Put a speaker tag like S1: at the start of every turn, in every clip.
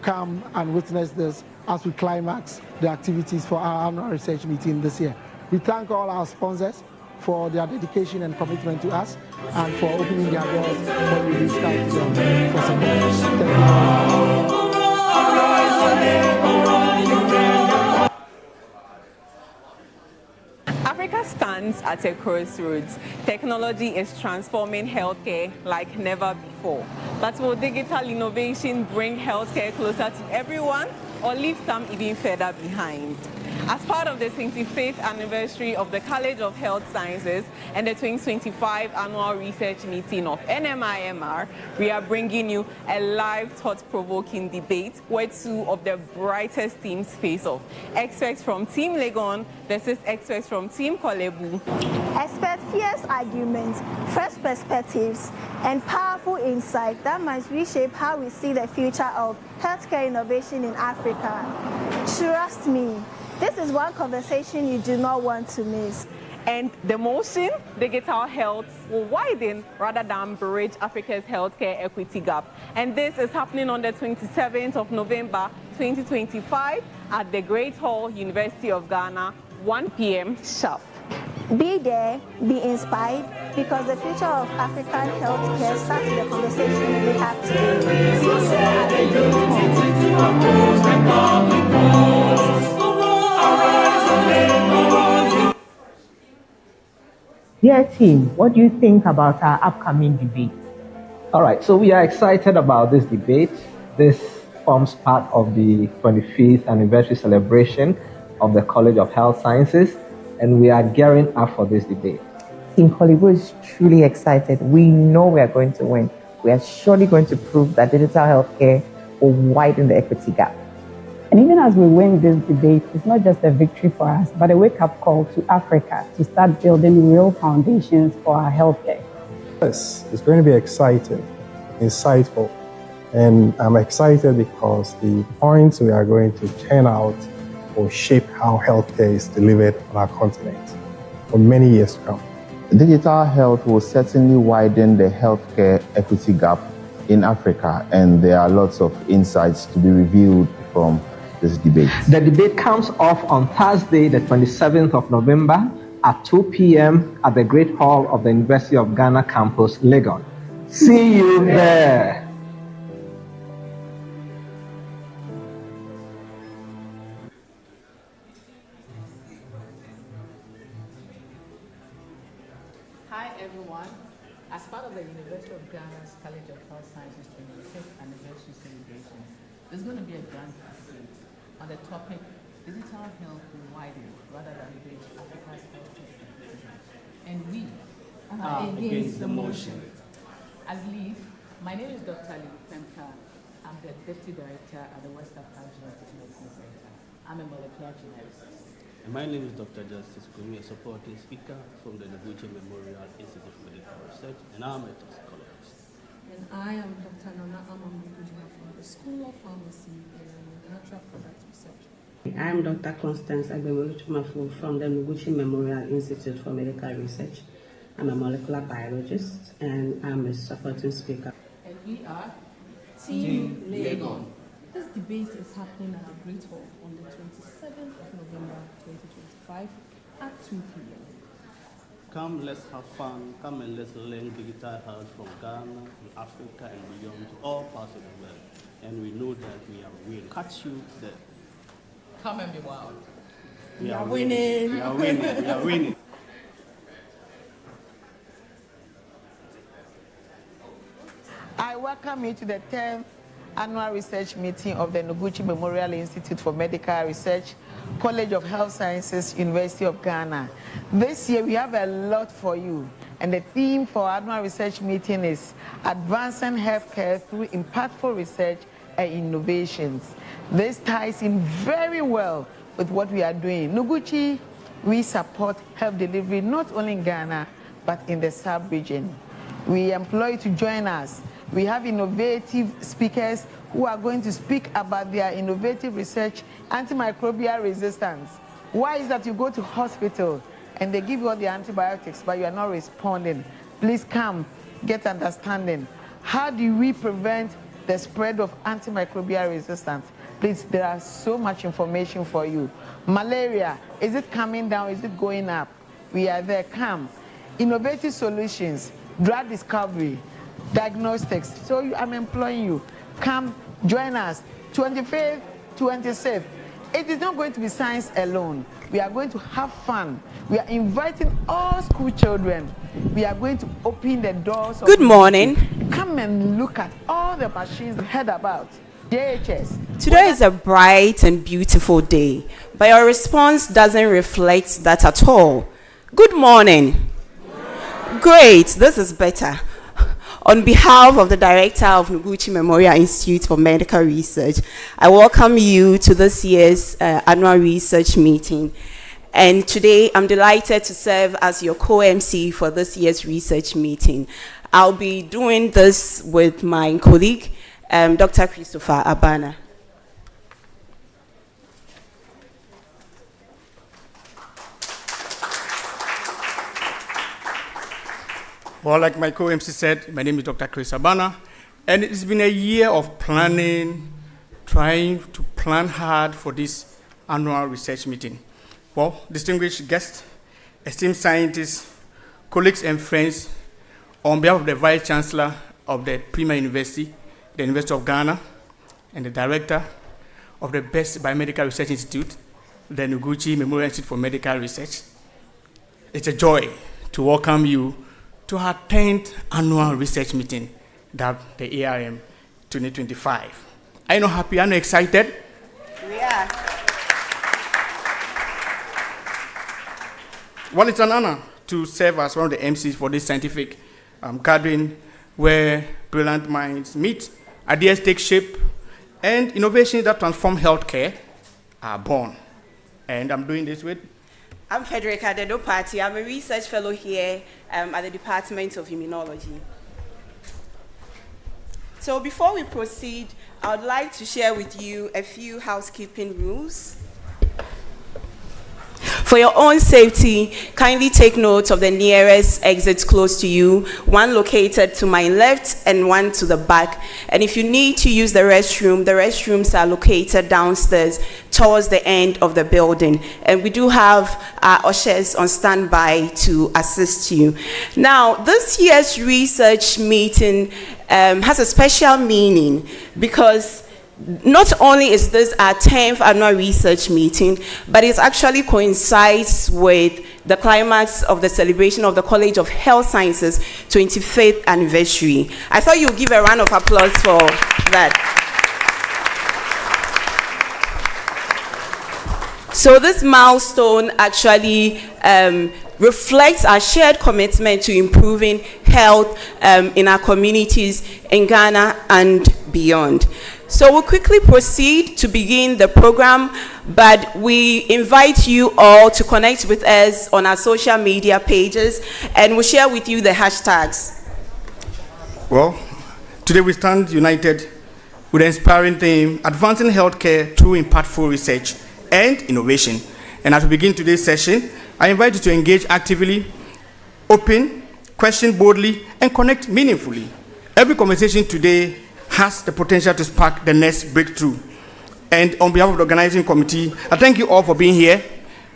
S1: come and witness this as we climax the activities for our annual research meeting this year. We thank all our sponsors for their dedication and commitment to us and for opening their doors when we reached out to them for support. Thank you.
S2: Africa stands at a crossroads. Technology is transforming healthcare like never before. But will digital innovation bring healthcare closer to everyone or leave some even further behind? As part of the 25th anniversary of the College of Health Sciences and the 2025 annual research meeting of NMIMR, we are bringing you a live thought-provoking debate where two of the brightest teams face off. Experts from Team Legon versus experts from Team Kolebu.
S3: Expect fierce arguments, fresh perspectives, and powerful insight that must reshape how we see the future of healthcare innovation in Africa. Trust me, this is one conversation you do not want to miss.
S2: And the motion, digital health, will widen rather than bridge Africa's healthcare equity gap. And this is happening on the 27th of November, 2025 at the Great Hall, University of Ghana, 1 p.m. sharp.
S3: Be there, be inspired, because the future of African healthcare starts with the conversation we have today. See you at the Great Hall.
S4: Dear team, what do you think about our upcoming debate?
S5: All right, so we are excited about this debate. This forms part of the 25th anniversary celebration of the College of Health Sciences, and we are gearing up for this debate.
S4: Team Kolebu is truly excited. We know we are going to win. We are surely going to prove that digital healthcare will widen the equity gap.
S6: And even as we win this debate, it's not just a victory for us, but a wake-up call to Africa to start building real foundations for our healthcare.
S7: Yes, it's going to be exciting, insightful, and I'm excited because the points we are going to turn out will shape how healthcare is delivered on our continent for many years to come.
S8: Digital health will certainly widen the healthcare equity gap in Africa, and there are lots of insights to be revealed from this debate.
S5: The debate comes off on Thursday, the 27th of November at 2 p.m. at the Great Hall of the University of Ghana campus, Legon. See you there.
S9: Hi everyone. As part of the University of Ghana's College of Health Sciences 25th anniversary celebration, there's going to be a grand debate on the topic digital health will widen rather than bridge Africa's healthcare. And we are against the motion. As lead, my name is Dr. Pemka. I'm the Deputy Director at the West African Genetic Medicine Center. I'm a molecular geneticist.
S10: And my name is Dr. Justice Kumi, a supporting speaker from the Noguchi Memorial Institute for Medical Research, and I'm a toxicologist.
S11: And I am Dr. Nana Amamudujima from the School of Pharmacy and Natural Products Research.
S12: I am Dr. Constance Agbemolutumafu from the Noguchi Memorial Institute for Medical Research. I'm a molecular biologist and I'm a supporting speaker.
S9: And we are
S11: Team Legon. This debate is happening at the Great Hall on the 27th of November 2025 at 2 p.m.
S10: Come, let's have fun. Come and let's learn digital health from Ghana, to Africa, and beyond to all parts of the world. And we know that we are winning. Catch you there.
S9: Come and be wild.
S11: We are winning.
S10: We are winning. We are winning.
S13: I welcome you to the 10th annual research meeting of the Noguchi Memorial Institute for Medical Research, College of Health Sciences, University of Ghana. This year we have a lot for you, and the theme for our annual research meeting is Advancing Healthcare Through Impactful Research and Innovations. This ties in very well with what we are doing. Noguchi, we support health delivery not only in Ghana, but in the sub-region. We employ you to join us. We have innovative speakers who are going to speak about their innovative research, antimicrobial resistance. Why is that you go to hospital and they give you all the antibiotics, but you are not responding? Please come, get understanding. How do we prevent the spread of antimicrobial resistance. Please, there are so much information for you. Malaria, is it coming down? Is it going up? We are there. Come. Innovative solutions, drug discovery, diagnostics. So I'm employing you. Come, join us. 25th, 26th. It is not going to be science alone. We are going to have fun. We are inviting all school children. We are going to open the doors.
S14: Good morning.
S13: Come and look at all the machines you heard about. JHS.
S14: Today is a bright and beautiful day, but your response doesn't reflect that at all. Good morning. Great, this is better. On behalf of the director of Noguchi Memorial Institute for Medical Research, I welcome you to this year's annual research meeting. And today, I'm delighted to serve as your co-MC for this year's research meeting. I'll be doing this with my colleague, Dr. Christopher Abana.
S15: Well, like my co-MC said, my name is Dr. Chris Abana, and it's been a year of planning, trying to plan hard for this annual research meeting. Well, distinguished guests, esteemed scientists, colleagues and friends, on behalf of the Vice Chancellor of the Premier University, the University of Ghana, and the Director of the best Biomedical Research Institute, the Noguchi Memorial Institute for Medical Research, it's a joy to welcome you to our 10th annual research meeting, dubbed the ARM 2025. Are you not happy? Are you not excited?
S14: We are.
S15: Well, it's an honor to serve as one of the MCs for this scientific gathering where brilliant minds meet, ideas take shape, and innovations that transform healthcare are born. And I'm doing this with
S14: I'm Federica Dedopati. I'm a research fellow here at the Department of Immunology. So before we proceed, I would like to share with you a few housekeeping rules. For your own safety, kindly take note of the nearest exits close to you, one located to my left and one to the back. And if you need to use the restrooms are located downstairs towards the end of the building. And we do have our ushers on standby to assist you. Now, this year's research meeting has a special meaning because not only is this our 10th annual research meeting, but it actually coincides with the climax of the celebration of the College of Health Sciences 25th anniversary. I thought you'd give a round of applause for that. So this milestone actually reflects our shared commitment to improving health in our communities in Ghana and beyond. So we'll quickly proceed to begin the program, but we invite you all to connect with us on our social media pages, and we'll share with you the hashtags.
S15: Well, today we stand united with the inspiring theme, Advancing Healthcare Through Impactful Research and Innovation. And as we begin today's session, I invite you to engage actively, open, question boldly, and connect meaningfully. Every conversation today has the potential to spark the next breakthrough. And on behalf of the organizing committee, I thank you all for being here,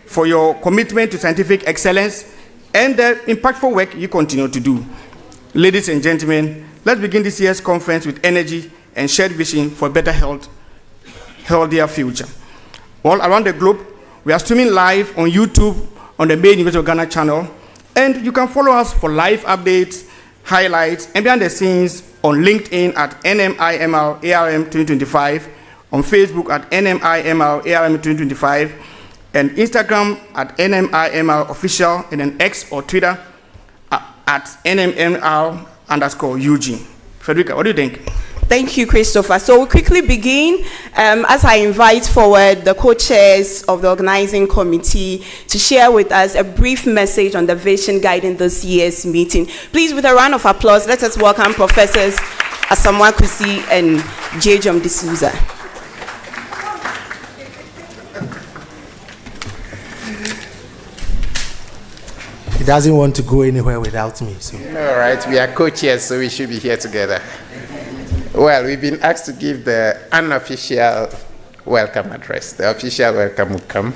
S15: for your commitment to scientific excellence, and the impactful work you continue to do. Ladies and gentlemen, let's begin this year's conference with energy and shared vision for a better health, healthier future. All around the globe, we are streaming live on YouTube on the main University of Ghana channel, and you can follow us for live updates, highlights, and behind the scenes on LinkedIn at NMIMR ARM 2025, on Facebook at NMIMR ARM 2025, and Instagram at NMIMR official, and then X or Twitter at NMMR_UG. Federica, what do you think?
S14: Thank you, Christopher. So we'll quickly begin as I invite forward the co-chairs of the organizing committee to share with us a brief message on the vision guiding this year's meeting. Please, with a round of applause, let us welcome Professors Asamoah Kusi and J. Jom D'Souza.
S16: He doesn't want to go anywhere without me. So.
S17: All right, we are co-chairs, so we should be here together. Well, we've been asked to give the unofficial welcome address. The official welcome will come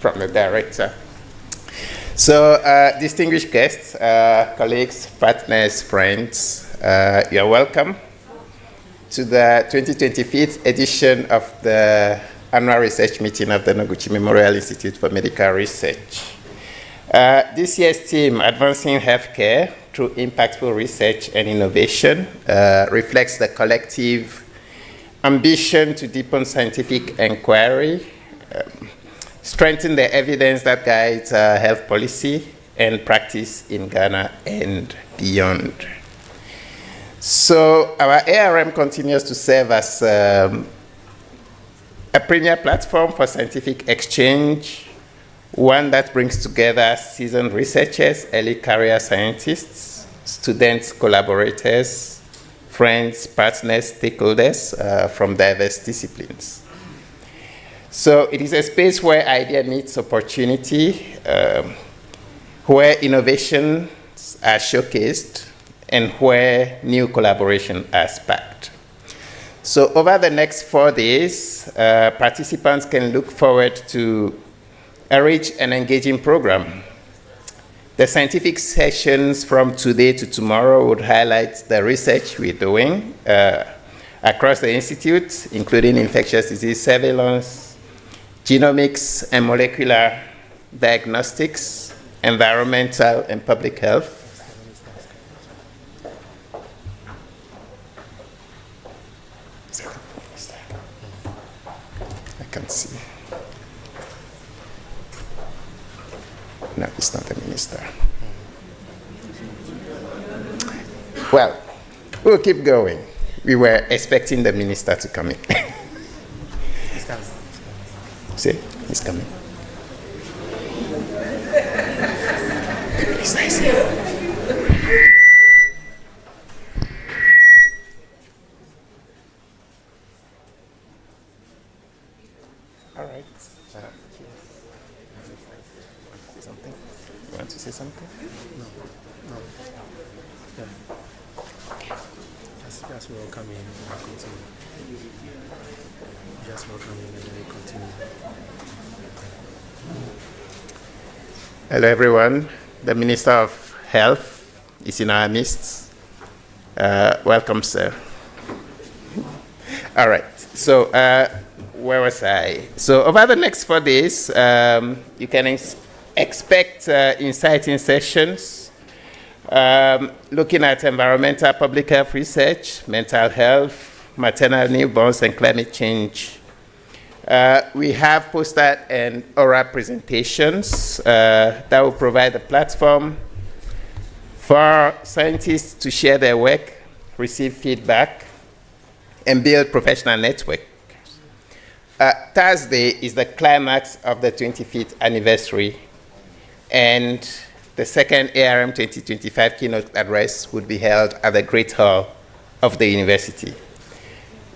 S17: from the director. So, distinguished guests, colleagues, partners, friends, you're welcome to the 2025th edition of the annual research meeting of the Noguchi Memorial Institute for Medical Research. This year's theme, Advancing Healthcare Through Impactful Research and Innovation, reflects the collective ambition to deepen scientific inquiry, strengthen the evidence that guides health policy and practice in Ghana and beyond. So our ARM continues to serve as a premier platform for scientific exchange, one that brings together seasoned researchers, early career scientists, students, collaborators, friends, partners, stakeholders from diverse disciplines. So it is a space where idea meets opportunity, where innovations are showcased, and where new collaboration are sparked. So over the next 4 days, participants can look forward to a rich and engaging program. The scientific sessions from today to tomorrow would highlight the research we're doing across the Institute, including infectious disease surveillance, genomics and molecular diagnostics, environmental and public health. I can't see. No, it's not the minister. Well, we'll keep going. We were expecting the minister to come in.
S16: He's coming.
S17: See, he's coming. It's nice. All right. Something? You want to say something?
S16: No. Yeah. Just welcome in and continue. Just welcome in and then continue.
S17: Hello, everyone. The Minister of Health is in our midst. Welcome, sir. All right. So, where was I? So, over the next 4 days, you can expect inciting sessions looking at environmental public health research, mental health, maternal newborns, and climate change. We have poster and oral presentations that will provide a platform for scientists to share their work, receive feedback, and build professional network. Thursday is the climax of the 25th anniversary, and the second ARM 2025 keynote address would be held at the Great Hall of the university.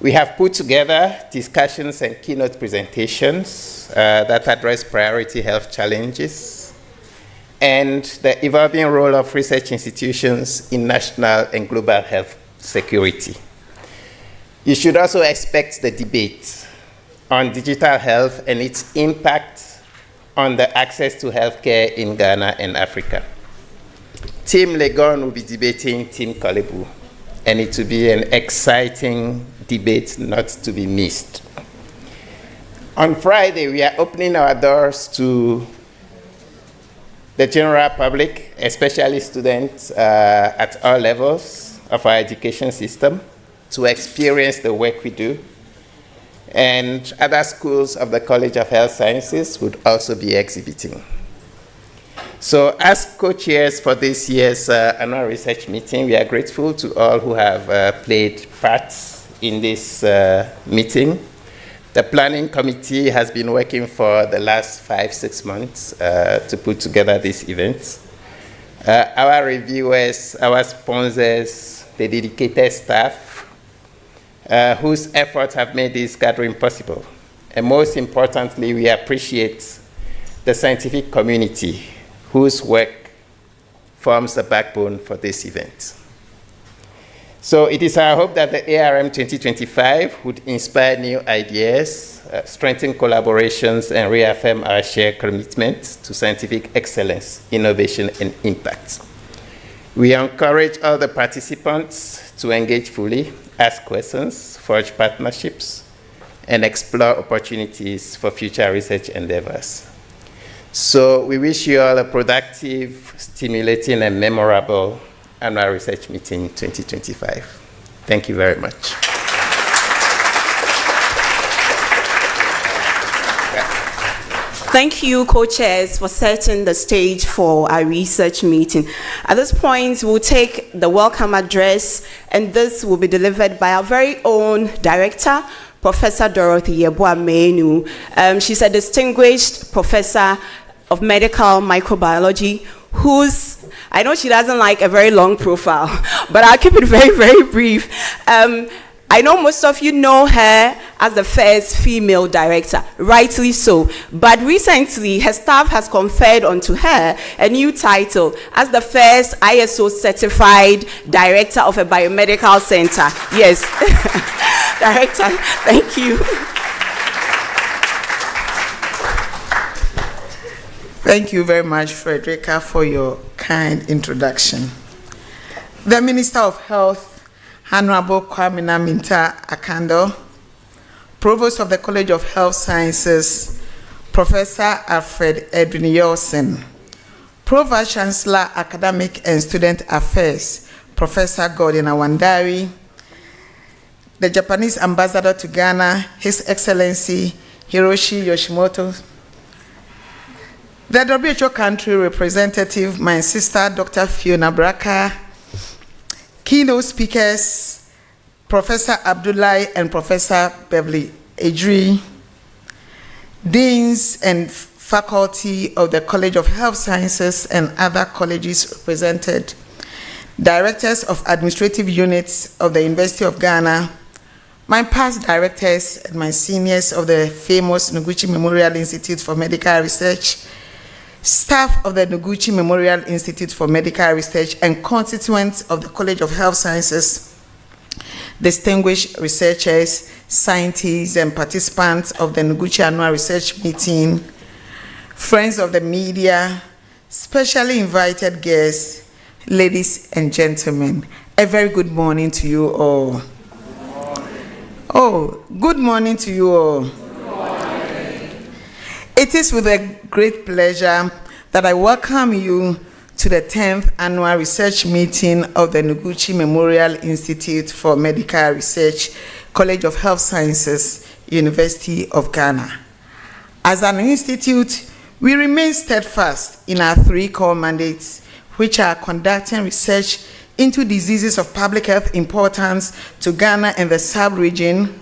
S17: We have put together discussions and keynote presentations that address priority health challenges and the evolving role of research institutions in national and global health security. You should also expect the debate on digital health and its impact on the access to healthcare in Ghana and Africa. Team Legon will be debating Team Kolebu, and it will be an exciting debate not to be missed. On Friday, we are opening our doors to the general public, especially students at all levels of our education system, to experience the work we do. And other schools of the College of Health Sciences would also be exhibiting. So as co-chairs for this year's annual research meeting, we are grateful to all who have played parts in this meeting. The planning committee has been working for the last 5-6 months to put together this event. Our reviewers, our sponsors, the dedicated staff, whose efforts have made this gathering possible. And most importantly, we appreciate the scientific community whose work forms the backbone for this event. So it is our hope that the ARM 2025 would inspire new ideas, strengthen collaborations, and reaffirm our shared commitment to scientific excellence, innovation, and impact. We encourage all the participants to engage fully, ask questions, forge partnerships, and explore opportunities for future research endeavors. So we wish you all a productive, stimulating, and memorable annual research meeting 2025. Thank you very much.
S14: Thank you, co-chairs, for setting the stage for our research meeting. At this point, we'll take the welcome address, and this will be delivered by our very own director, Professor Dorothy Yeboah-Menu. She's a distinguished professor of medical microbiology, I know she doesn't like a very long profile, but I'll keep it very, very brief. I know most of you know her as the first female director, rightly so. But recently, her staff has conferred onto her a new title as the first ISO certified director of a biomedical center. Yes, director, thank you.
S13: Thank you very much, Frederica, for your kind introduction. The Minister of Health, Honorable Kwame Naminta Akando, Provost of the College of Health Sciences, Professor Alfred Edwin Yelson, Pro-Vice Chancellor, Academic and Student Affairs, Professor Gordon Awandari, the Japanese Ambassador to Ghana, His Excellency Hiroshi Yoshimoto, the WHO country representative, my sister, Dr. Fiona Braka, keynote speakers, Professor Abdullahi and Professor Beverly Edri, deans and faculty of the College of Health Sciences and other colleges represented, directors of administrative units of the University of Ghana, my past directors and my seniors of the famous Noguchi Memorial Institute for Medical Research, staff of the Noguchi Memorial Institute for Medical Research, and constituents of the College of Health Sciences, distinguished researchers, scientists, and participants of the Noguchi Annual Research Meeting, friends of the media, specially invited guests, ladies and gentlemen, a very good morning to you all. Oh, good morning to you all. It is with a great pleasure that I welcome you to the 10th Annual Research Meeting of the Noguchi Memorial Institute for Medical Research, College of Health Sciences, University of Ghana. As an institute, we remain steadfast in our three core mandates, which are conducting research into diseases of public health importance to Ghana and the sub-region,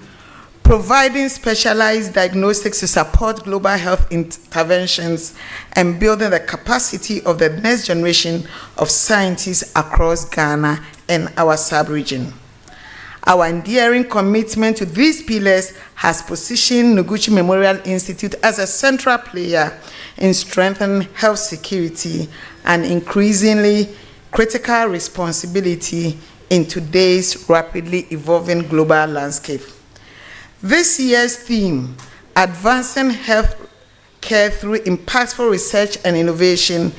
S13: providing specialized diagnostics to support global health interventions, and building the capacity of the next generation of scientists across Ghana and our sub-region. Our enduring commitment to these pillars has positioned Noguchi Memorial Institute as a central player in strengthening health security and increasingly critical responsibility in today's rapidly evolving global landscape. This year's theme, Advancing Health Care Through Impactful Research and Innovation,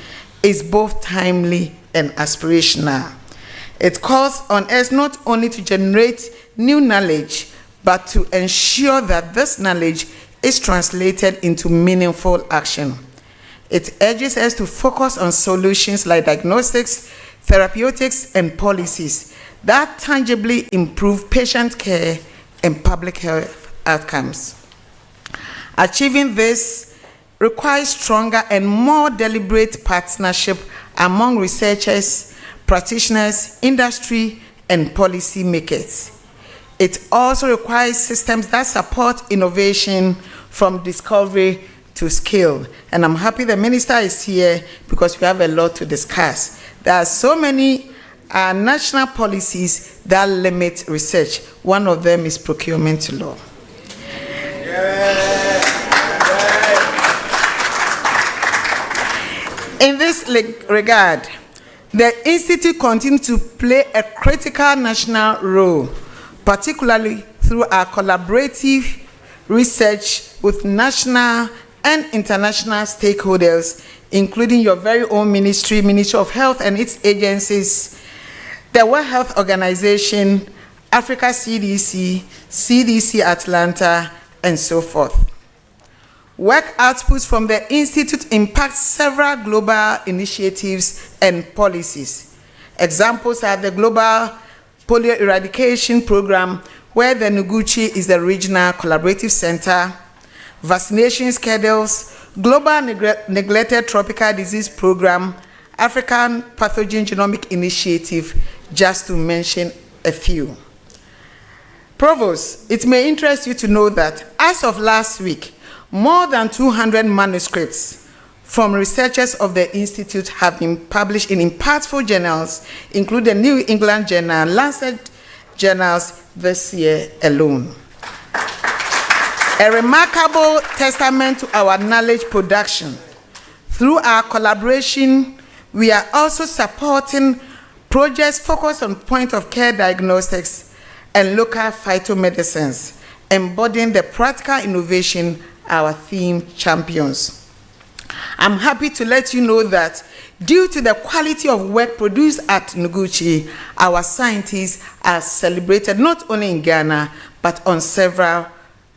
S13: is both timely and aspirational. It calls on us not only to generate new knowledge, but to ensure that this knowledge is translated into meaningful action. It urges us to focus on solutions like diagnostics, therapeutics, and policies that tangibly improve patient care and public health outcomes. Achieving this requires stronger and more deliberate partnership among researchers, practitioners, industry, and policy makers. It also requires systems that support innovation from discovery to scale. And I'm happy the minister is here because we have a lot to discuss. There are so many national policies that limit research. One of them is procurement law. In this regard, The Institute continues to play a critical national role, particularly through our collaborative research with national and international stakeholders, including your very own ministry, Ministry of Health and its agencies, the World Health Organization, Africa CDC, CDC Atlanta, and so forth. Work outputs from the Institute impact several global initiatives and policies. Examples are the Global Polio Eradication Program, where the Noguchi is the regional collaborative center, vaccination schedules, Global Neglected Tropical Disease Program, African Pathogen Genomic Initiative, just to mention a few. Provost, it may interest you to know that as of last week, more than 200 manuscripts from researchers of the Institute have been published in impactful journals, including the New England Journal, Lancet journals this year alone. A remarkable testament to our knowledge production. Through our collaboration, we are also supporting projects focused on point-of-care diagnostics and local phytomedicines, embodying the practical innovation our theme champions. I'm happy to let you know that due to the quality of work produced at Noguchi, our scientists are celebrated not only in Ghana, but on several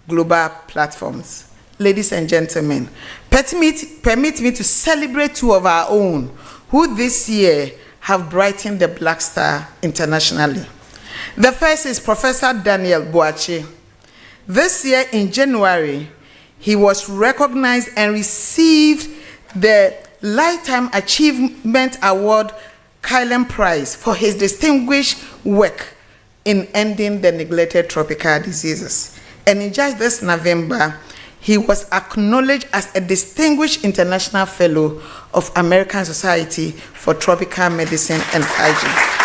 S13: global platforms. Ladies and gentlemen, permit me to celebrate two of our own who this year have brightened the Black Star internationally. The first is Professor Daniel Boache. This year in January, he was recognized and received the Lifetime Achievement Award Kylen Prize for his distinguished work in ending the neglected tropical diseases. And in just this November, he was acknowledged as a distinguished international fellow of American Society for Tropical Medicine and Hygiene.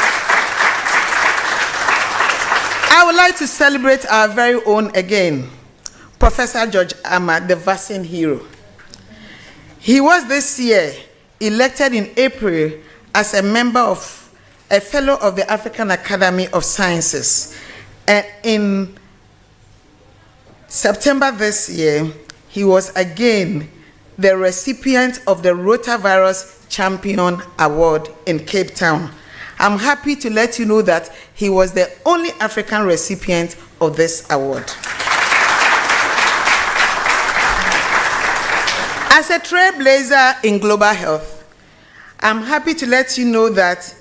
S13: I would like to celebrate our very own again, Professor George Ahmad, the vaccine hero. He was this year elected in April as a fellow of the African Academy of Sciences. And in September this year, he was again the recipient of the Rotavirus Champion Award in Cape Town. I'm happy to let you know that he was the only African recipient of this award. As a trailblazer in global health, I'm happy to let you know that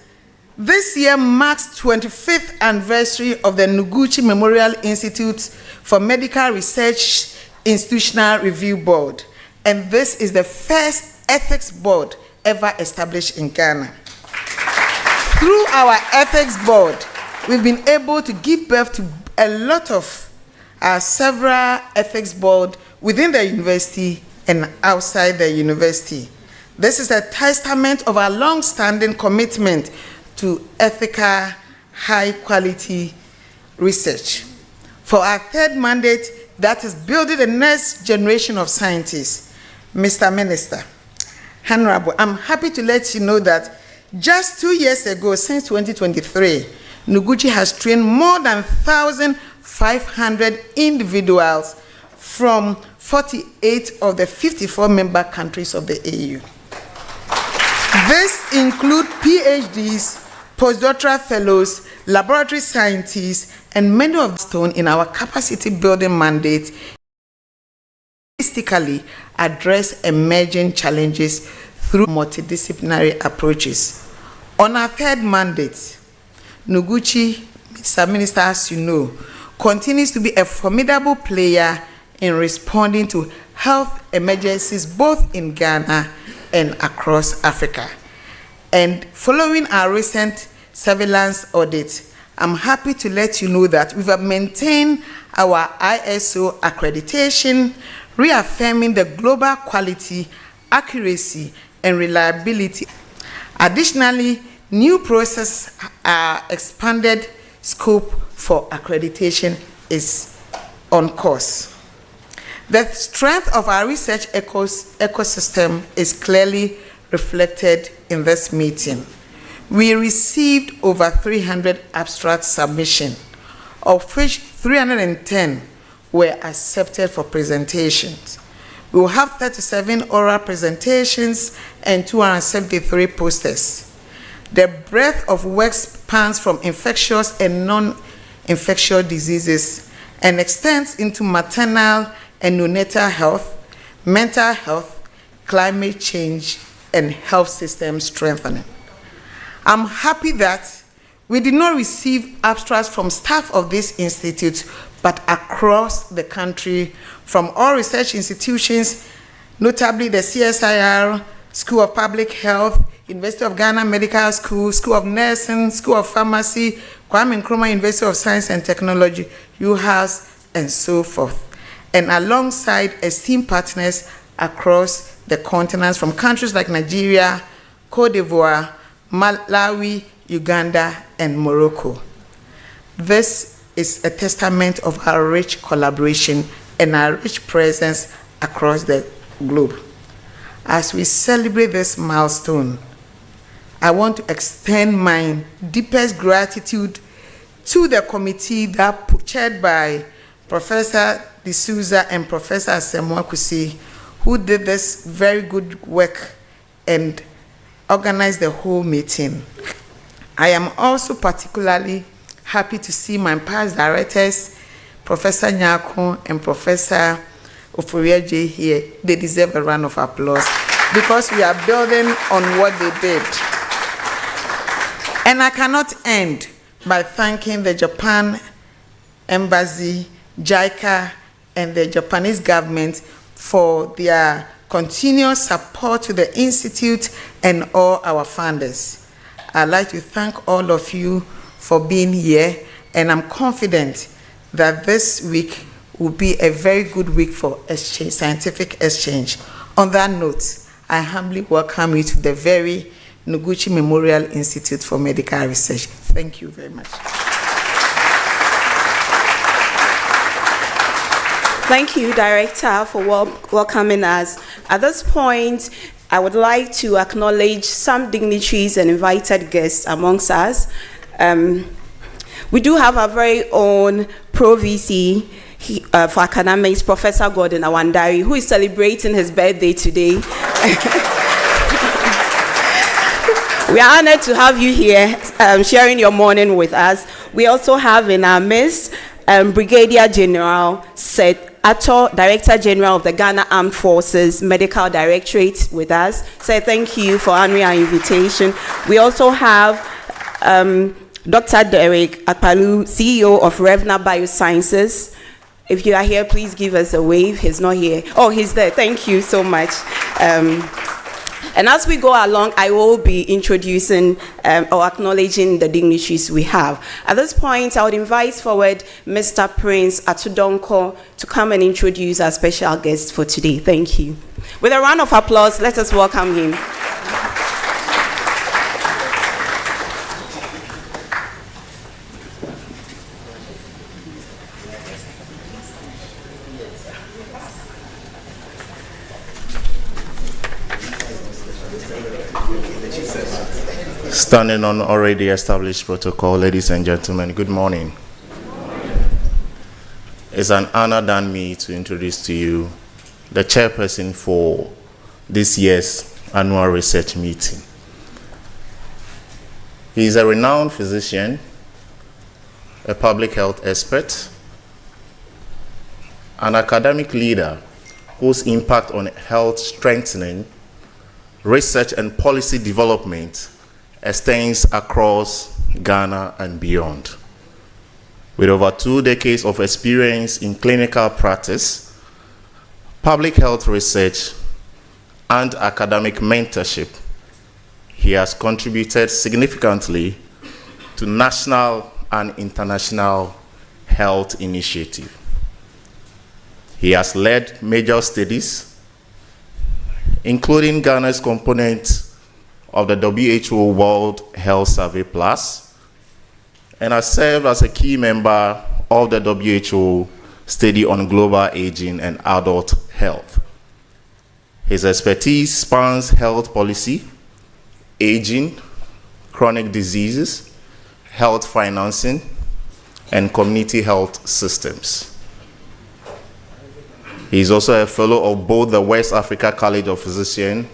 S13: this year marks 25th anniversary of the Noguchi Memorial Institute for Medical Research Institutional Review Board, and this is the first ethics board ever established in Ghana. Through our ethics board, we've been able to give birth to a lot of several ethics boards within the university and outside the university. This is a testament of our long-standing commitment to ethical, high-quality research. For our third mandate, that is building the next generation of scientists, Mr. Minister, Honorable, I'm happy to let you know that just 2 years ago, since 2023, Noguchi has trained more than 1,500 individuals from 48 of the 54 member countries of the AU. This includes PhDs, postdoctoral fellows, laboratory scientists, and many of them in our capacity building mandate holistically address emerging challenges through multidisciplinary approaches. On our third mandate, Noguchi, Mr. Minister, as you know, continues to be a formidable player in responding to health emergencies both in Ghana and across Africa. And following our recent surveillance audit, I'm happy to let you know that we've maintained our ISO accreditation, reaffirming the global quality, accuracy, and reliability. Additionally, new process expanded scope for accreditation is on course. The strength of our research ecosystem is clearly reflected in this meeting. We received over 300 abstract submissions, of which 310 were accepted for presentations. We will have 37 oral presentations and 273 posters. The breadth of work spans from infectious and non-infectious diseases and extends into maternal and neonatal health, mental health, climate change, and health system strengthening. I'm happy that we did not receive abstracts from staff of this institute, but across the country from all research institutions, notably the CSIR, School of Public Health, University of Ghana Medical School, School of Nursing, School of Pharmacy, Kwame Nkrumah University of Science and Technology, UHAS, and so forth. And alongside esteemed partners across the continents from countries like Nigeria, Cote d'Ivoire, Malawi, Uganda, and Morocco. This is a testament of our rich collaboration and our rich presence across the globe. As we celebrate this milestone, I want to extend my deepest gratitude to the committee that chaired by Professor D'Souza and Professor Asamoah-Kusi, who did this very good work and organized the whole meeting. I am also particularly happy to see my past directors, Professor Nyako and Professor Oforiaje here. They deserve a round of applause because we are building on what they did. And I cannot end by thanking the Japan Embassy, JICA, and the Japanese government for their continuous support to the Institute and all our funders. I'd like to thank all of you for being here, and I'm confident that this week will be a very good week for exchange, scientific exchange. On that note, I humbly welcome you to the very Noguchi Memorial Institute for Medical Research. Thank you very much.
S14: Thank you, Director, for welcoming us. At this point, I would like to acknowledge some dignitaries and invited guests amongst us. We do have our very own Pro-VC for academics, Professor Gordon Awandari, who is celebrating his birthday today. We are honored to have you here sharing your morning with us. We also have in our midst Brigadier General Seth Ato, Director General of the Ghana Armed Forces Medical Directorate with us. So thank you for honoring our invitation. We also have Dr. Derek Akpalu, CEO of Revna Biosciences. If you are here, please give us a wave. He's not here. Oh, he's there. Thank you so much. And as we go along, I will be introducing or acknowledging the dignitaries we have. At this point, I would invite forward Mr. Prince Atudonko to come and introduce our special guest for today. Thank you. With a round of applause, let us welcome him.
S18: Standing on already established protocol, ladies and gentlemen, good morning. It's an honor than me to introduce to you the chairperson for this year's annual research meeting. He is a renowned physician, a public health expert, an academic leader whose impact on health strengthening, research and policy development extends across Ghana and beyond. With over 2 decades of experience in clinical practice, public health research, and academic mentorship, he has contributed significantly to national and international health initiatives. He has led major studies, including Ghana's component of the WHO World Health Survey Plus, and has served as a key member of the WHO Study on Global Aging and Adult Health. His expertise spans health policy, aging, chronic diseases, health financing, and community health systems. He is also a fellow of both the West Africa College of Physicians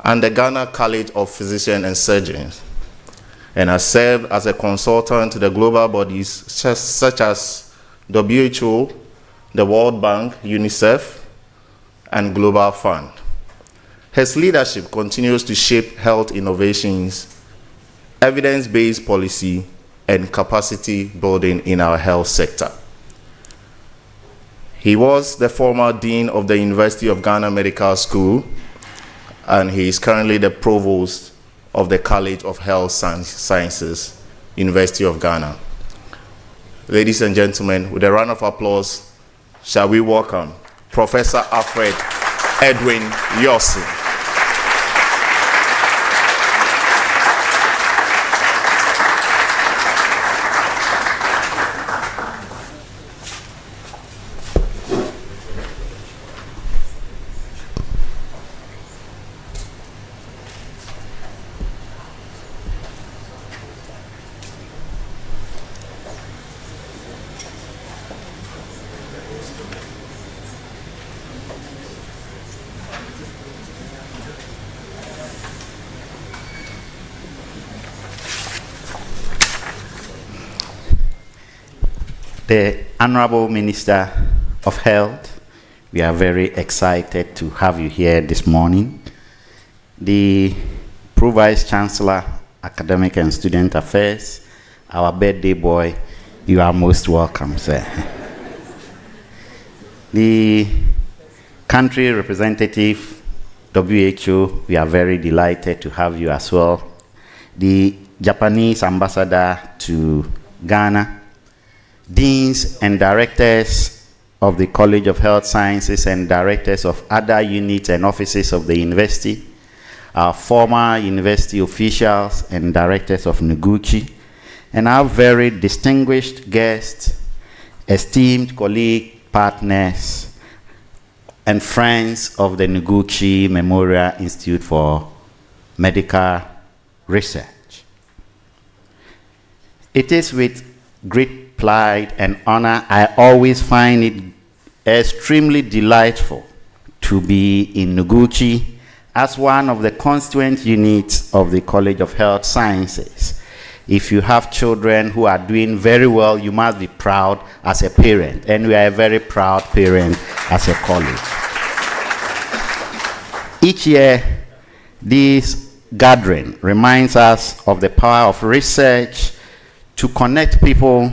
S18: and the Ghana College of Physicians and Surgeons, and has served as a consultant to the global bodies such as WHO, the World Bank, UNICEF, and Global Fund. His leadership continues to shape health innovations, evidence-based policy, and capacity building in our health sector. He was the former dean of the University of Ghana Medical School, and he is currently the provost of the College of Health Sciences, University of Ghana. Ladies and gentlemen, with a round of applause, shall we welcome Professor Alfred Edwin Yossi.
S19: The Honorable Minister of Health, we are very excited to have you here this morning. The Pro-Vice Chancellor, Academic and Student Affairs, our birthday boy, you are most welcome, sir. The country representative, WHO, we are very delighted to have you as well. The Japanese ambassador to Ghana, deans and directors of the College of Health Sciences and directors of other units and offices of the university, our former university officials and directors of Noguchi, and our very distinguished guests, esteemed colleagues, partners, and friends of the Noguchi Memorial Institute for Medical Research. It is with great pride and honor I always find it extremely delightful to be in Noguchi as one of the constituent units of the College of Health Sciences. If you have children who are doing very well, you must be proud as a parent, and we are a very proud parent as a college. Each year, this gathering reminds us of the power of research to connect people,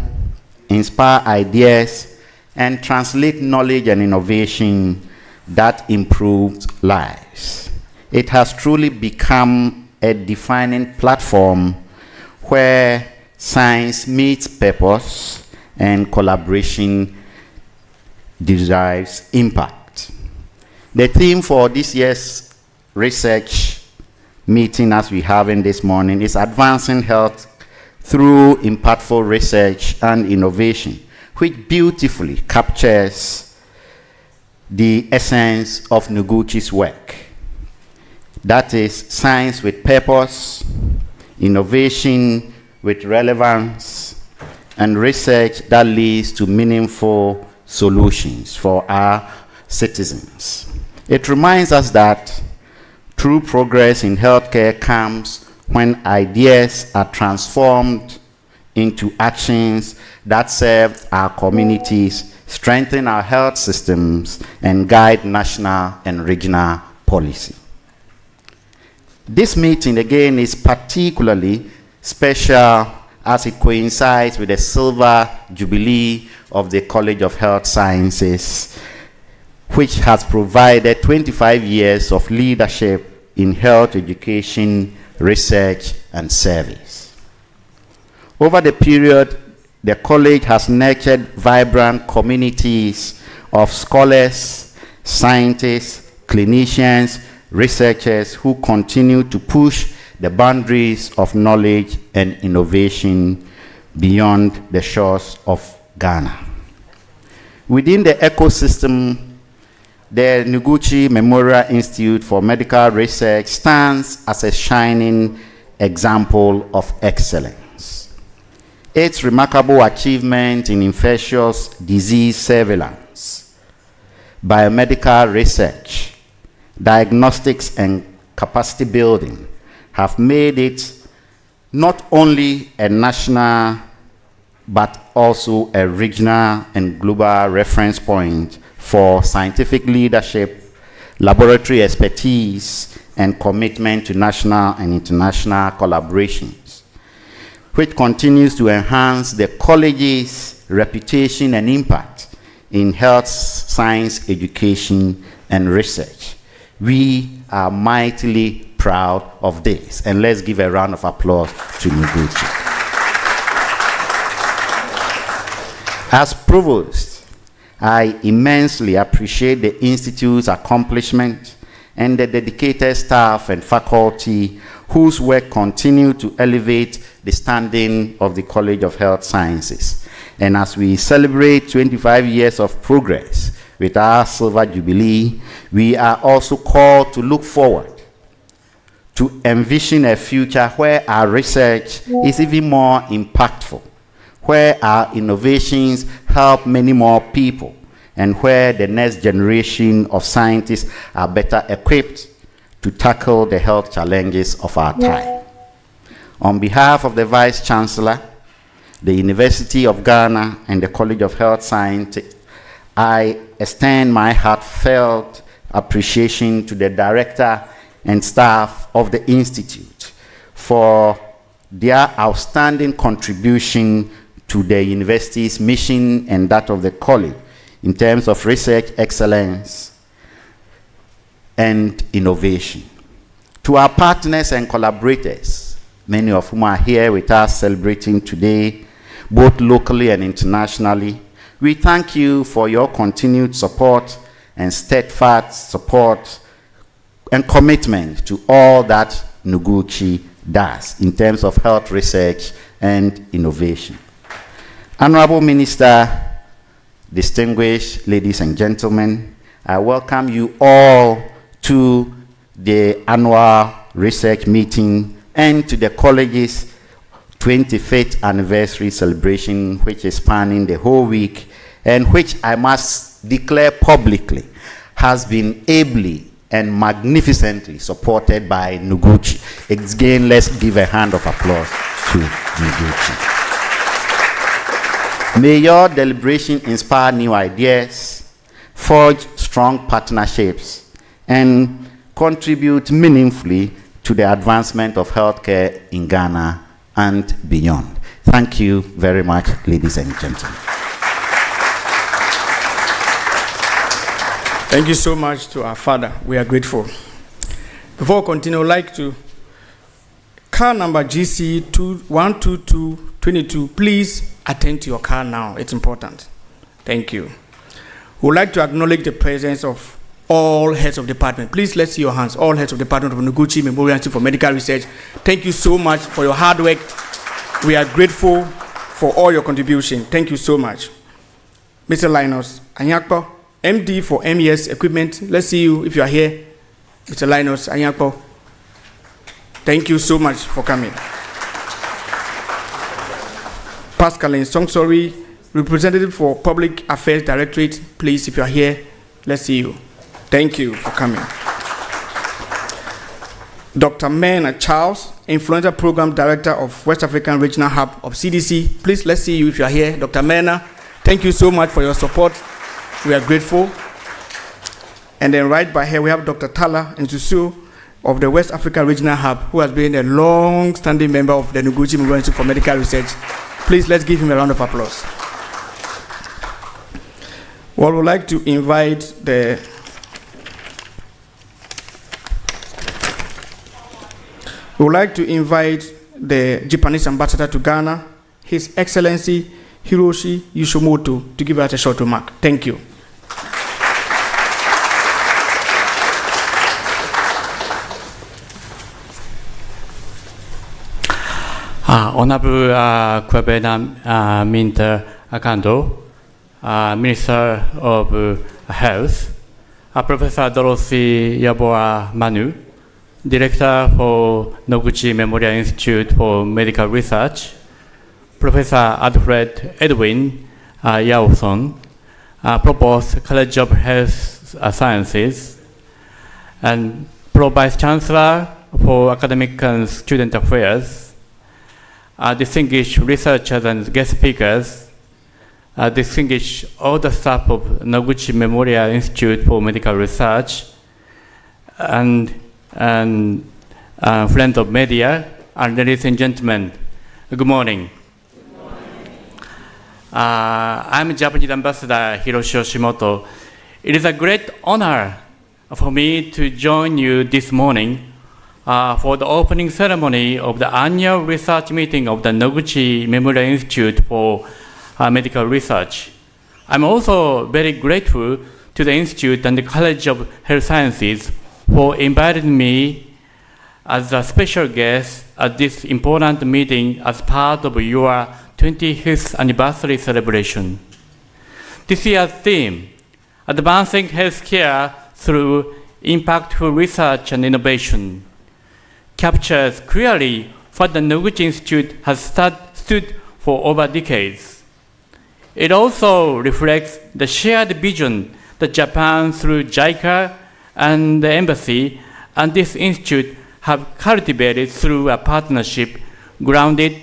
S19: inspire ideas, and translate knowledge and innovation that improves lives. It has truly become a defining platform where science meets purpose and collaboration derives impact. The theme for this year's research meeting, as we have in this morning, is Advancing Health through Impactful Research and Innovation, which beautifully captures the essence of Noguchi's work. That is science with purpose, innovation with relevance, and research that leads to meaningful solutions for our citizens. It reminds us that true progress in healthcare comes when ideas are transformed into actions that serve our communities, strengthen our health systems, and guide national and regional policy. This meeting, again, is particularly special as it coincides with the Silver Jubilee of the College of Health Sciences, which has provided 25 years of leadership in health education, research, and service. Over the period, the college has nurtured vibrant communities of scholars, scientists, clinicians, researchers who continue to push the boundaries of knowledge and innovation beyond the shores of Ghana. Within the ecosystem, the Noguchi Memorial Institute for Medical Research stands as a shining example of excellence. Its remarkable achievement in infectious disease surveillance, biomedical research, diagnostics, and capacity building have made it not only a national but also a regional and global reference point for scientific leadership, laboratory expertise, and commitment to national and international collaborations, which continues to enhance the college's reputation and impact in health science education and research. We are mightily proud of this, and let's give a round of applause to Noguchi. As Provost, I immensely appreciate the Institute's accomplishment and the dedicated staff and faculty whose work continue to elevate the standing of the College of Health Sciences. And as we celebrate 25 years of progress with our Silver Jubilee, we are also called to look forward, to envision a future where our research is even more impactful, where our innovations help many more people, and where the next generation of scientists are better equipped to tackle the health challenges of our time. On behalf of the Vice Chancellor, the University of Ghana, and the College of Health Sciences, I extend my heartfelt appreciation to the Director and staff of the Institute for their outstanding contribution to the university's mission and that of the college in terms of research excellence and innovation. To our partners and collaborators, many of whom are here with us celebrating today, both locally and internationally, we thank you for your continued support and steadfast support and commitment to all that Noguchi does in terms of health research and innovation. Honorable Minister, distinguished ladies and gentlemen, I welcome you all to the annual research meeting and to the college's 25th anniversary celebration, which is spanning the whole week and which I must declare publicly has been ably and magnificently supported by Noguchi. Again, let's give a hand of applause to Noguchi. May your deliberation inspire new ideas, forge strong partnerships, and contribute meaningfully to the advancement of healthcare in Ghana and beyond. Thank you very much, ladies and gentlemen.
S15: Thank you so much to our father. We are grateful. Before we continue, I'd like to car number GC 12222. Please attend to your car now. It's important. Thank you. We would like to acknowledge the presence of all heads of department. Please let's see your hands. All heads of department of Noguchi Memorial Institute for Medical Research. Thank you so much for your hard work. We are grateful for all your contribution. Thank you so much. Mr. Linus Anyakpo, MD for MES Equipment. Let's see you if you are here. Mr. Linus Anyakpo. Thank you so much for coming. Pascaline Songsori, representative for Public Affairs Directorate. Please, if you are here, let's see you. Thank you for coming. Dr. Mena Charles, Influenza Program Director of West African Regional Hub of CDC. Please, let's see you if you are here. Dr. Mena, thank you so much for your support. We are grateful. And then right by here, we have Dr. Tala Nsusu of the West Africa Regional Hub, who has been a long-standing member of the Noguchi Memorial Institute for Medical Research. Please, let's give him a round of applause. Well, we'd like to invite the Japanese ambassador to Ghana, His Excellency Hiroshi Yoshimoto, to give us a short remark. Thank you.
S20: Honorable Kwabena Minter Akando, Minister of Health, Professor Dorothy Yabora Manu, Director for Noguchi Memorial Institute for Medical Research, Professor Alfred Edwin Yaoson, Provost, College of Health Sciences, and Pro Vice Chancellor for Academic and Student Affairs, distinguished researchers and guest speakers, distinguished all the staff of Noguchi Memorial Institute for Medical Research, and friends of media, and ladies and gentlemen, good morning. I'm Japanese Ambassador Hiroshi Yoshimoto. It is a great honor for me to join you this morning for the opening ceremony of the annual research meeting of the Noguchi Memorial Institute for Medical Research. I'm also very grateful to the Institute and the College of Health Sciences for inviting me as a special guest at this important meeting as part of your 25th anniversary celebration. This year's theme, Advancing Healthcare Through Impactful Research and Innovation, captures clearly what the Noguchi Institute has stood for over decades. It also reflects the shared vision that Japan, through JICA and the Embassy and this institute, have cultivated through a partnership grounded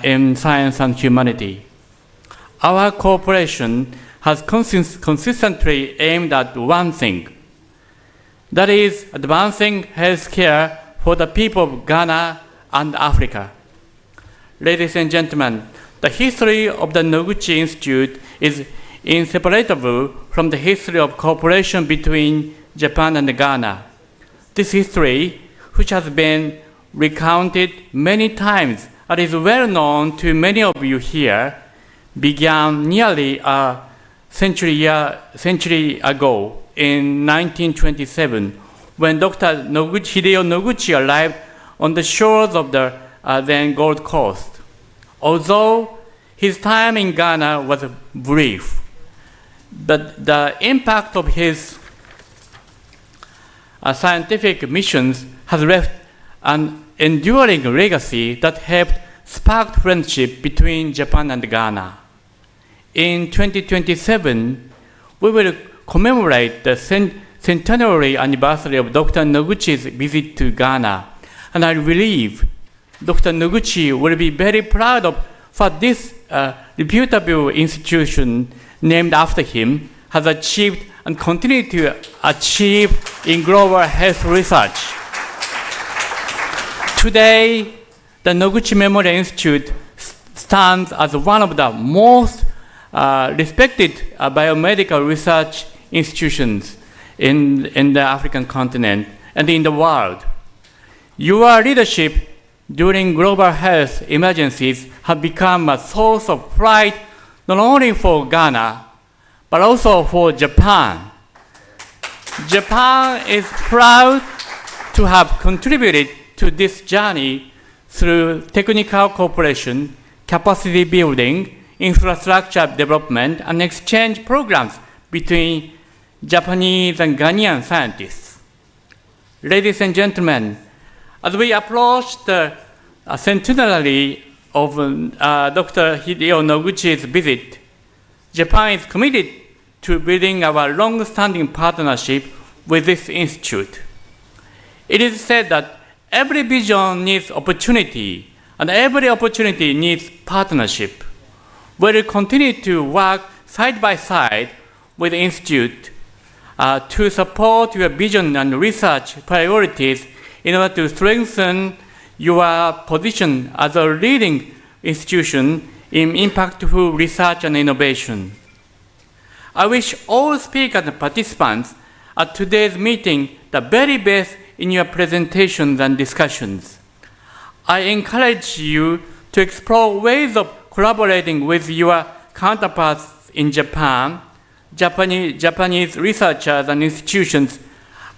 S20: in science and humanity. Our cooperation has consistently aimed at one thing, that is advancing healthcare for the people of Ghana and Africa. Ladies and gentlemen, the history of the Noguchi Institute is inseparable from the history of cooperation between Japan and Ghana. This history, which has been recounted many times and is well known to many of you here, began nearly a century ago in 1927 when Dr. Hideo Noguchi arrived on the shores of the then Gold Coast. Although his time in Ghana was brief, but the impact of his scientific missions has left an enduring legacy that helped spark friendship between Japan and Ghana. In 2027, we will commemorate the centenary anniversary of Dr. Noguchi's visit to Ghana, and I believe Dr. Noguchi will be very proud of what this reputable institution named after him has achieved and continue to achieve in global health research. Today, the Noguchi Memorial Institute stands as one of the most respected biomedical research institutions in the African continent and in the world. Your leadership during global health emergencies have become a source of pride not only for Ghana, but also for Japan. Japan is proud to have contributed to this journey through technical cooperation, capacity building, infrastructure development, and exchange programs between Japanese and Ghanaian scientists. Ladies and gentlemen, as we approach the centenary of Dr. Hideo Noguchi's visit, Japan is committed to building our long-standing partnership with this institute. It is said that every vision needs opportunity, and every opportunity needs partnership. We will continue to work side by side with the institute to support your vision and research priorities in order to strengthen your position as a leading institution in impactful research and innovation. I wish all speakers and participants at today's meeting the very best in your presentations and discussions. I encourage you to explore ways of collaborating with your counterparts in Japan. Japanese researchers and institutions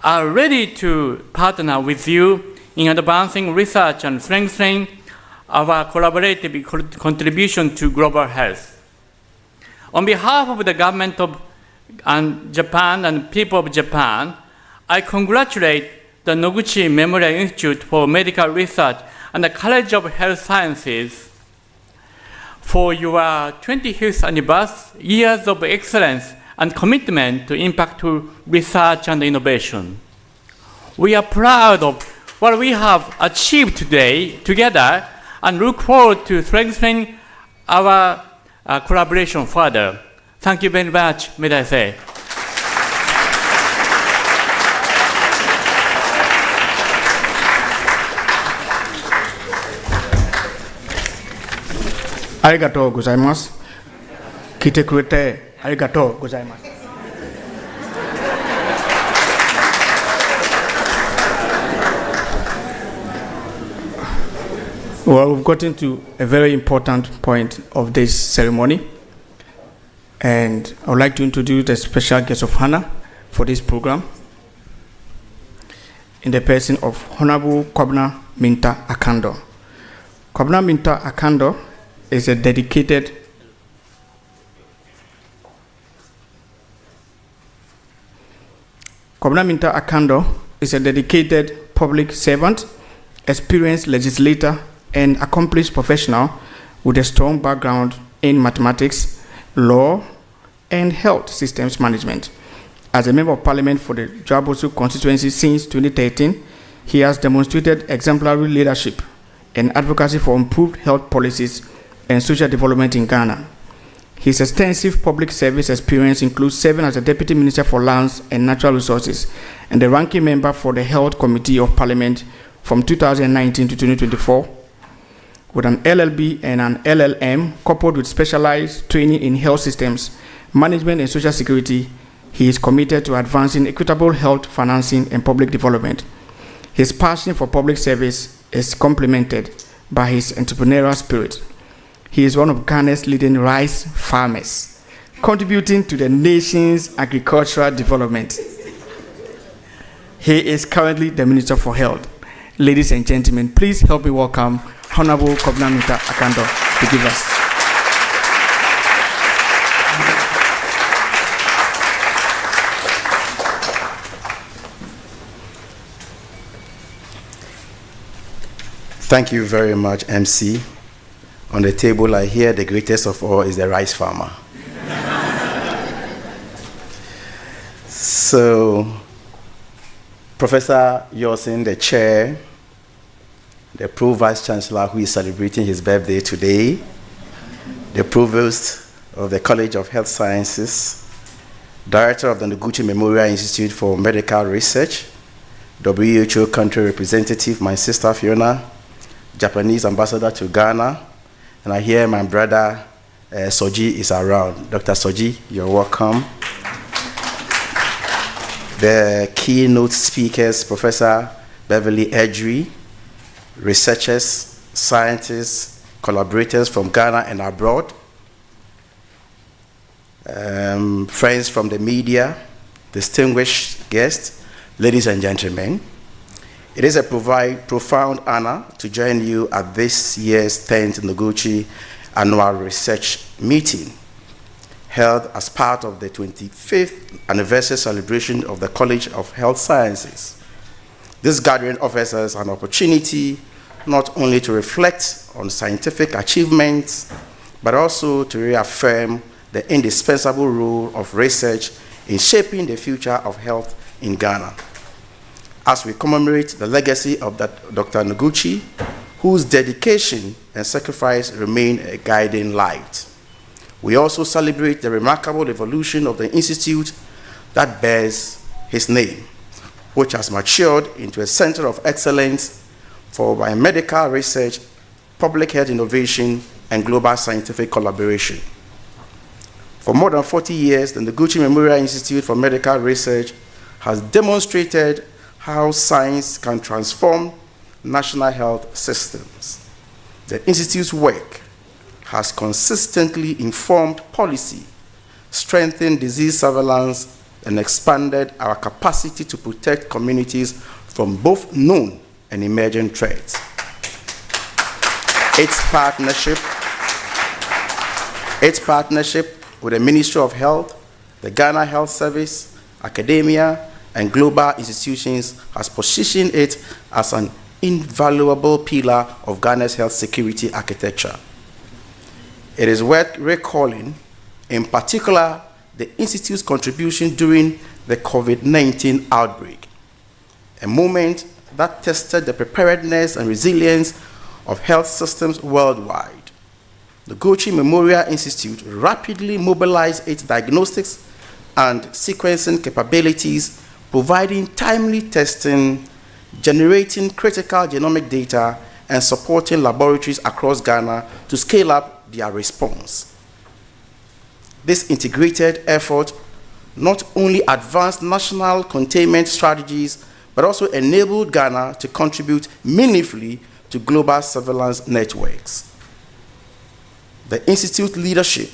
S20: are ready to partner with you in advancing research and strengthening our collaborative contribution to global health. On behalf of the government of Japan and people of Japan, I congratulate the Noguchi Memorial Institute for Medical Research and the College of Health Sciences for your 25th anniversary years of excellence and commitment to impactful research and innovation. We are proud of what we have achieved today together and look forward to strengthening our collaboration further. Thank you very much, may I say.
S15: Arigatou gozaimasu. Kite kurete arigatou gozaimasu. Well, we've gotten to a very important point of this ceremony, and I would like to introduce the special guest of honor for this program in the person of Honorable Kwabena Minta Akando. Kwabena Minta Akando is a dedicated public servant, experienced legislator, and accomplished professional with a strong background in mathematics, law, and health systems management. As a member of parliament for the Dwabosu constituency since 2013, he has demonstrated exemplary leadership and advocacy for improved health policies and social development in Ghana. His extensive public service experience includes serving as a Deputy Minister for Lands and Natural Resources and the ranking member for the Health Committee of Parliament from 2019 to 2024. With an LLB and an LLM coupled with specialized training in health systems, management and social security, he is committed to advancing equitable health financing and public development. His passion for public service is complemented by his entrepreneurial spirit. He is one of Ghana's leading rice farmers, contributing to the nation's agricultural development. He is currently the Minister for Health. Ladies and gentlemen, please help me welcome Honorable Kwabena Minta Akando to give us.
S21: Thank you very much, MC. On the table, I hear the greatest of all is the rice farmer. So, Professor Yosin, the chair, the Pro Vice Chancellor who is celebrating his birthday today, the Provost of the College of Health Sciences, Director of the Noguchi Memorial Institute for Medical Research, WHO Country Representative, my sister Fiona, Japanese Ambassador to Ghana, and I hear my brother Soji is around. Dr. Soji, you're welcome. The keynote speakers, Professor Beverly Edry, researchers, scientists, collaborators from Ghana and abroad, friends from the media, distinguished guests, ladies and gentlemen. It is a profound honor to join you at this year's 10th Noguchi Annual Research Meeting, held as part of the 25th anniversary celebration of the College of Health Sciences. This gathering offers us an opportunity not only to reflect on scientific achievements, but also to reaffirm the indispensable role of research in shaping the future of health in Ghana. As we commemorate the legacy of Dr. Noguchi, whose dedication and sacrifice remain a guiding light. We also celebrate the remarkable evolution of the institute that bears his name, which has matured into a center of excellence for biomedical research, public health innovation, and global scientific collaboration. For more than 40 years, the Noguchi Memorial Institute for Medical Research has demonstrated how science can transform national health systems. The Institute's work has consistently informed policy, strengthened disease surveillance, and expanded our capacity to protect communities from both known and emerging threats. Its partnership with the Ministry of Health, the Ghana Health Service, academia, and global institutions has positioned it as an invaluable pillar of Ghana's health security architecture. It is worth recalling, in particular, the Institute's contribution during the COVID-19 outbreak, a moment that tested the preparedness and resilience of health systems worldwide. The Noguchi Memorial Institute rapidly mobilized its diagnostics and sequencing capabilities, providing timely testing, generating critical genomic data, and supporting laboratories across Ghana to scale up their response. This integrated effort not only advanced national containment strategies, but also enabled Ghana to contribute meaningfully to global surveillance networks. The Institute leadership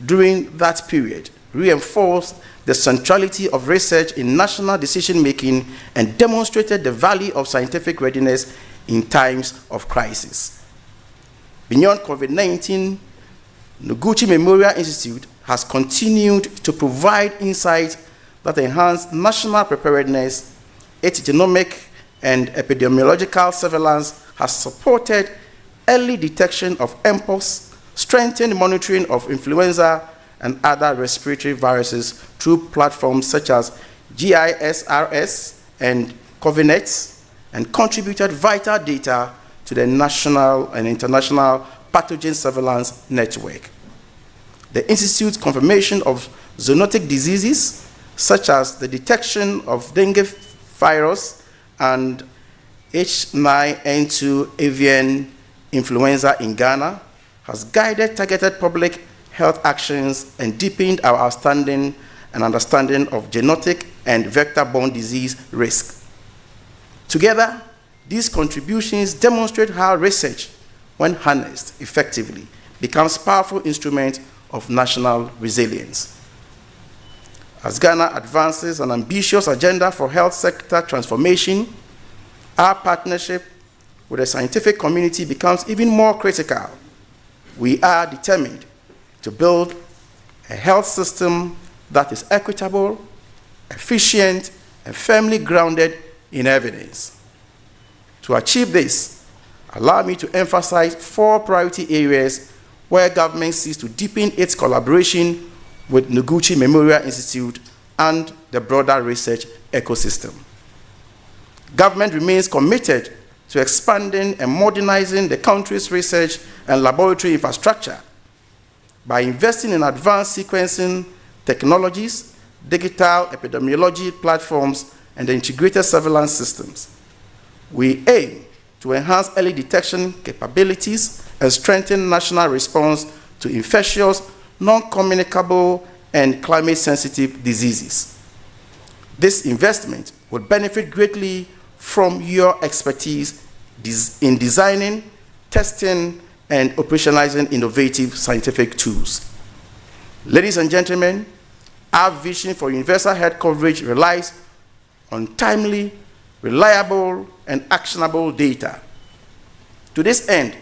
S21: during that period reinforced the centrality of research in national decision-making and demonstrated the value of scientific readiness in times of crisis. Beyond COVID-19, Noguchi Memorial Institute has continued to provide insights that enhance national preparedness. Its genomic and epidemiological surveillance has supported early detection of mpox, strengthened monitoring of influenza and other respiratory viruses through platforms such as GISRS and COVINET, and contributed vital data to the national and international pathogen surveillance network. The Institute's confirmation of zoonotic diseases, such as the detection of dengue virus and H9N2 avian influenza in Ghana, has guided targeted public health actions and deepened our understanding of zoonotic and vector-borne disease risk. Together, these contributions demonstrate how research, when harnessed effectively, becomes a powerful instrument of national resilience. As Ghana advances an ambitious agenda for health sector transformation, our partnership with the scientific community becomes even more critical. We are determined to build a health system that is equitable, efficient, and firmly grounded in evidence. To achieve this, allow me to emphasize 4 priority areas where government seeks to deepen its collaboration with Noguchi Memorial Institute and the broader research ecosystem. Government remains committed to expanding and modernizing the country's research and laboratory infrastructure by investing in advanced sequencing technologies, digital epidemiology platforms, and integrated surveillance systems. We aim to enhance early detection capabilities and strengthen national response to infectious, non-communicable, and climate-sensitive diseases. This investment would benefit greatly from your expertise in designing, testing, and operationalizing innovative scientific tools. Ladies and gentlemen, our vision for universal health coverage relies on timely, reliable, and actionable data. To this end,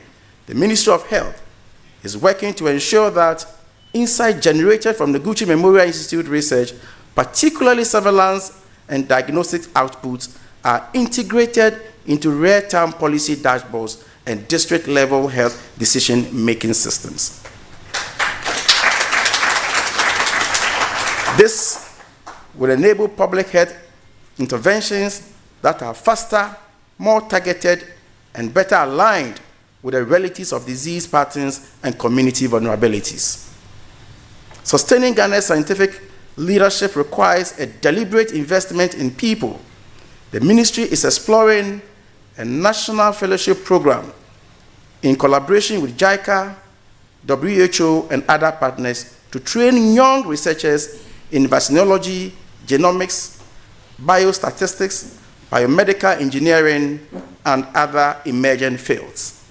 S21: the Ministry of Health is working to ensure that insight generated from the Noguchi Memorial Institute research, particularly surveillance and diagnostic outputs, are integrated into real-time policy dashboards and district-level health decision-making systems. This will enable public health interventions that are faster, more targeted, and better aligned with the realities of disease patterns and community vulnerabilities. Sustaining Ghana's scientific leadership requires a deliberate investment in people. The ministry is exploring a national fellowship program in collaboration with JICA, WHO, and other partners to train young researchers in vaccinology, genomics, biostatistics, biomedical engineering, and other emerging fields.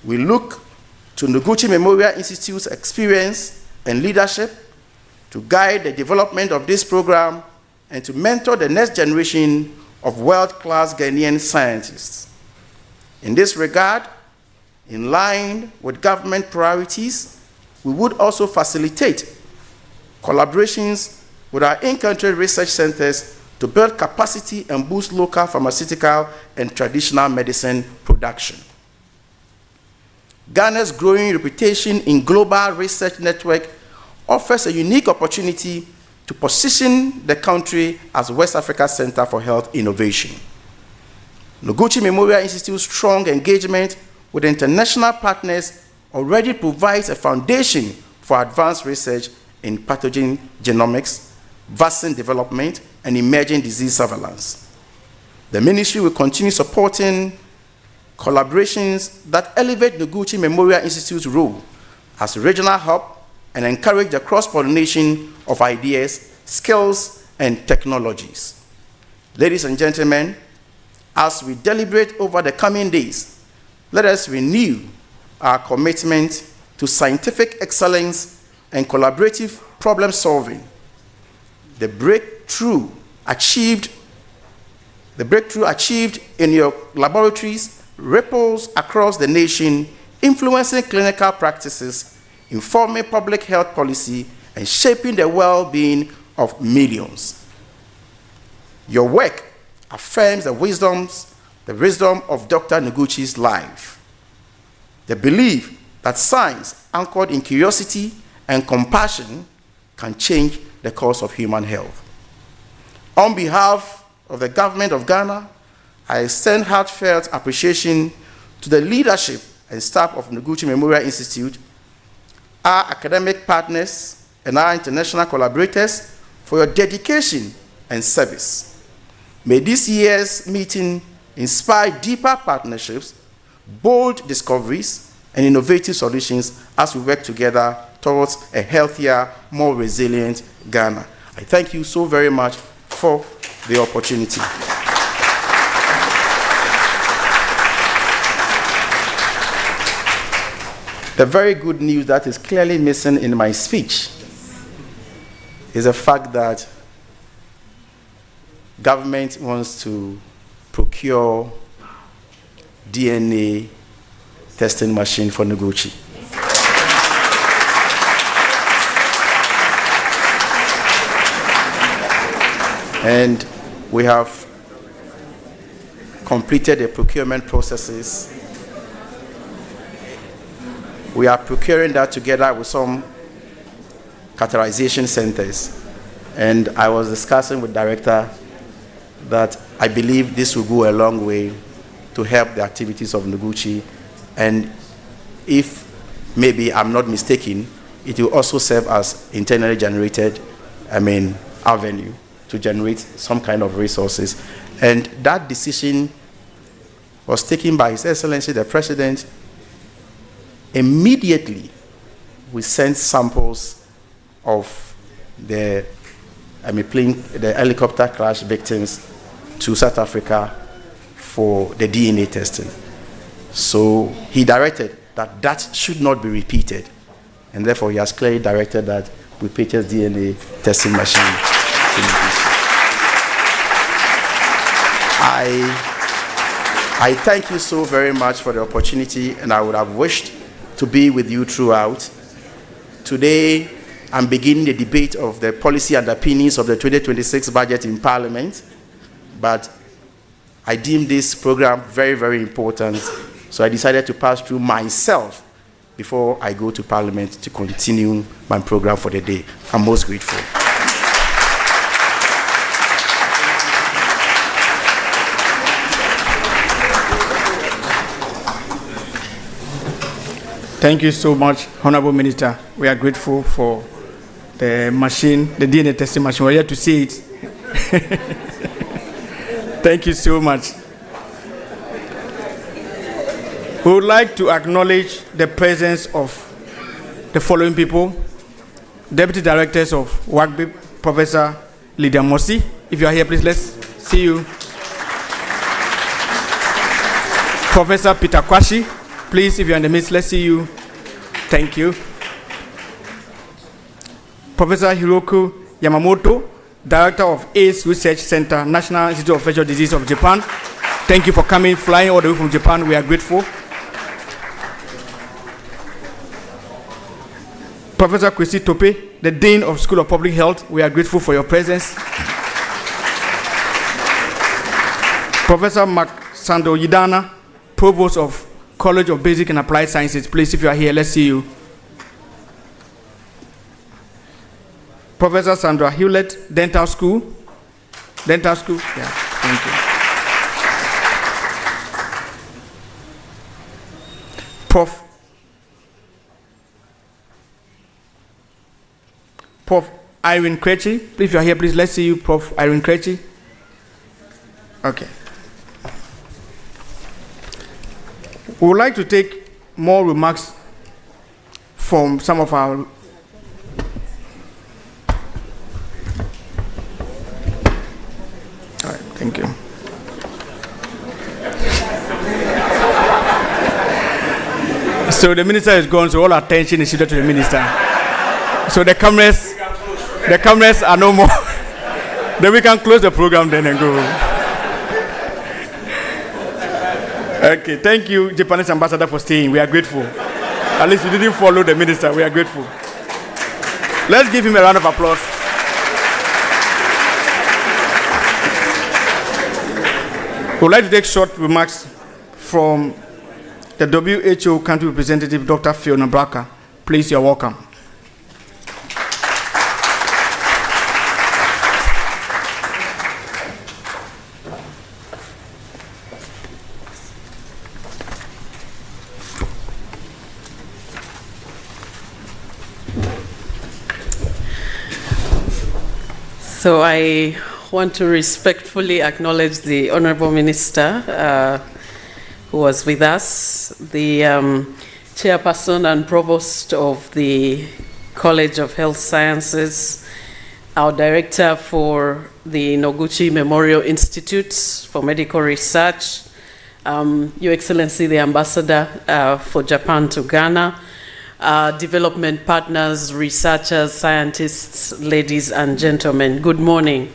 S21: We look to Noguchi Memorial Institute's experience and leadership to guide the development of this program and to mentor the next generation of world-class Ghanaian scientists. In this regard, in line with government priorities, we would also facilitate collaborations with our in-country research centers to build capacity and boost local pharmaceutical and traditional medicine production. Ghana's growing reputation in global research network offers a unique opportunity to position the country as West Africa's Center for Health Innovation. Noguchi Memorial Institute's strong engagement with international partners already provides a foundation for advanced research in pathogen genomics, vaccine development, and emerging disease surveillance. The ministry will continue supporting collaborations that elevate Noguchi Memorial Institute's role as a regional hub and encourage the cross-pollination of ideas, skills, and technologies. Ladies and gentlemen, as we deliberate over the coming days, let us renew our commitment to scientific excellence and collaborative problem solving. The breakthrough achieved in your laboratories ripples across the nation, influencing clinical practices, informing public health policy, and shaping the well-being of millions. Your work affirms the wisdom of Dr. Noguchi's life. The belief that science anchored in curiosity and compassion can change the course of human health. On behalf of the government of Ghana, I extend heartfelt appreciation to the leadership and staff of Noguchi Memorial Institute, our academic partners, and our international collaborators for your dedication and service. May this year's meeting inspire deeper partnerships, bold discoveries, and innovative solutions as we work together towards a healthier, more resilient Ghana. I thank you so very much for the opportunity. The very good news that is clearly missing in my speech is the fact that government wants to procure DNA testing machine for Noguchi. And we have completed the procurement processes. We are procuring that together with some catheterization centers. And I was discussing with the director that I believe this will go a long way to help the activities of Noguchi. And if maybe I'm not mistaken, it will also serve as internally generated, avenue to generate some kind of resources. And that decision was taken by His Excellency the President. Immediately, we sent samples of the helicopter crash victims to South Africa for the DNA testing. So he directed that that should not be repeated, and therefore he has clearly directed that we purchase DNA testing machine. I thank you so very much for the opportunity, and I would have wished to be with you throughout. Today, I'm beginning the debate of the policy underpinnings of the 2026 budget in Parliament, but I deem this program very, very important, so I decided to pass through myself before I go to Parliament to continue my program for the day. I'm most grateful.
S15: Thank you so much, Honorable Minister. We are grateful for the machine, the DNA testing machine. We're here to see it. Thank you so much. We would like to acknowledge the presence of the following people: Deputy Directors of WAGB, Professor Lydia Mosi. If you are here, please, let's see you. Professor Peter Kwashi, please, if you're in the midst, let's see you. Thank you. Professor Hiroku Yamamoto, Director of AIDS Research Center, National Institute of Infectious Disease of Japan. Thank you for coming, flying all the way from Japan. We are grateful. Professor Kwesi Tope, the Dean of School of Public Health. We are grateful for your presence. Professor Mark Sando Yidana, Provost of College of Basic and Applied Sciences. Please, if you are here, let's see you. Professor Sandra Hewlett, Dental School. Dental School? Yeah, thank you. Prof. Irene Krechi. Please, if you are here, please, let's see you, Prof. Irene Krechi. Okay. We would like to take more remarks from some of our All right, thank you. So the minister is gone, so all attention is shifted to the minister. So the cameras are no more. Then we can close the program then and go. Okay, thank you, Japanese ambassador, for staying. We are grateful. At least we didn't follow the minister. We are grateful. Let's give him a round of applause. We would like to take short remarks from the WHO country representative, Dr. Fiona Braka. Please, you're welcome.
S1: So I want to respectfully acknowledge the Honorable Minister who was with us, the Chairperson and Provost of the College of Health Sciences, our Director for the Noguchi Memorial Institute for Medical Research, Your Excellency the Ambassador for Japan to Ghana, development partners, researchers, scientists, ladies and gentlemen, good morning.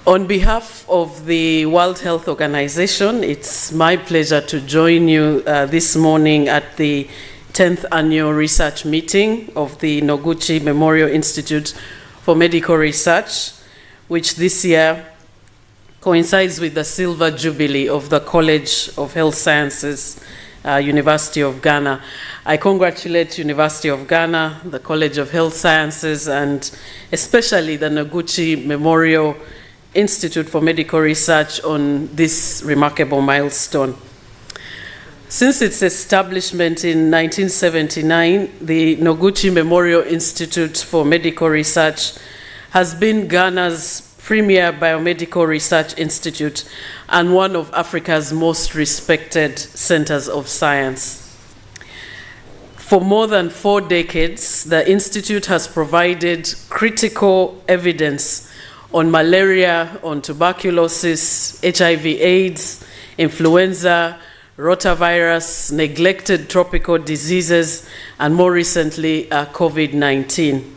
S1: On behalf of the World Health Organization, it's my pleasure to join you this morning at the 10th Annual Research Meeting of the Noguchi Memorial Institute for Medical Research, which this year coincides with the Silver Jubilee of the College of Health Sciences, University of Ghana. I congratulate University of Ghana, the College of Health Sciences, and especially the Noguchi Memorial Institute for Medical Research on this remarkable milestone. Since its establishment in 1979, the Noguchi Memorial Institute for Medical Research has been Ghana's premier biomedical research institute and one of Africa's most respected centers of science. For more than 4 decades, the institute has provided critical evidence on malaria, on tuberculosis, HIV/AIDS, influenza, rotavirus, neglected tropical diseases, and more recently, COVID-19.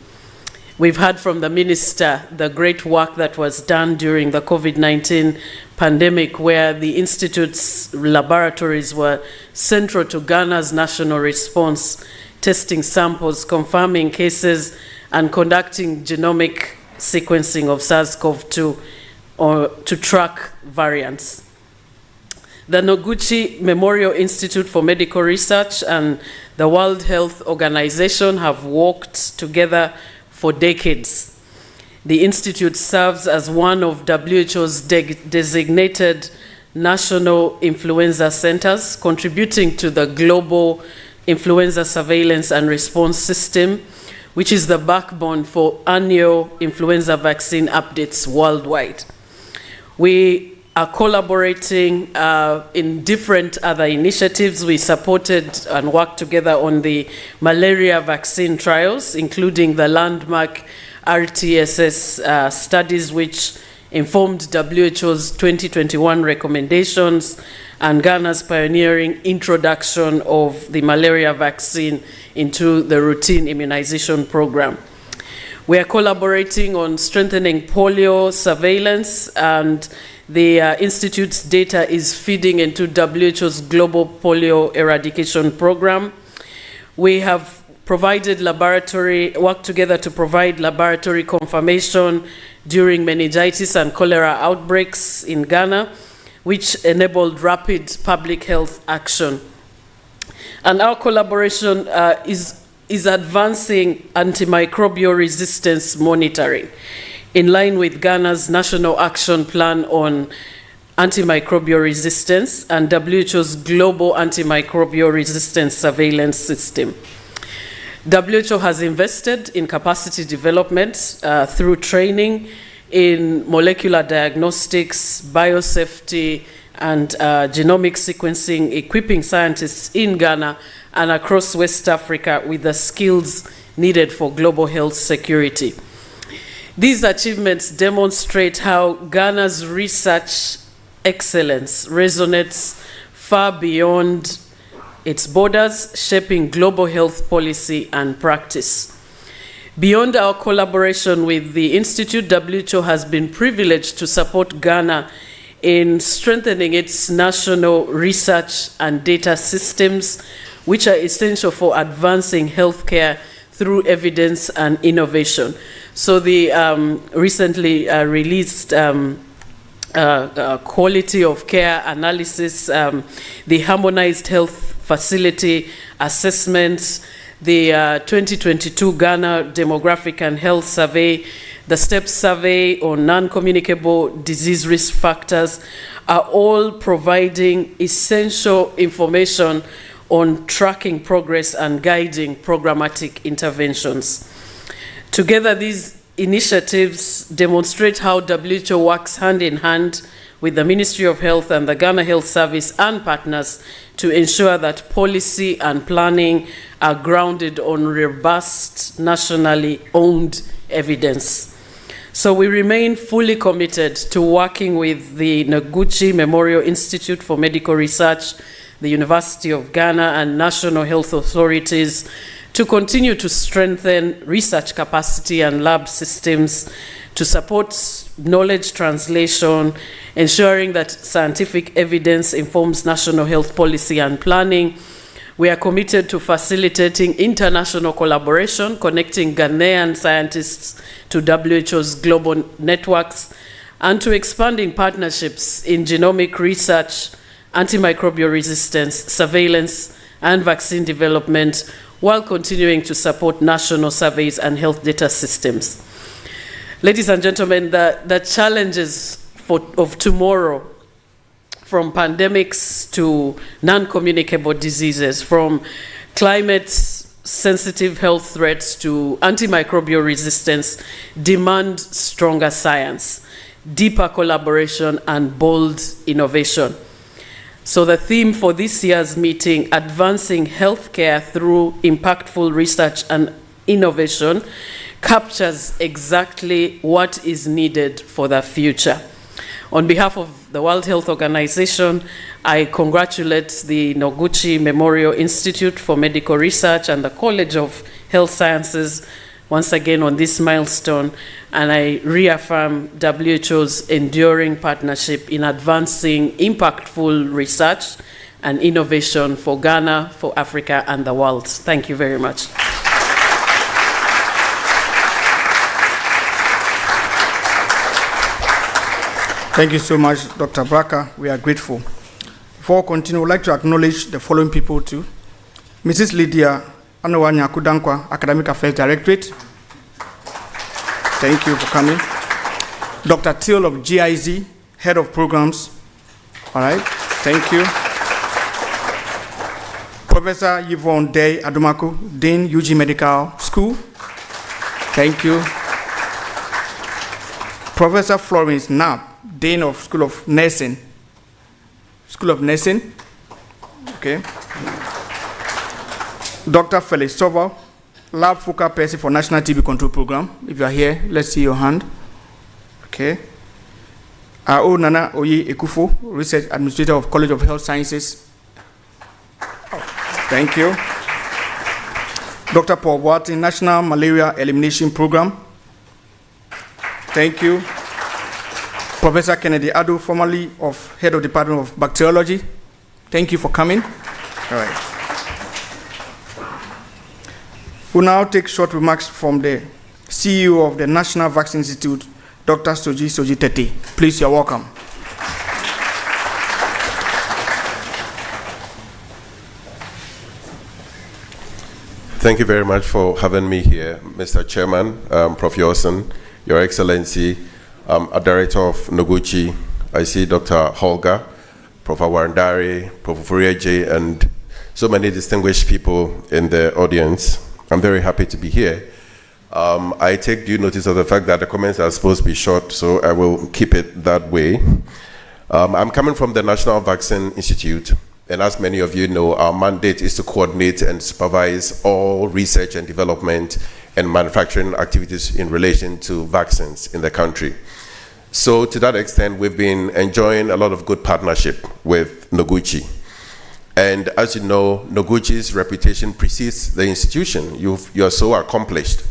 S1: We've heard from the minister the great work that was done during the COVID-19 pandemic, where the institute's laboratories were central to Ghana's national response, testing samples, confirming cases, and conducting genomic sequencing of SARS-CoV-2 to track variants. The Noguchi Memorial Institute for Medical Research and the World Health Organization have worked together for decades. The institute serves as one of WHO's designated national influenza centers, contributing to the global influenza surveillance and response system, which is the backbone for annual influenza vaccine updates worldwide. We are collaborating in different other initiatives. We supported and worked together on the malaria vaccine trials, including the landmark RTSS studies, which informed WHO's 2021 recommendations and Ghana's pioneering introduction of the malaria vaccine into the routine immunization program. We are collaborating on strengthening polio surveillance, and the Institute's data is feeding into WHO's global polio eradication program. We have provided work together to provide laboratory confirmation during meningitis and cholera outbreaks in Ghana, which enabled rapid public health action. And our collaboration is advancing antimicrobial resistance monitoring in line with Ghana's National Action Plan on Antimicrobial Resistance and WHO's Global Antimicrobial Resistance Surveillance System. WHO has invested in capacity development through training in molecular diagnostics, biosafety, and genomic sequencing, equipping scientists in Ghana and across West Africa with the skills needed for global health security. These achievements demonstrate how Ghana's research excellence resonates far beyond its borders, shaping global health policy and practice. Beyond our collaboration with the Institute, WHO has been privileged to support Ghana in strengthening its national research and data systems, which are essential for advancing healthcare through evidence and innovation. So the recently released quality of care analysis, the harmonized health facility assessments, the 2022 Ghana Demographic and Health Survey, the STEP survey on non-communicable disease risk factors are all providing essential information on tracking progress and guiding programmatic interventions. Together, these initiatives demonstrate how WHO works hand in hand with the Ministry of Health and the Ghana Health Service and partners to ensure that policy and planning are grounded on robust, nationally owned evidence. So we remain fully committed to working with the Noguchi Memorial Institute for Medical Research, the University of Ghana, and national health authorities to continue to strengthen research capacity and lab systems to support knowledge translation, ensuring that scientific evidence informs national health policy and planning. We are committed to facilitating international collaboration, connecting Ghanaian scientists to WHO's global networks, and to expanding partnerships in genomic research, antimicrobial resistance, surveillance, and vaccine development, while continuing to support national surveys and health data systems. Ladies and gentlemen, the challenges of tomorrow, from pandemics to non-communicable diseases, from climate-sensitive health threats to antimicrobial resistance, demand stronger science, deeper collaboration, and bold innovation. So the theme for this year's meeting, Advancing Healthcare Through Impactful Research and Innovation, captures exactly what is needed for the future. On behalf of the World Health Organization, I congratulate the Noguchi Memorial Institute for Medical Research and the College of Health Sciences once again on this milestone, and I reaffirm WHO's enduring partnership in advancing impactful research and innovation for Ghana, for Africa, and the world. Thank you very much.
S15: Thank you so much, Dr. Braka. We are grateful. Before we continue, I would like to acknowledge the following people too. Mrs. Lydia Anowanya Kudankwa, Academic Affairs Directorate. Thank you for coming. Dr. Till of GIZ, Head of Programs. All right, thank you. Professor Yvonne Day Adumaku, Dean, UG Medical School. Thank you. Professor Florence Knapp, Dean of School of Nursing. School of Nursing. Okay. Dr. Felix Soval, Lab Focal Person for National TB Control Program. If you are here, let's see your hand. Okay. Ao Nana Oye Ekufo, Research Administrator of College of Health Sciences. Thank you. Dr. Paul Boatin, National Malaria Elimination Program. Thank you. Professor Kennedy Adu, formerly of Head of Department of Bacteriology. Thank you for coming. All right. We'll now take short remarks from the CEO of the National Vaccine Institute, Dr. Soji Tete. Please, you're welcome.
S2: Thank you very much for having me here, Mr. Chairman, Prof. Yorson, Your Excellency, a Director of Noguchi. I see Dr. Holger, Prof. Warandari, Prof. Furieje, and so many distinguished people in the audience. I'm very happy to be here. I take due notice of the fact that the comments are supposed to be short, so I will keep it that way. I'm coming from the National Vaccine Institute, and as many of you know, our mandate is to coordinate and supervise all research and development and manufacturing activities in relation to vaccines in the country. So to that extent, we've been enjoying a lot of good partnership with Noguchi. And as you know, Noguchi's reputation precedes the institution. You are so accomplished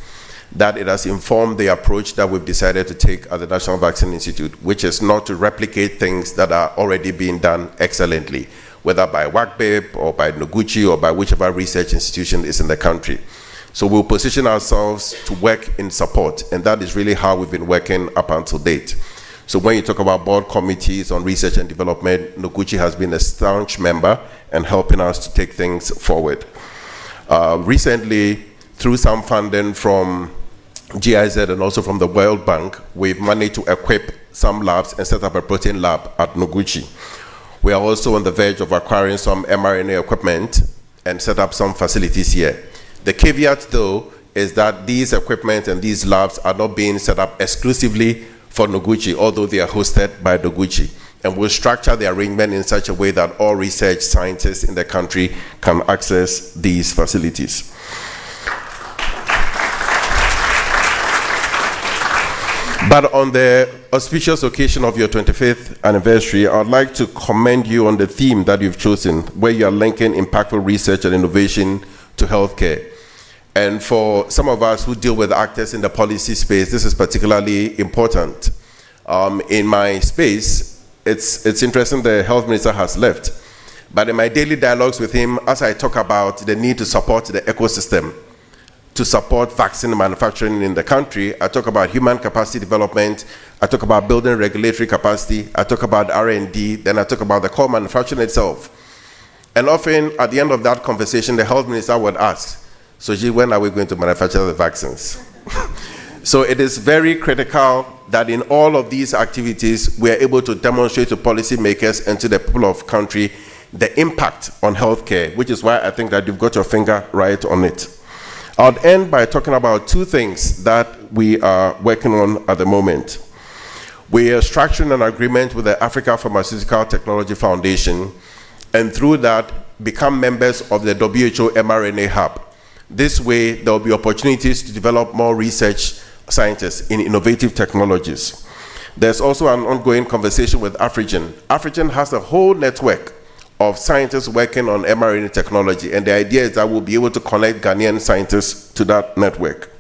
S2: that it has informed the approach that we've decided to take at the National Vaccine Institute, which is not to replicate things that are already being done excellently, whether by WACBIP or by Noguchi or by whichever research institution is in the country. So we'll position ourselves to work in support, and that is really how we've been working up until date. So when you talk about board committees on research and development, Noguchi has been a staunch member and helping us to take things forward. Recently, through some funding from GIZ and also from the World Bank, we've managed to equip some labs and set up a protein lab at Noguchi. We are also on the verge of acquiring some mRNA equipment and set up some facilities here. The caveat, though, is that these equipment and these labs are not being set up exclusively for Noguchi, although they are hosted by Noguchi. And we'll structure the arrangement in such a way that all research scientists in the country can access these facilities. But on the auspicious occasion of your 25th anniversary, I'd like to commend you on the theme that you've chosen, where you are linking impactful research and innovation to healthcare. And for some of us who deal with actors in the policy space, this is particularly important. In my space, it's interesting the health minister has left. But in my daily dialogues with him, as I talk about the need to support the ecosystem, to support vaccine manufacturing in the country, I talk about human capacity development, I talk about building regulatory capacity, I talk about R&D, then I talk about the core manufacturing itself. And often, at the end of that conversation, the health minister would ask, so gee, when are we going to manufacture the vaccines? So it is very critical that in all of these activities, we are able to demonstrate to policymakers and to the people of country the impact on healthcare, which is why I think that you've got your finger right on it. I'll end by talking about two things that we are working on at the moment. We are structuring an agreement with the Africa Pharmaceutical Technology Foundation, and through that, become members of the WHO mRNA Hub. This way, there will be opportunities to develop more research scientists in innovative technologies. There's also an ongoing conversation with Afrigen. Afrigen has a whole network of scientists working on mRNA technology, and the idea is that we'll be able to connect Ghanaian scientists to that network.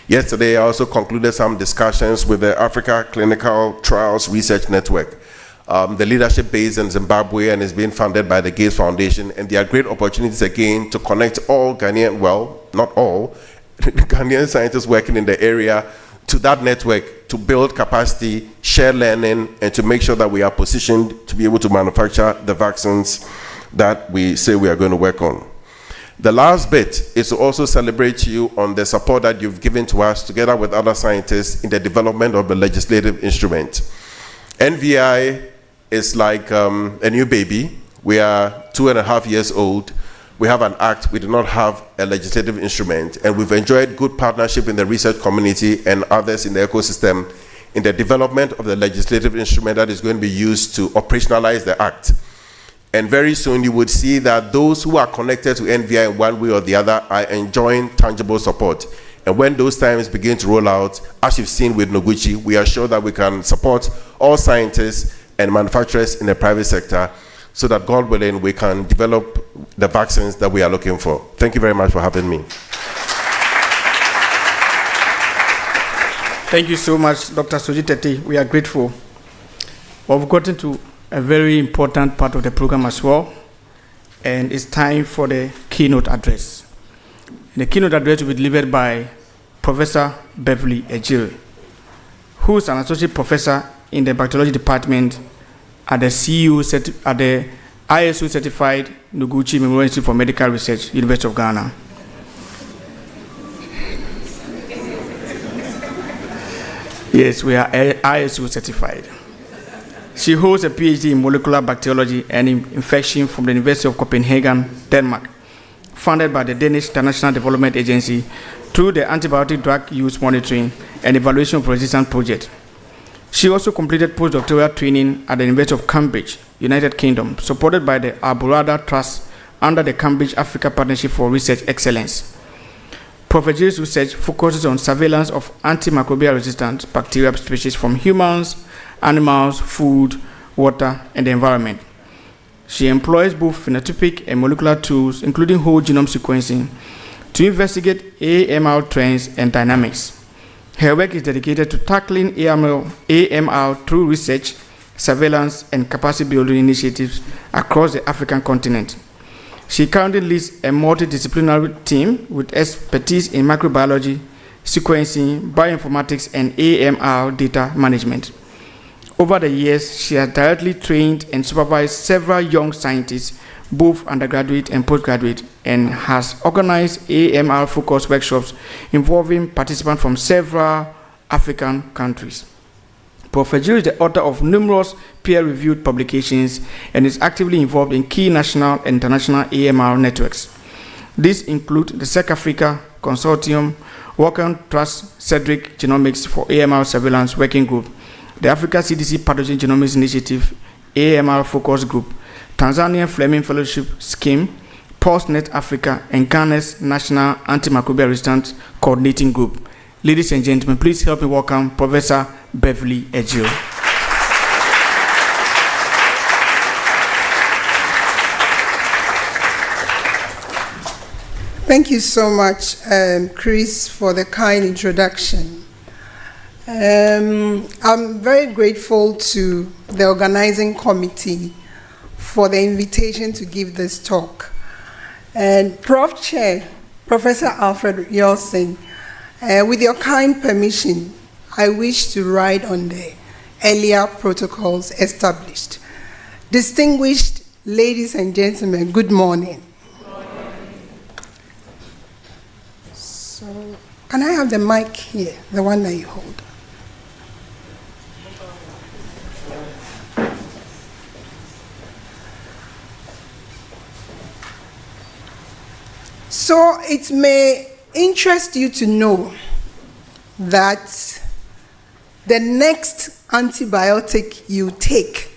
S2: Yesterday, I also concluded some discussions with the Africa Clinical Trials Research Network. The leadership based in Zimbabwe and is being funded by the Gates Foundation, and there are great opportunities again to connect all Ghanaian, well, not all, Ghanaian scientists working in the area to that network to build capacity, share learning, and to make sure that we are positioned to be able to manufacture the vaccines that we say we are going to work on. The last bit is to also celebrate you on the support that you've given to us together with other scientists in the development of the legislative instrument. NVI is like a new baby. We are 2.5 years old. We have an act, we do not have a legislative instrument, and we've enjoyed good partnership in the research community and others in the ecosystem in the development of the legislative instrument that is going to be used to operationalize the act. And very soon you would see that those who are connected to NVI in one way or the other are enjoying tangible support. And when those times begin to roll out, as you've seen with Noguchi, we are sure that we can support all scientists and manufacturers in the private sector so that, God willing, we can develop the vaccines that we are looking for. Thank you very much for having me.
S15: Thank you so much, Dr. Soji Tete. We are grateful. Well, we've gotten to a very important part of the program as well, and it's time for the keynote address. The keynote address will be delivered by Professor Beverly Ejiri, who is an associate professor in the bacteriology department at the ISO certified Noguchi Memorial Institute for Medical Research, University of Ghana. Yes, we are ISO certified. She holds a PhD in molecular bacteriology and infection from the University of Copenhagen, Denmark, funded by the Danish International Development Agency through the Antibiotic Drug Use Monitoring and Evaluation of Resistance Project. She also completed postdoctoral training at the University of Cambridge, United Kingdom, supported by the Alborada Trust under the Cambridge Africa Partnership for Research Excellence. Prof. J's research focuses on surveillance of antimicrobial resistant bacterial species from humans, animals, food, water, and the environment. She employs both phenotypic and molecular tools, including whole genome sequencing, to investigate AMR trends and dynamics. Her work is dedicated to tackling AMR through research, surveillance, and capacity building initiatives across the African continent. She currently leads a multidisciplinary team with expertise in microbiology, sequencing, bioinformatics, and AMR data management. Over the years, she has directly trained and supervised several young scientists, both undergraduate and postgraduate, and has organized AMR-focused workshops involving participants from several African countries. Professor Jill is the author of numerous peer-reviewed publications and is actively involved in key national and international AMR networks. These include the SEC Africa Consortium, Wellcome Trust Cedric Genomics for AMR Surveillance Working Group, the Africa CDC Pathogen Genomics Initiative AMR Focus Group, Tanzania Fleming Fellowship Scheme, PulseNet Africa, and Ghana's National Antimicrobial Resistance Coordinating Group. Ladies and gentlemen, please help me welcome Professor Beverly Ejio.
S3: Thank you so much, Chris, for the kind introduction. I'm very grateful to the organizing committee for the invitation to give this talk. And Prof. Chair, Professor Alfred Yeltsin, with your kind permission, I wish to ride on the earlier protocols established. Distinguished ladies and gentlemen, good morning. So, can I have the mic here, the one that you hold? So it may interest you to know that the next antibiotic you take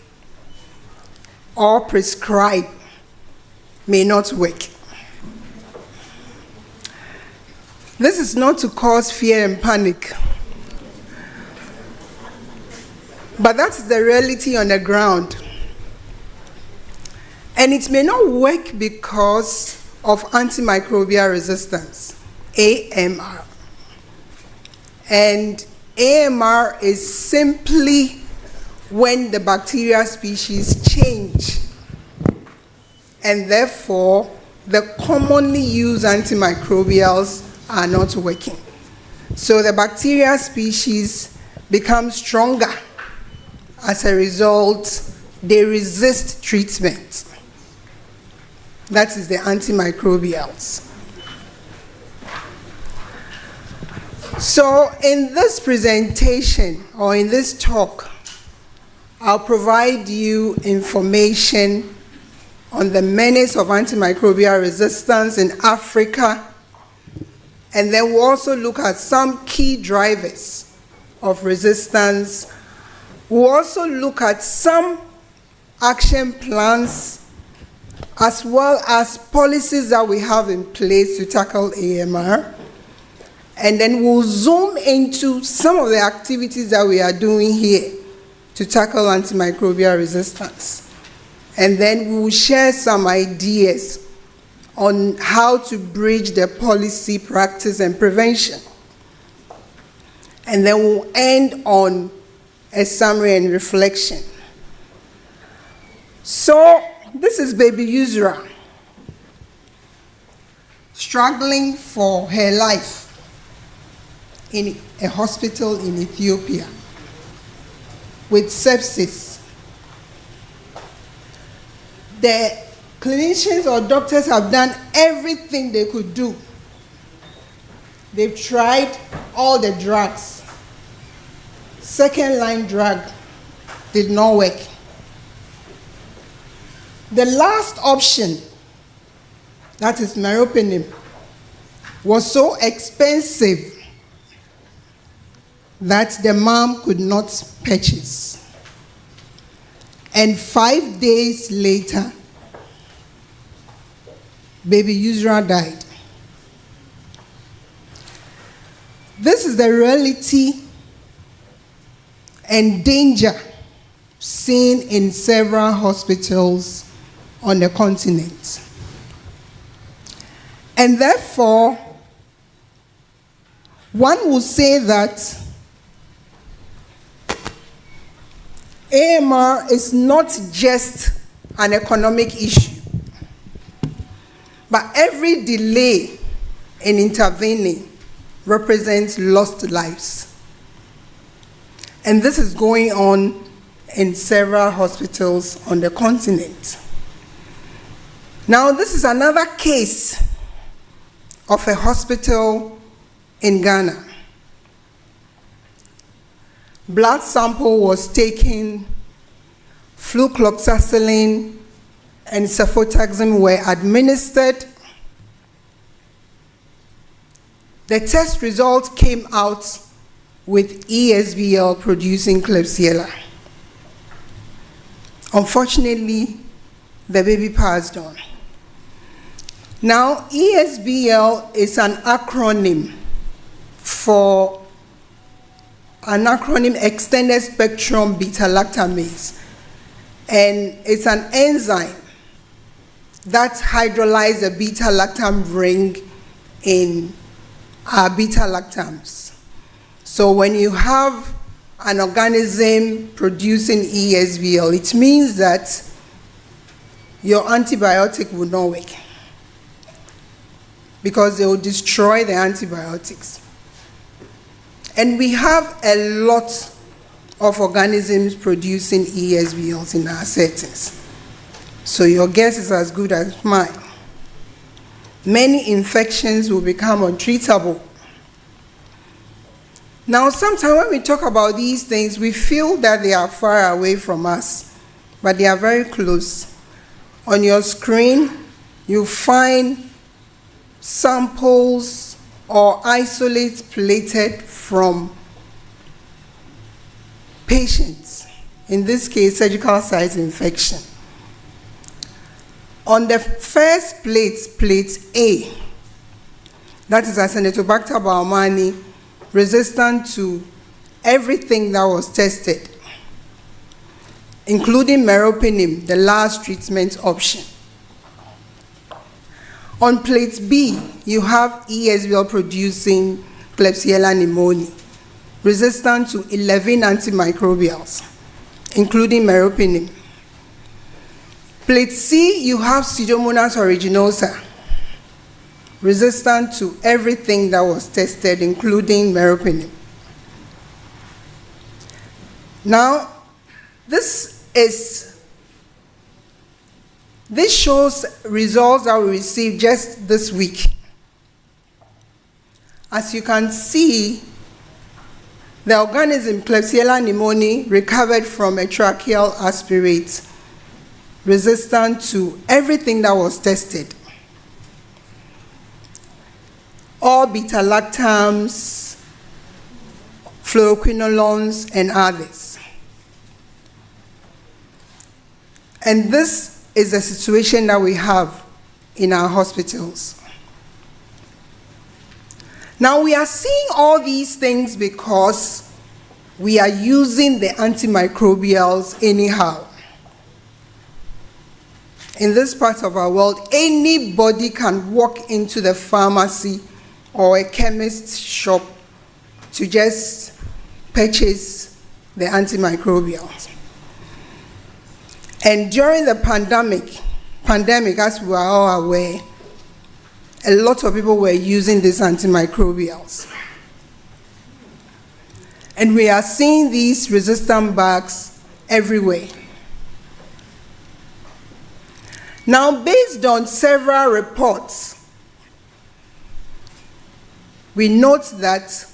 S3: or prescribe may not work. This is not to cause fear and panic, but that's the reality on the ground. And it may not work because of antimicrobial resistance, AMR. And AMR is simply when the bacterial species change, and therefore the commonly used antimicrobials are not working. So the bacterial species become stronger. As a result, they resist treatment. That is the antimicrobials. So in this presentation, or in this talk, I'll provide you information on the menace of antimicrobial resistance in Africa, and then we'll also look at some key drivers of resistance. We'll also look at some action plans as well as policies that we have in place to tackle AMR. And then we'll zoom into some of the activities that we are doing here to tackle antimicrobial resistance. And then we will share some ideas on how to bridge the policy, practice, and prevention. And then we'll end on a summary and reflection. So, this is baby Yusra, struggling for her life in a hospital in Ethiopia. with sepsis. The clinicians or doctors have done everything they could do. They've tried all the drugs. Second-line drug did not work. The last option, that is meropenem, was so expensive that the mom could not purchase. And 5 days later, baby Yusra died. This is the reality and danger seen in several hospitals on the continent. And therefore, one would say that AMR is not just an economic issue, but every delay in intervening represents lost lives. And this is going on in several hospitals on the continent. Now, this is another case of a hospital in Ghana. Blood sample was taken, flucloxacillin and cefotaxime were administered. The test results came out with ESBL producing Klebsiella. Unfortunately, the baby passed on. Now, ESBL is an acronym for extended spectrum beta-lactamase, and it's an enzyme that hydrolyzes the beta-lactam ring in our beta-lactams. So when you have an organism producing ESBL, it means that your antibiotic will not work because they will destroy the antibiotics. And we have a lot of organisms producing ESBLs in our settings. So your guess is as good as mine. Many infections will become untreatable. Now, sometimes when we talk about these things, we feel that they are far away from us, but they are very close. On your screen, you find samples or isolates plated from patients, in this case, surgical site infection. On the first plate, plate A, that is Acinetobacter baumannii, resistant to everything that was tested, including meropenem, the last treatment option. On plate B, you have ESBL producing Klebsiella pneumoniae, resistant to 11 antimicrobials, including meropenem. Plate C, you have Pseudomonas aeruginosa, resistant to everything that was tested, including meropenem. Now, this shows results that we received just this week. As you can see, the organism Klebsiella pneumoniae recovered from a tracheal aspirate, resistant to everything that was tested. All beta-lactams, fluoroquinolones, and others. And this is the situation that we have in our hospitals. Now, we are seeing all these things because we are using the antimicrobials anyhow. In this part of our world, anybody can walk into the pharmacy or a chemist's shop to just purchase the antimicrobials. And during the pandemic, as we are all aware, a lot of people were using these antimicrobials. And we are seeing these resistant bugs everywhere. Now, based on several reports, we note that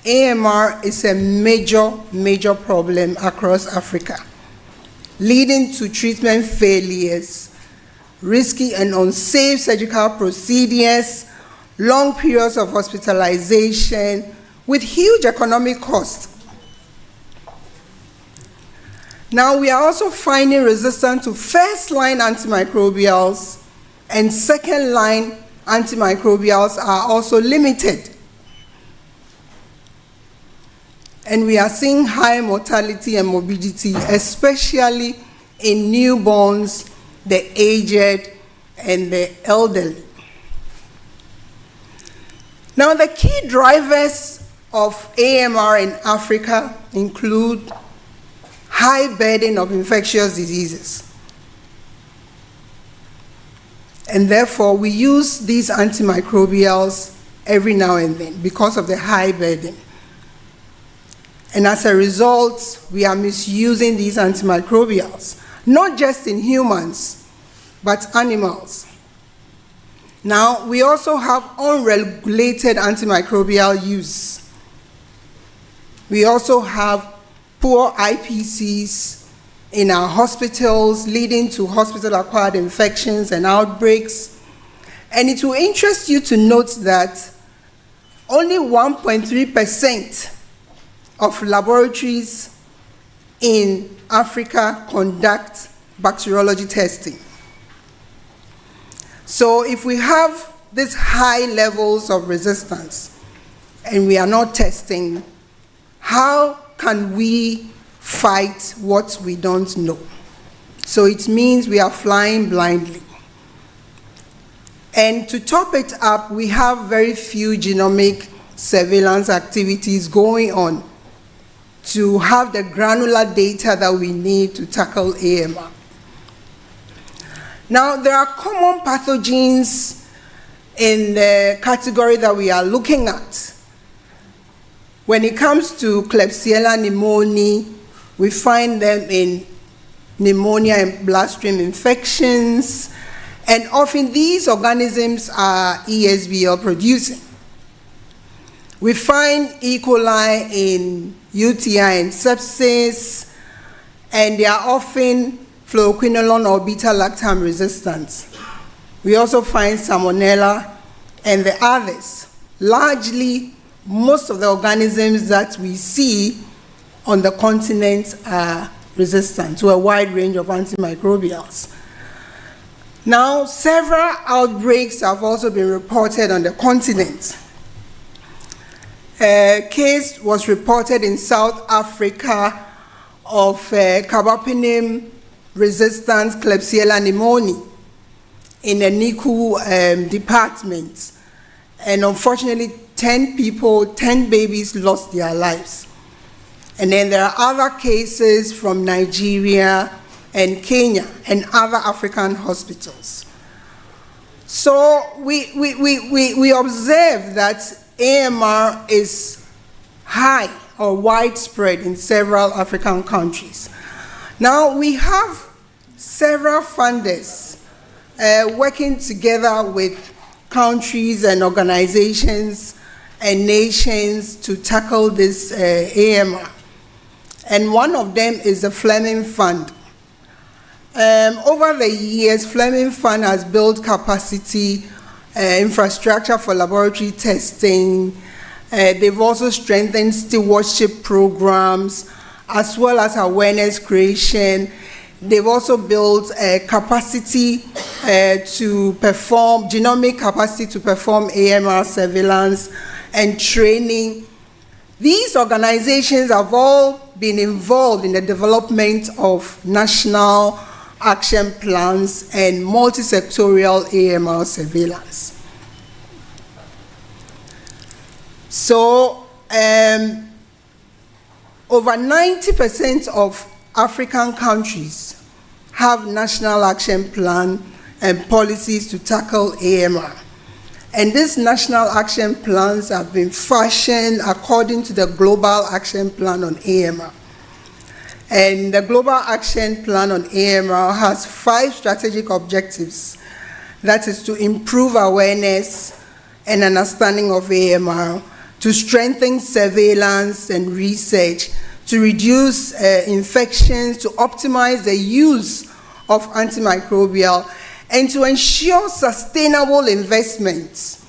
S3: AMR is a major problem across Africa, leading to treatment failures, risky and unsafe surgical procedures, long periods of hospitalization, with huge economic costs. Now, we are also finding resistance to first-line antimicrobials, and second-line antimicrobials are also limited. And we are seeing high mortality and morbidity, especially in newborns, the aged, and the elderly. Now, the key drivers of AMR in Africa include high burden of infectious diseases. And therefore, we use these antimicrobials every now and then because of the high burden. And as a result, we are misusing these antimicrobials, not just in humans, but animals. Now, we also have unregulated antimicrobial use. We also have poor IPCs in our hospitals, leading to hospital-acquired infections and outbreaks. And it will interest you to note that only 1.3% of laboratories in Africa conduct bacteriology testing. So if we have these high levels of resistance and we are not testing, how can we fight what we don't know? So it means we are flying blindly. And to top it up, we have very few genomic surveillance activities going on to have the granular data that we need to tackle AMR. Now, there are common pathogens in the category that we are looking at. When it comes to Klebsiella pneumoniae, we find them in pneumonia and bloodstream infections, and often these organisms are ESBL producing. We find E. coli in UTI and sepsis, and they are often fluoroquinolone or beta-lactam resistant. We also find Salmonella and the others. Largely, most of the organisms that we see on the continent are resistant to a wide range of antimicrobials. Now, several outbreaks have also been reported on the continent. A case was reported in South Africa of carbapenem-resistant Klebsiella pneumoniae in a NICU department. And unfortunately, 10 babies lost their lives. And then there are other cases from Nigeria and Kenya and other African hospitals. So we observe that AMR is high or widespread in several African countries. Now, we have several funders working together with countries and organizations and nations to tackle this AMR. And one of them is the Fleming Fund. Over the years, Fleming Fund has built capacity, infrastructure for laboratory testing. They've also strengthened stewardship programs, as well as awareness creation. They've also built capacity to perform, genomic capacity to perform AMR surveillance and training. These organizations have all been involved in the development of national action plans and multi-sectorial AMR surveillance. So, over 90% of African countries have national action plan and policies to tackle AMR. And these national action plans have been fashioned according to the Global Action Plan on AMR. And the Global Action Plan on AMR has 5 strategic objectives. That is to improve awareness and understanding of AMR, to strengthen surveillance and research, to reduce infections, to optimize the use of antimicrobial, and to ensure sustainable investments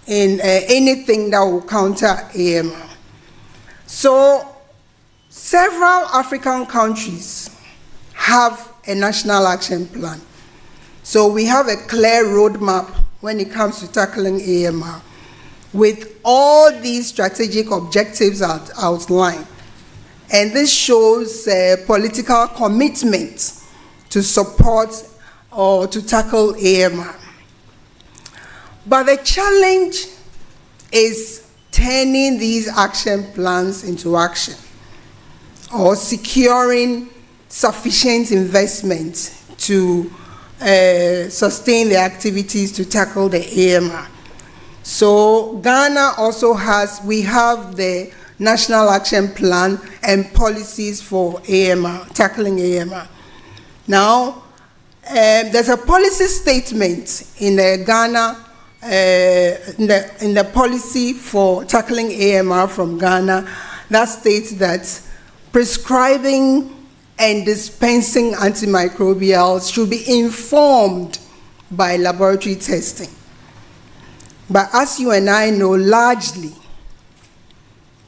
S3: in anything that will counter AMR. So, several African countries have a national action plan. So we have a clear roadmap when it comes to tackling AMR, with all these strategic objectives outlined. And this shows political commitment to support or to tackle AMR. But the challenge is turning these action plans into action, or securing sufficient investment to sustain the activities to tackle the AMR. So Ghana also we have the National Action Plan and policies for AMR, tackling AMR. Now, there's a policy statement in the Ghana, in the policy for tackling AMR from Ghana that states that prescribing and dispensing antimicrobials should be informed by laboratory testing. But as you and I know, largely,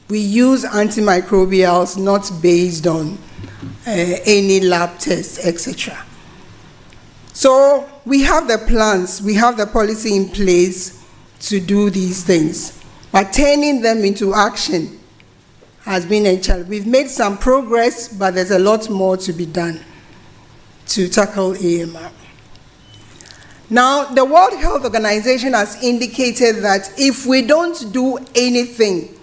S3: we use antimicrobials not based on any lab tests, etc. So we have the plans, we have the policy in place to do these things, but turning them into action has been a challenge. We've made some progress, but there's a lot more to be done to tackle AMR. Now, the World Health Organization has indicated that if we don't do anything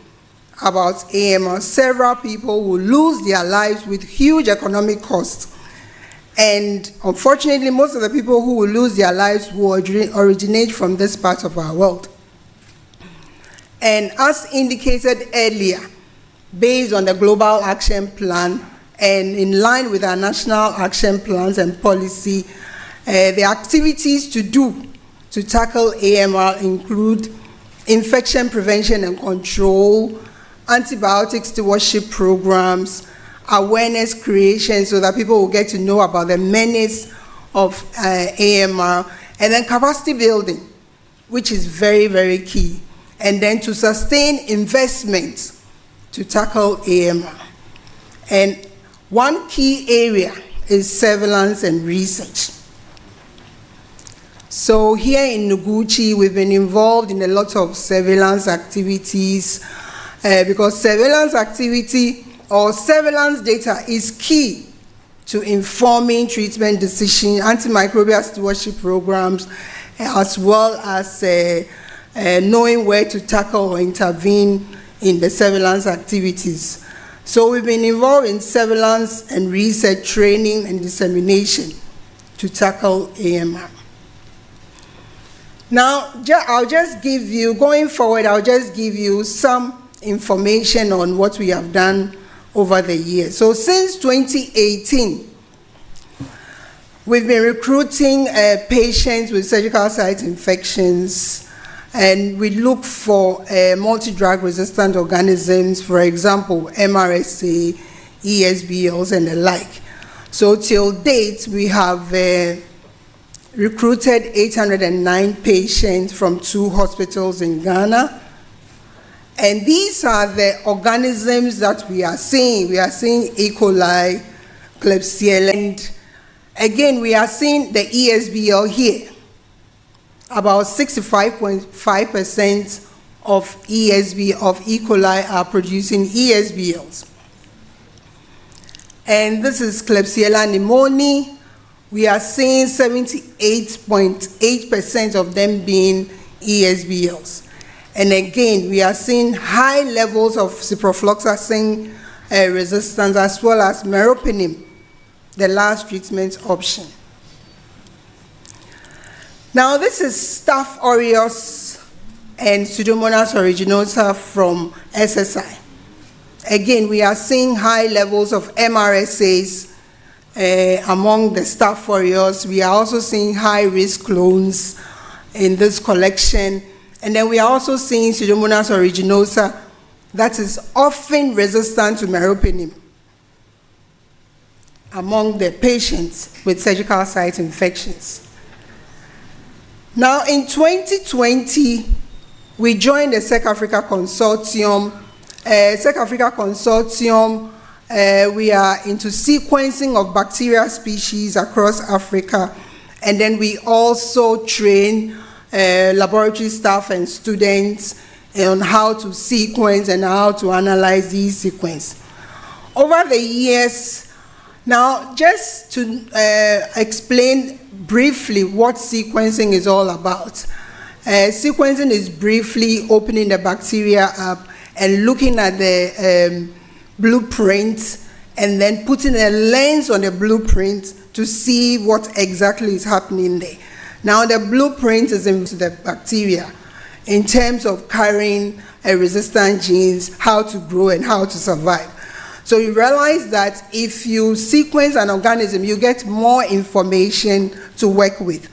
S3: about AMR, several people will lose their lives with huge economic costs. And unfortunately, most of the people who will lose their lives will originate from this part of our world. And as indicated earlier, based on the Global Action Plan and in line with our national action plans and policy, the activities to do to tackle AMR include infection prevention and control, antibiotic stewardship programs, awareness creation so that people will get to know about the menace of AMR, and then capacity building, which is very, very key, and then to sustain investments to tackle AMR. And one key area is surveillance and research. So here in Noguchi, we've been involved in a lot of surveillance activities because surveillance activity or surveillance data is key to informing treatment decisions, antimicrobial stewardship programs, as well as knowing where to tackle or intervene in the surveillance activities. So we've been involved in surveillance and research training and dissemination to tackle AMR. Now, I'll just give you, going forward, I'll just give you some information on what we have done over the years. So since 2018, we've been recruiting patients with surgical site infections, and we look for multi-drug resistant organisms, for example, MRSA, ESBLs, and the like. So till date, we have recruited 809 patients from 2 hospitals in Ghana. And these are the organisms that we are seeing. We are seeing E. coli, Klebsiella, and again, we are seeing the ESBL here. About 65.5% of E. coli are producing ESBLs. And this is Klebsiella pneumoniae. We are seeing 78.8% of them being ESBLs. And again, we are seeing high levels of ciprofloxacin resistance as well as meropenem, the last treatment option. Now, this is Staph aureus and Pseudomonas aeruginosa from SSI. Again, we are seeing high levels of MRSAs among the Staph aureus. We are also seeing high-risk clones in this collection. And then we are also seeing Pseudomonas aeruginosa that is often resistant to meropenem among the patients with surgical site infections. Now, in 2020, we joined the SEC Africa Consortium. SEC Africa Consortium, we are into sequencing of bacteria species across Africa, and then we also train laboratory staff and students on how to sequence and how to analyze these sequences. Over the years, now just to explain briefly what sequencing is all about. Sequencing is briefly opening the bacteria up and looking at the blueprint and then putting a lens on the blueprint to see what exactly is happening there. Now the blueprint is into the bacteria in terms of carrying resistant genes, how to grow and how to survive. So you realize that if you sequence an organism, you get more information to work with.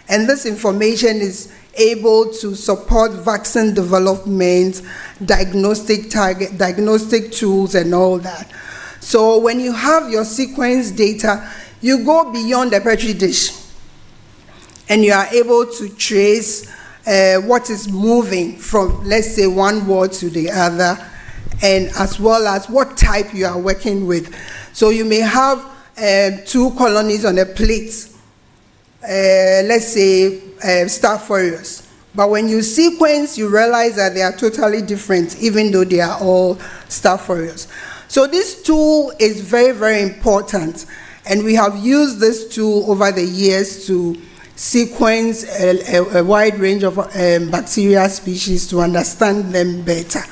S3: And this information is able to support vaccine development, diagnostic tools, and all that. So when you have your sequence data, you go beyond the Petri dish, and you are able to trace what is moving from, let's say, one word to the other, and as well as what type you are working with. So you may have 2 colonies on a plate, let's say Staph aureus. But when you sequence, you realize that they are totally different, even though they are all Staph aureus. So this tool is very, very important, and we have used this tool over the years to sequence a wide range of bacteria species to understand them better.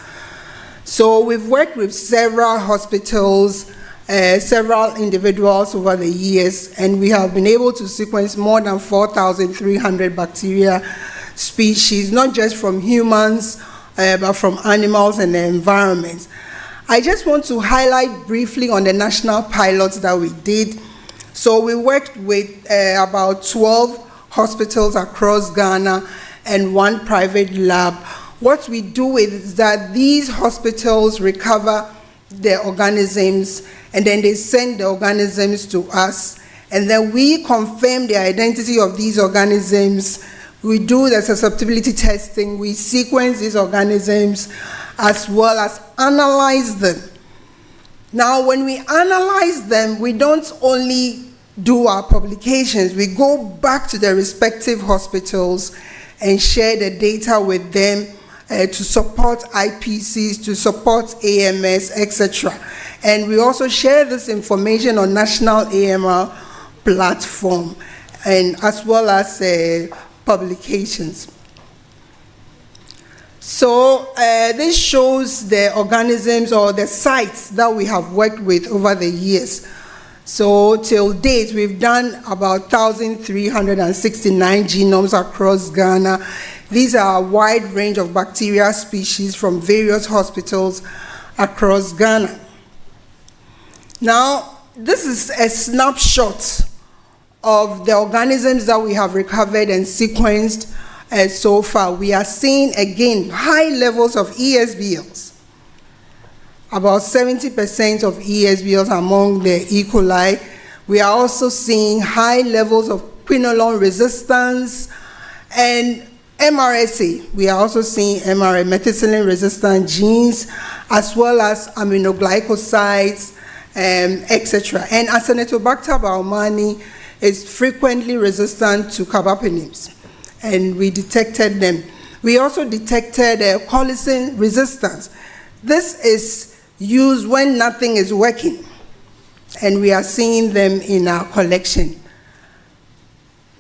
S3: So we've worked with several hospitals, several individuals over the years, and we have been able to sequence more than 4,300 bacteria species, not just from humans, but from animals and the environment. I just want to highlight briefly on the national pilots that we did. So we worked with about 12 hospitals across Ghana and 1 private lab. What we do is that these hospitals recover the organisms, and then they send the organisms to us, and then we confirm the identity of these organisms. We do the susceptibility testing, we sequence these organisms, as well as analyze them. Now, when we analyze them, we don't only do our publications, we go back to the respective hospitals and share the data with them to support IPCs, to support AMS, etc. And we also share this information on National AMR platform, and as well as publications. So this shows the organisms or the sites that we have worked with over the years. So till date, we've done about 1,369 genomes across Ghana. These are a wide range of bacteria species from various hospitals across Ghana. Now, this is a snapshot of the organisms that we have recovered and sequenced so far. We are seeing, again, high levels of ESBLs. About 70% of ESBLs among the E. coli. We are also seeing high levels of quinolone resistance and MRSA. We are also seeing MRSA, methicillin-resistant genes, as well as aminoglycosides, etc. And Acinetobacter baumannii is frequently resistant to carbapenems, and we detected them. We also detected colicin resistance. This is used when nothing is working, and we are seeing them in our collection.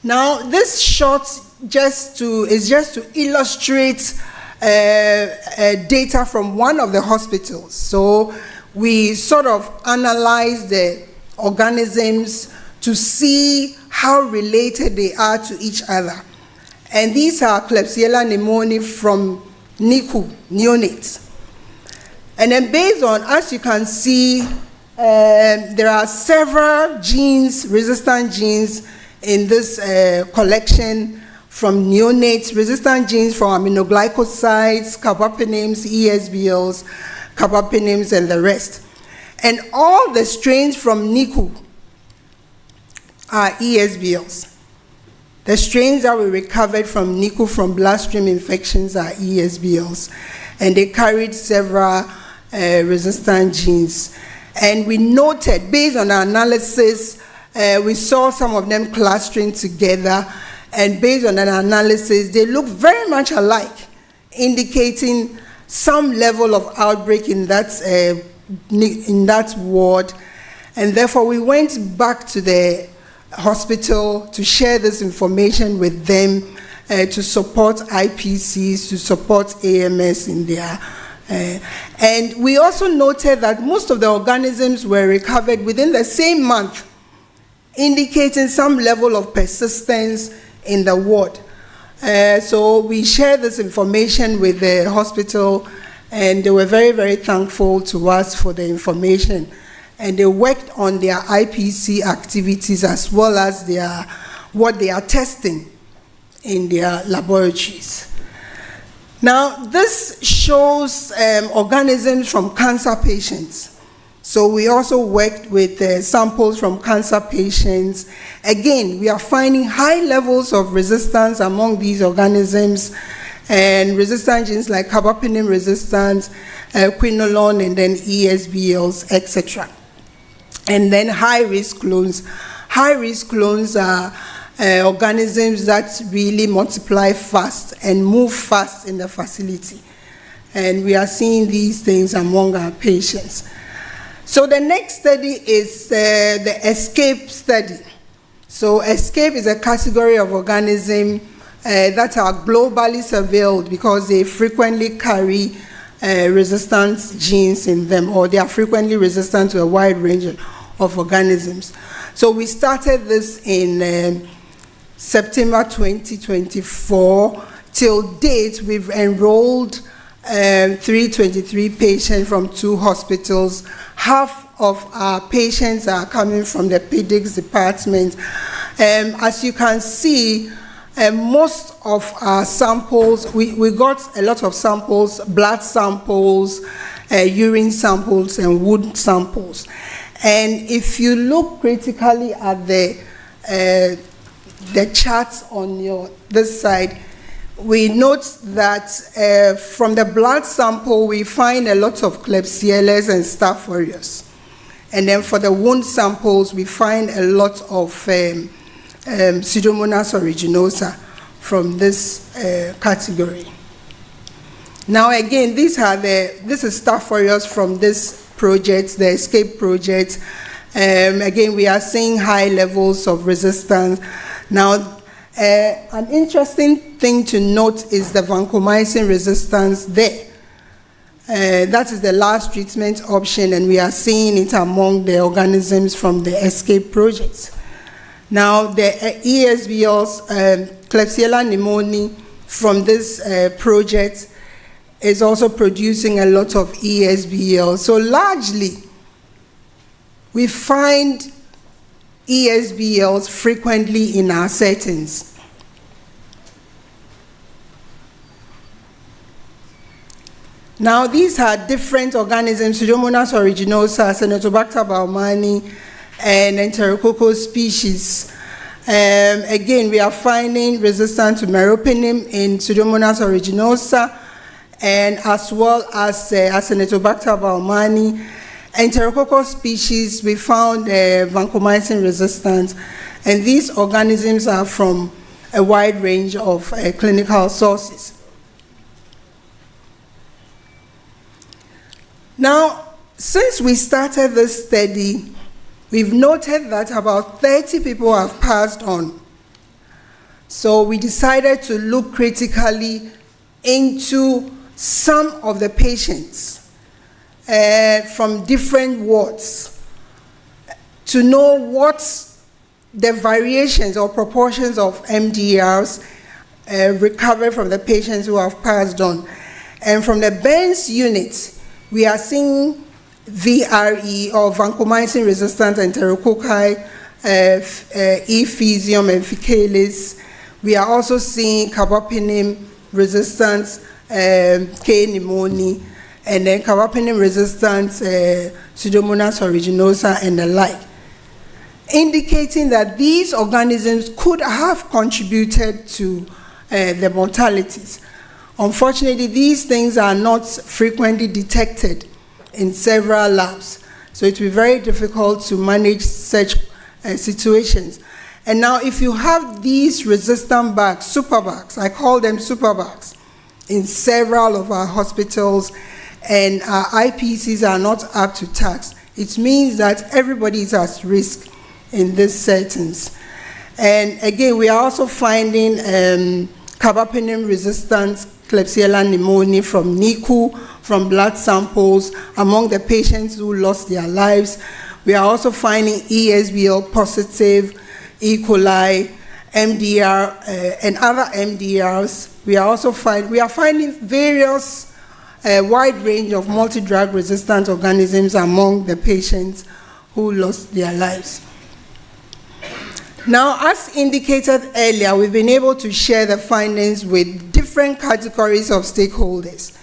S3: Now, this shot is just to illustrate data from one of the hospitals. So we sort of analyze the organisms to see how related they are to each other. And these are Klebsiella pneumoniae from NICU, neonates. And then based on, as you can see, there are several genes, resistant genes in this collection from neonates, resistant genes from aminoglycosides, carbapenems, ESBLs, carbapenems, and the rest. And all the strains from NICU are ESBLs. The strains that we recovered from NICU from bloodstream infections are ESBLs, and they carried several resistant genes. And we noted, based on our analysis, we saw some of them clustering together, and based on an analysis, they look very much alike, indicating some level of outbreak in that ward. And therefore, we went back to the hospital to share this information with them, to support IPCs, to support AMS in their and we also noted that most of the organisms were recovered within the same month, indicating some level of persistence in the ward. So we shared this information with the hospital, and they were very, very thankful to us for the information. And they worked on their IPC activities as well as what they are testing in their laboratories. Now, this shows organisms from cancer patients. So we also worked with samples from cancer patients. Again, we are finding high levels of resistance among these organisms, and resistant genes like carbapenem resistance, quinolone, and then ESBLs, etc. And then high-risk clones. High-risk clones are organisms that really multiply fast and move fast in the facility. And we are seeing these things among our patients. So the next study is the ESCAPE study. So ESCAPE is a category of organisms that are globally surveilled because they frequently carry resistance genes in them, or they are frequently resistant to a wide range of organisms. So we started this in September 2024. Till date, we've enrolled 323 patients from 2 hospitals. Half of our patients are coming from the pediatrics department. As you can see, most of our samples, we got a lot of samples, blood samples, urine samples, and wound samples. And if you look critically at the charts on this side, we note that from the blood sample, we find a lot of Klebsiellas and Staph aureus. And then for the wound samples, we find a lot of Pseudomonas aeruginosa from this category. Now again, this is Staph aureus from this project, the ESCAPE project. Again, we are seeing high levels of resistance. Now, an interesting thing to note is the vancomycin resistance there. That is the last treatment option, and we are seeing it among the organisms from the ESCAPE project. Now, the ESBLs, Klebsiella pneumoniae from this project is also producing a lot of ESBL. So largely, we find ESBLs frequently in our settings. Now, these are different organisms, Pseudomonas aeruginosa, Acinetobacter baumannii, and Enterococcus species. Again, we are finding resistance to meropenem in Pseudomonas aeruginosa, and as well as Acinetobacter baumannii. Enterococcus species, we found vancomycin resistance, and these organisms are from a wide range of clinical sources. Now, since we started this study, we've noted that about 30 people have passed on. So we decided to look critically into some of the patients from different wards to know what the variations or proportions of MDRs recovered from the patients who have passed on. And from the burns unit, we are seeing VRE, or vancomycin-resistant enterococci, E. faecium and faecalis. We are also seeing carbapenem-resistant K. pneumoniae, and then carbapenem-resistant Pseudomonas aeruginosa and the like, indicating that these organisms could have contributed to the mortalities. Unfortunately, these things are not frequently detected in several labs, so it will be very difficult to manage such situations. And now, if you have these resistant bags, superbugs, I call them superbugs, in several of our hospitals, and our IPCs are not up to task, it means that everybody is at risk in these settings. And again, we are also finding carbapenem-resistant Klebsiella pneumoniae from NICU, from blood samples among the patients who lost their lives. We are also finding ESBL positive, E. coli, MDR, and other MDRs. We are also finding various wide range of multi-drug resistant organisms among the patients who lost their lives. Now, as indicated earlier, we've been able to share the findings with different categories of stakeholders.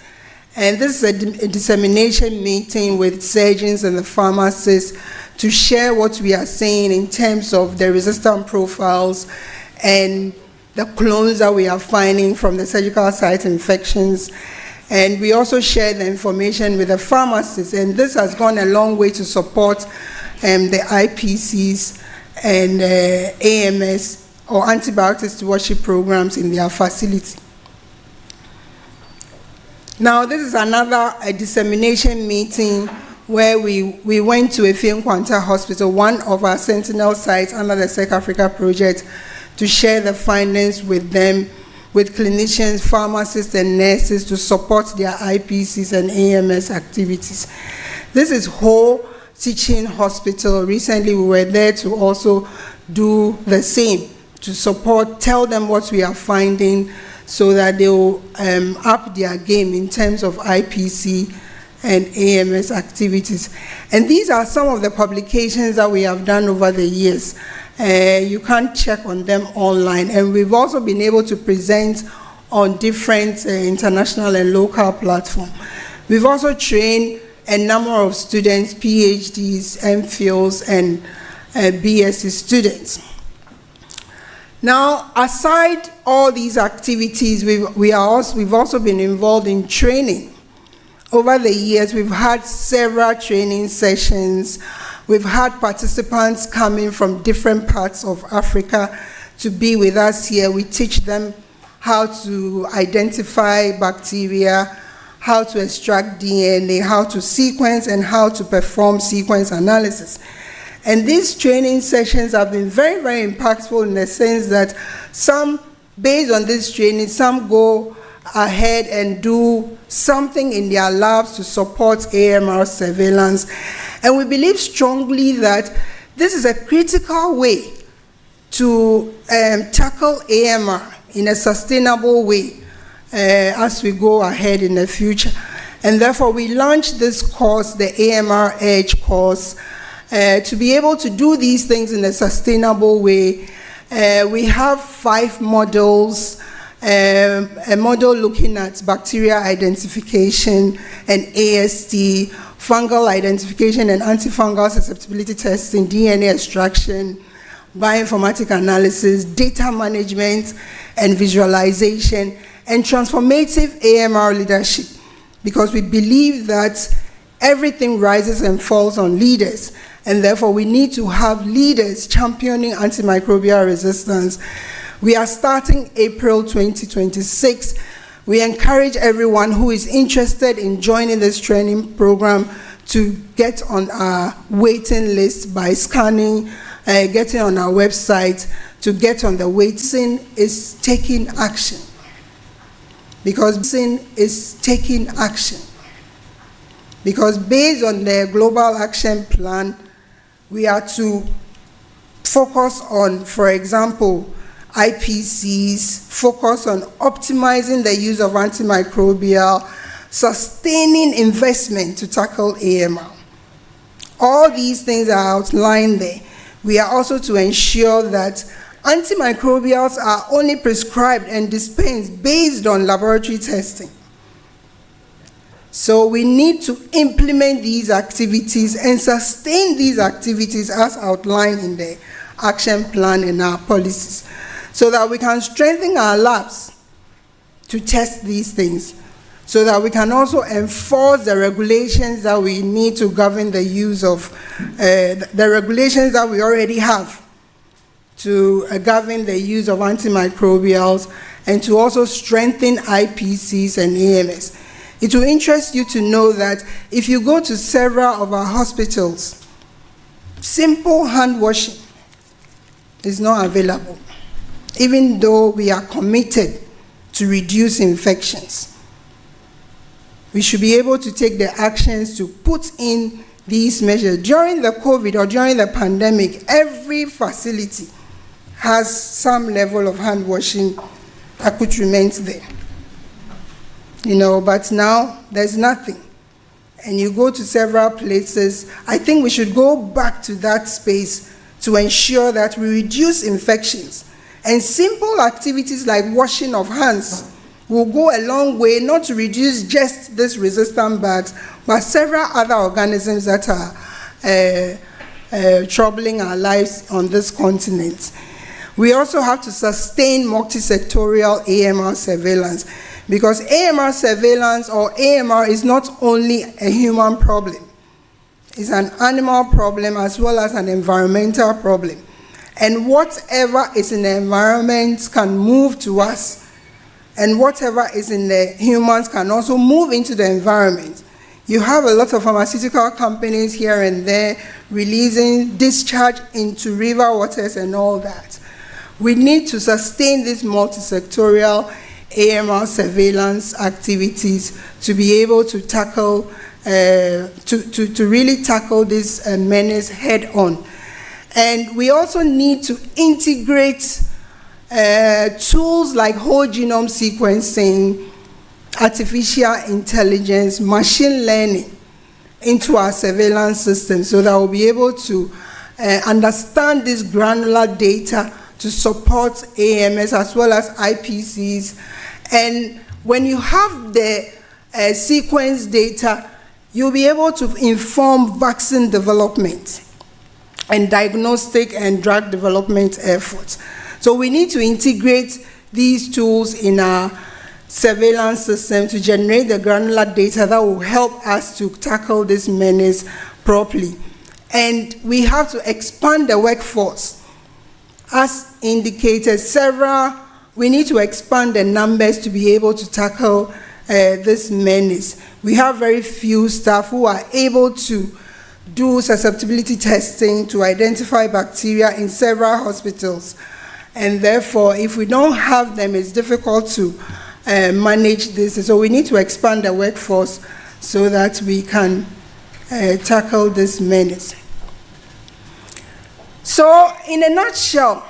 S3: And this is a dissemination meeting with surgeons and the pharmacists to share what we are seeing in terms of the resistant profiles and the clones that we are finding from the surgical site infections. And we also share the information with the pharmacists, and this has gone a long way to support the IPCs and AMS, or antibiotic stewardship programs, in their facility. Now, this is another dissemination meeting where we went to Effiong Kwanta Hospital, one of our sentinel sites under the SEC Africa project, to share the findings with them, with clinicians, pharmacists, and nurses to support their IPCs and AMS activities. This is Ho Teaching Hospital. Recently, we were there to also do the same, to support, tell them what we are finding, so that they will up their game in terms of IPC and AMS activities. And these are some of the publications that we have done over the years. You can check on them online. And we've also been able to present on different international and local platforms. We've also trained a number of students, PhDs, MPhils, and BSc students. Now, aside all these activities, we've also been involved in training. Over the years, we've had several training sessions. We've had participants coming from different parts of Africa to be with us here. We teach them how to identify bacteria, how to extract DNA, how to sequence, and how to perform sequence analysis. And these training sessions have been very, very impactful in the sense that some, based on this training, some go ahead and do something in their labs to support AMR surveillance. And we believe strongly that this is a critical way to tackle AMR in a sustainable way as we go ahead in the future. And therefore, we launched this course, the AMR Edge course, to be able to do these things in a sustainable way. We have 5 models, a model looking at bacteria identification and AST, fungal identification and antifungal susceptibility testing, DNA extraction, bioinformatic analysis, data management and visualization, and transformative AMR leadership, because we believe that everything rises and falls on leaders, and therefore we need to have leaders championing antimicrobial resistance. We are starting April 2026. We encourage everyone who is interested in joining this training program to get on our waiting list by scanning, getting on our website, to get on the waiting is taking action. Because sin is taking action. Because based on the Global Action Plan, we are to focus on, for example, IPCs, focus on optimizing the use of antimicrobial, sustaining investment to tackle AMR. All these things are outlined there. We are also to ensure that antimicrobials are only prescribed and dispensed based on laboratory testing. So we need to implement these activities and sustain these activities as outlined in the action plan and our policies, so that we can strengthen our labs to test these things, so that we can also enforce the regulations that we need to govern the use of, the regulations that we already have to govern the use of antimicrobials, and to also strengthen IPCs and AMS. It will interest you to know that if you go to several of our hospitals, simple hand washing is not available, even though we are committed to reduce infections. We should be able to take the actions to put in these measures. During the COVID or during the pandemic, every facility has some level of hand washing accoutrement there. But now there's nothing. And you go to several places. I think we should go back to that space to ensure that we reduce infections. And simple activities like washing of hands will go a long way, not to reduce just these resistant bugs, but several other organisms that are troubling our lives on this continent. We also have to sustain multi-sectorial AMR surveillance, because AMR surveillance or AMR is not only a human problem. It's an animal problem as well as an environmental problem. And whatever is in the environment can move to us, and whatever is in the humans can also move into the environment. You have a lot of pharmaceutical companies here and there releasing discharge into river waters and all that. We need to sustain this multi-sectorial AMR surveillance activities to be able to tackle, to really tackle this menace head on. And we also need to integrate tools like whole genome sequencing, artificial intelligence, machine learning into our surveillance system, so that we'll be able to understand this granular data to support AMS as well as IPCs. And when you have the sequence data, you'll be able to inform vaccine development and diagnostic and drug development efforts. So we need to integrate these tools in our surveillance system to generate the granular data that will help us to tackle this menace properly. And we have to expand the workforce. As indicated, we need to expand the numbers to be able to tackle this menace. We have very few staff who are able to do susceptibility testing to identify bacteria in several hospitals. And therefore, if we don't have them, it's difficult to manage this. So we need to expand the workforce so that we can tackle this menace. So, in a nutshell,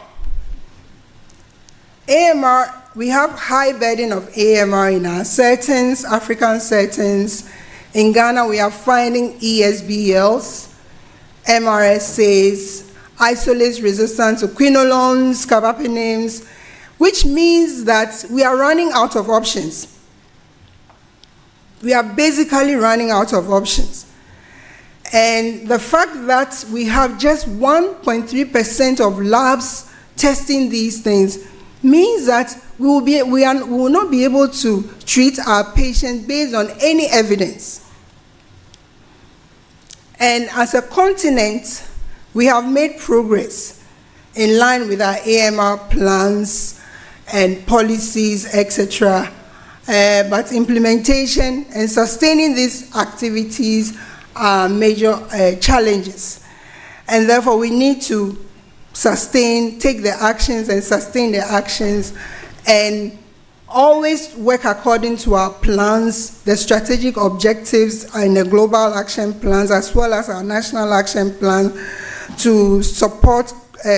S3: AMR, we have high burden of AMR in our settings, African settings. In Ghana, we are finding ESBLs, MRSAs, isolates resistant to quinolones, carbapenems, which means that we are running out of options. We are basically running out of options. And the fact that we have just 1.3% of labs testing these things means that we will not be able to treat our patients based on any evidence. And as a continent, we have made progress in line with our AMR plans and policies, etc. But implementation and sustaining these activities are major challenges. And therefore, we need to take the actions and sustain the actions, and always work according to our plans, the strategic objectives and the global action plans, as well as our national action plan, to support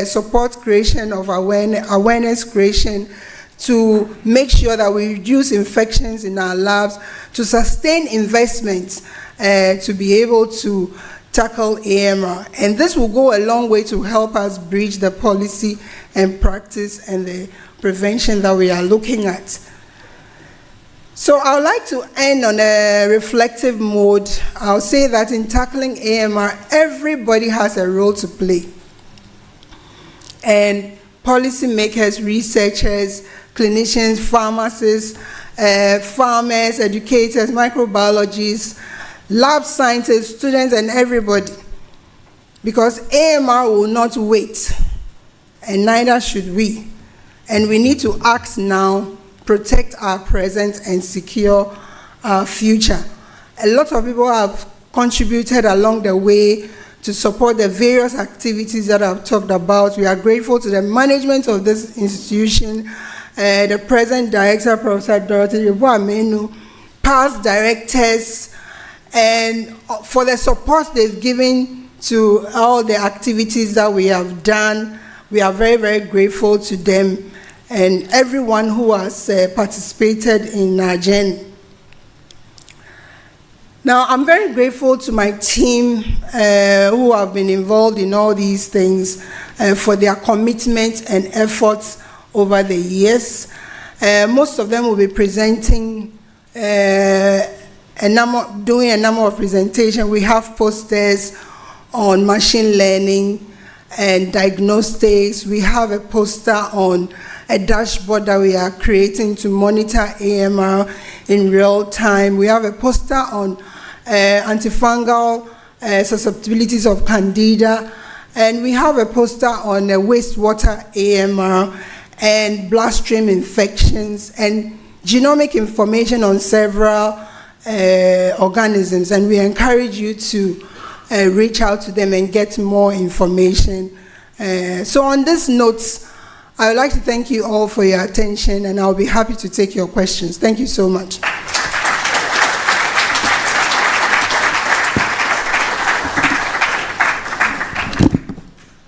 S3: support creation of awareness creation, to make sure that we reduce infections in our labs, to sustain investments, to be able to tackle AMR. And this will go a long way to help us bridge the policy and practice and the prevention that we are looking at. So I would like to end on a reflective mode. I'll say that in tackling AMR, everybody has a role to play. And policymakers, researchers, clinicians, pharmacists, farmers, educators, microbiologists, lab scientists, students, and everybody. Because AMR will not wait, and neither should we. And we need to act now, protect our present, and secure our future. A lot of people have contributed along the way to support the various activities that I've talked about. We are grateful to the management of this institution, the present director, Professor Dorothy Yeboah-Menu, past directors, and for the support they've given to all the activities that we have done. We are very, very grateful to them and everyone who has participated in our journey. Now, I'm very grateful to my team who have been involved in all these things for their commitment and efforts over the years. Most of them will be presenting doing a number of presentations. We have posters on machine learning and diagnostics. We have a poster on a dashboard that we are creating to monitor AMR in real time. We have a poster on antifungal susceptibilities of Candida, and we have a poster on wastewater AMR and bloodstream infections and genomic information on several organisms, and we encourage you to reach out to them and get more information. So on this note, I would like to thank you all for your attention, and I'll be happy to take your questions. Thank you so much.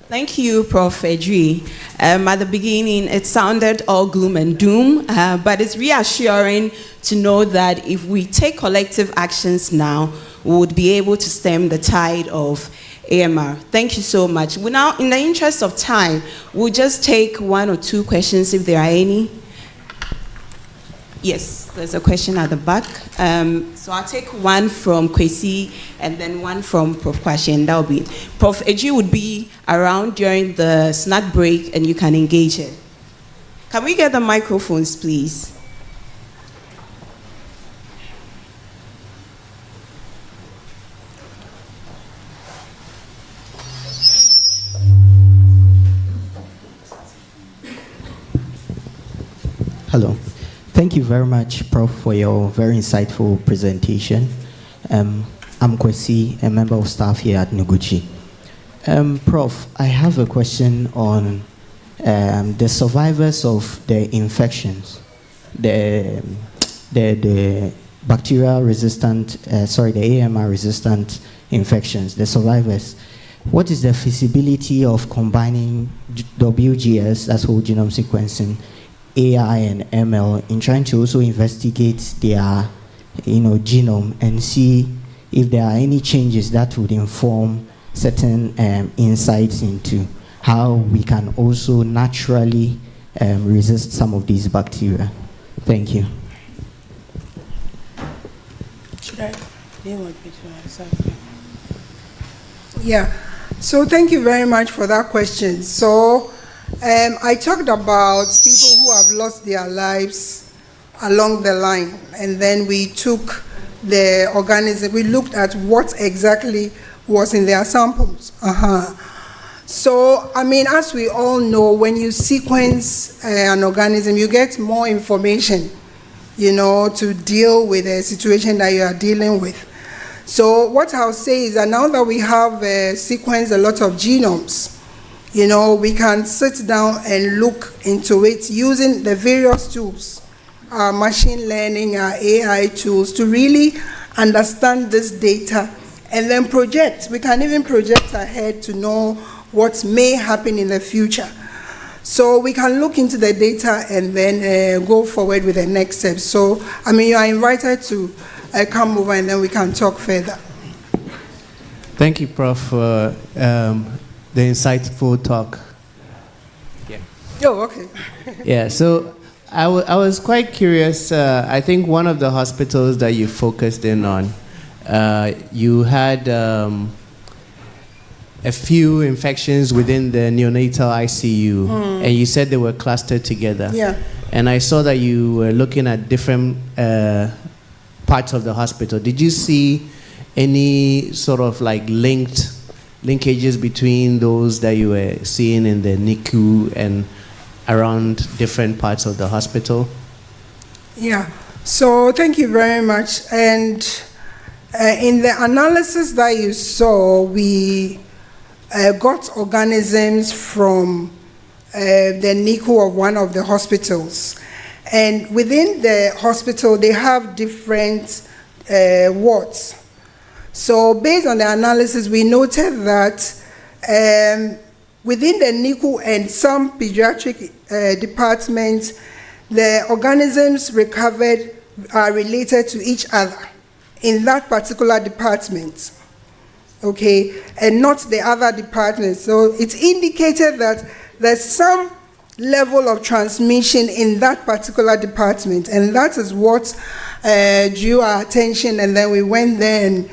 S14: Thank you, Prof. Edri. At the beginning, it sounded all gloom and doom, but it's reassuring to know that if we take collective actions now, we would be able to stem the tide of AMR. Thank you so much. We now, in the interest of time, we'll just take one or two questions if there are any. Yes, there's a question at the back. So I'll take one from Kwesi and then one from Prof. Kwashi, and that'll be it. Prof. Edri would be around during the snack break and you can engage her. Can we get the microphones, please?
S4: Hello. Thank you very much, Prof, for your very insightful presentation. I'm Kwesi, a member of staff here at Noguchi. Prof, I have a question on the survivors of the infections, the bacterial-resistant, the AMR-resistant infections, the survivors. What is the feasibility of combining WGS, that's whole genome sequencing, AI and ML, in trying to also investigate their genome and see if there are any changes that would inform certain insights into how we can also naturally resist some of these bacteria. Thank you.
S3: Should I? Do you want me to answer? Yeah. So thank you very much for that question. So I talked about people who have lost their lives along the line, and then we took the organism, we looked at what exactly was in their samples. So, I mean, as we all know, when you sequence an organism, you get more information, to deal with the situation that you are dealing with. So what I'll say is that now that we have sequenced a lot of genomes, we can sit down and look into it using the various tools, our machine learning, our AI tools, to really understand this data and then project. We can even project ahead to know what may happen in the future. So we can look into the data and then go forward with the next steps. So, I mean, you are invited to come over and then we can talk further.
S6: Thank you, Prof, for the insightful talk. Yeah.
S3: Oh, okay.
S6: Yeah, so I was quite curious. I think one of the hospitals that you focused in on, you had a few infections within the neonatal ICU, and you said they were clustered together.
S3: Yeah.
S6: And I saw that you were looking at different parts of the hospital. Did you see any sort of like linkages between those that you were seeing in the NICU and around different parts of the hospital?
S3: Yeah, so thank you very much. And in the analysis that you saw, we got organisms from the NICU of one of the hospitals. And within the hospital, they have different wards. So based on the analysis, we noted that within the NICU and some pediatric departments, the organisms recovered are related to each other in that particular department, okay, and not the other departments. So it's indicated that there's some level of transmission in that particular department, and that is what drew our attention, and then we went there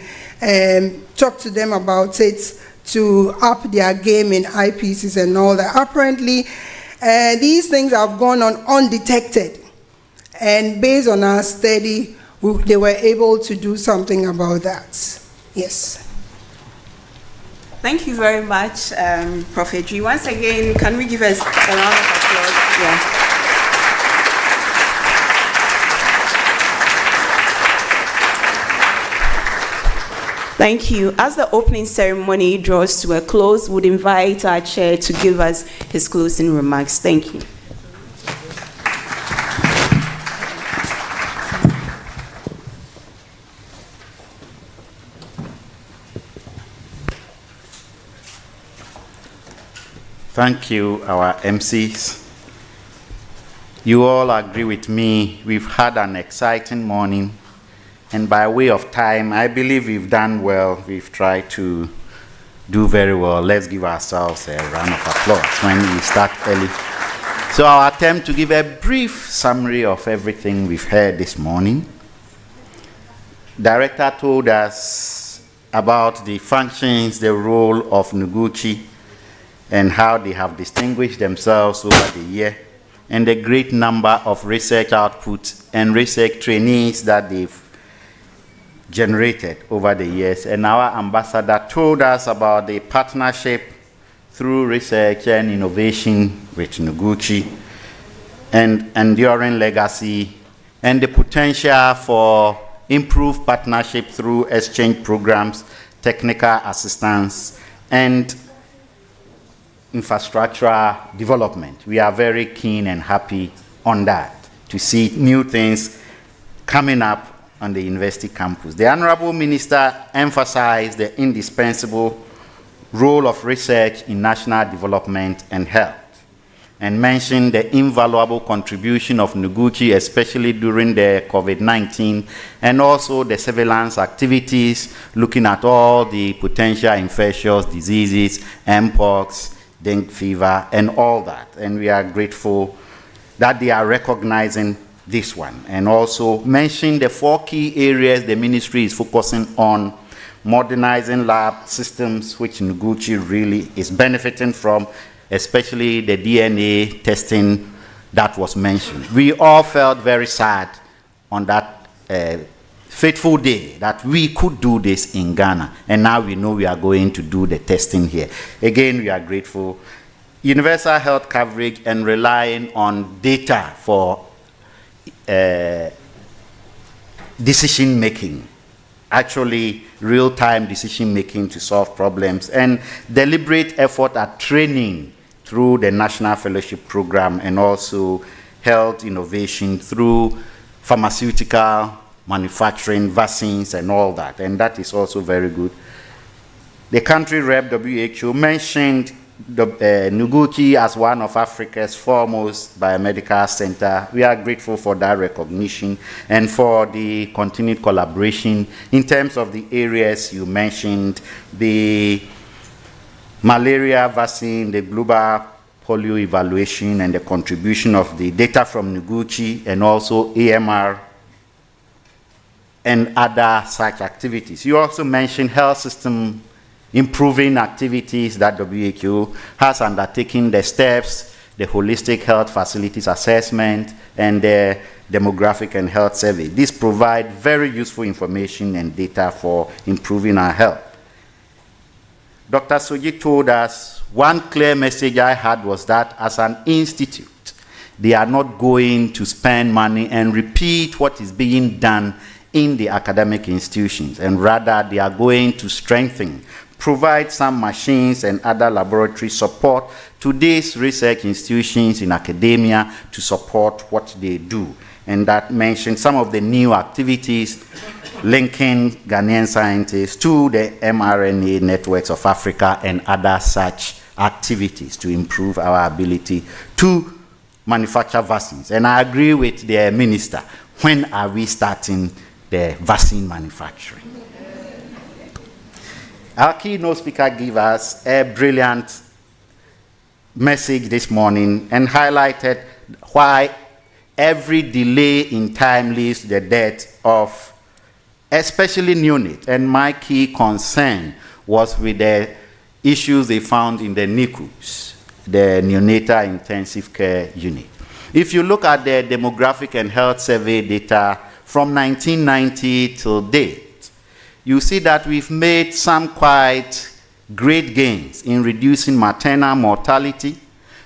S3: and talked to them about it to up their game in IPCs and all that. Apparently, these things have gone on undetected, and based on our study, they were able to do something about that. Yes.
S14: Thank you very much, Prof. G. Once again, can we give us a round of applause? Yeah. Thank you. As the opening ceremony draws to a close, would invite our chair to give us his closing remarks. Thank you.
S19: Thank you, our MCs. You all agree with me, we've had an exciting morning, and by way of time, I believe we've done well. We've tried to do very well. Let's give ourselves a round of applause when we start early. So I'll attempt to give a brief summary of everything we've heard this morning. Director told us about the functions, the role of Noguchi, and how they have distinguished themselves over the year, and the great number of research outputs and research trainees that they've generated over the years. And our ambassador told us about the partnership through research and innovation with Noguchi, and enduring legacy, and the potential for improved partnership through exchange programs, technical assistance, and infrastructural development. We are very keen and happy on that, to see new things coming up on the university campus. The Honorable Minister emphasized the indispensable role of research in national development and health, and mentioned the invaluable contribution of Noguchi, especially during the COVID-19, and also the surveillance activities, looking at all the potential infectious diseases, mpox, dengue fever, and all that. And we are grateful that they are recognizing this one, and also mention the 4 key areas the ministry is focusing on: modernizing lab systems, which Noguchi really is benefiting from, especially the DNA testing that was mentioned. We all felt very sad on that fateful day that we could do this in Ghana, and now we know we are going to do the testing here. Again, we are grateful. Universal health coverage and relying on data for decision making, actually real-time decision making to solve problems, and deliberate effort at training through the National Fellowship Program, and also health innovation through pharmaceutical manufacturing, vaccines, and all that. And that is also very good. The country rep, WHO, mentioned Noguchi as one of Africa's foremost biomedical center. We are grateful for that recognition and for the continued collaboration in terms of the areas you mentioned, the malaria vaccine, the global polio evaluation, and the contribution of the data from Noguchi and also AMR and other such activities. You also mentioned health system improving activities that WHO has undertaken, the steps, the holistic health facilities assessment, and the demographic and health survey. These provide very useful information and data for improving our health. Dr. Soji told us one clear message I had was that as an institute, they are not going to spend money and repeat what is being done in the academic institutions, and rather they are going to strengthen, provide some machines and other laboratory support to these research institutions in academia to support what they do. And that mentioned some of the new activities linking Ghanaian scientists to the mRNA networks of Africa and other such activities to improve our ability to manufacture vaccines. And I agree with the minister. When are we starting the vaccine manufacturing? Our keynote speaker gave us a brilliant message this morning and highlighted why every delay in time leads to the death of especially neonates. And my key concern was with the issues they found in the NICUs, the neonatal intensive care unit. If you look at the demographic and health survey data from 1990 till date, you see that we've made some quite great gains in reducing maternal mortality.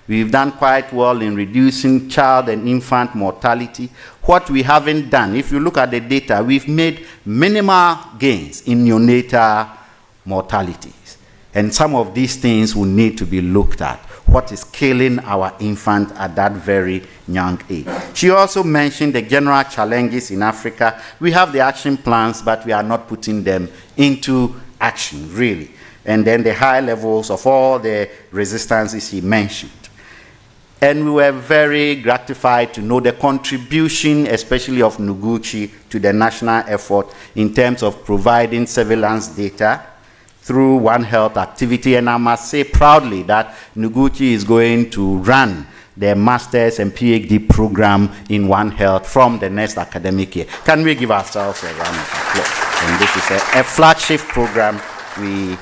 S19: We've done quite well in reducing child and infant mortality. What we haven't done, if you look at the data, we've made minimal gains in neonatal mortalities. And some of these things will need to be looked at. What is killing our infant at that very young age? She also mentioned the general challenges in Africa. We have the action plans, but we are not putting them into action, really. And then the high levels of all the resistances he mentioned. And we were very gratified to know the contribution, especially of Noguchi, to the national effort in terms of providing surveillance data through One Health activity. And I must say proudly that Noguchi is going to run the master's and PhD program in One Health from the next academic year. Can we give ourselves a round of applause? And this is a flagship program we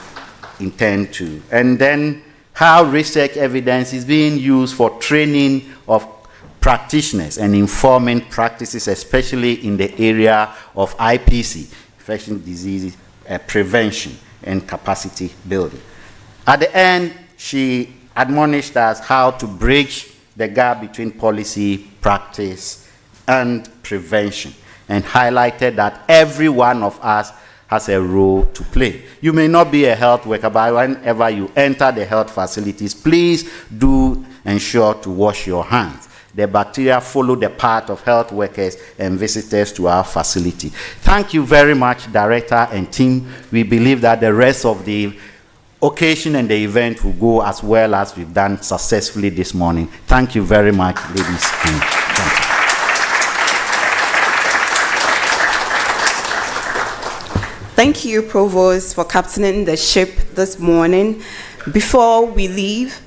S19: intend to. And then how research evidence is being used for training of practitioners and informing practices, especially in the area of IPC, infectious disease prevention and capacity building. At the end, she admonished us how to bridge the gap between policy, practice, and prevention, and highlighted that every one of us has a role to play. You may not be a health worker, but whenever you enter the health facilities, please do ensure to wash your hands. The bacteria follow the path of health workers and visitors to our facility. Thank you very much, Director and team. We believe that the rest of the occasion and the event will go as well as we've done successfully this morning. Thank you very much, ladies and gentlemen.
S14: Thank you, Provost, for captaining the ship this morning. Before we leave,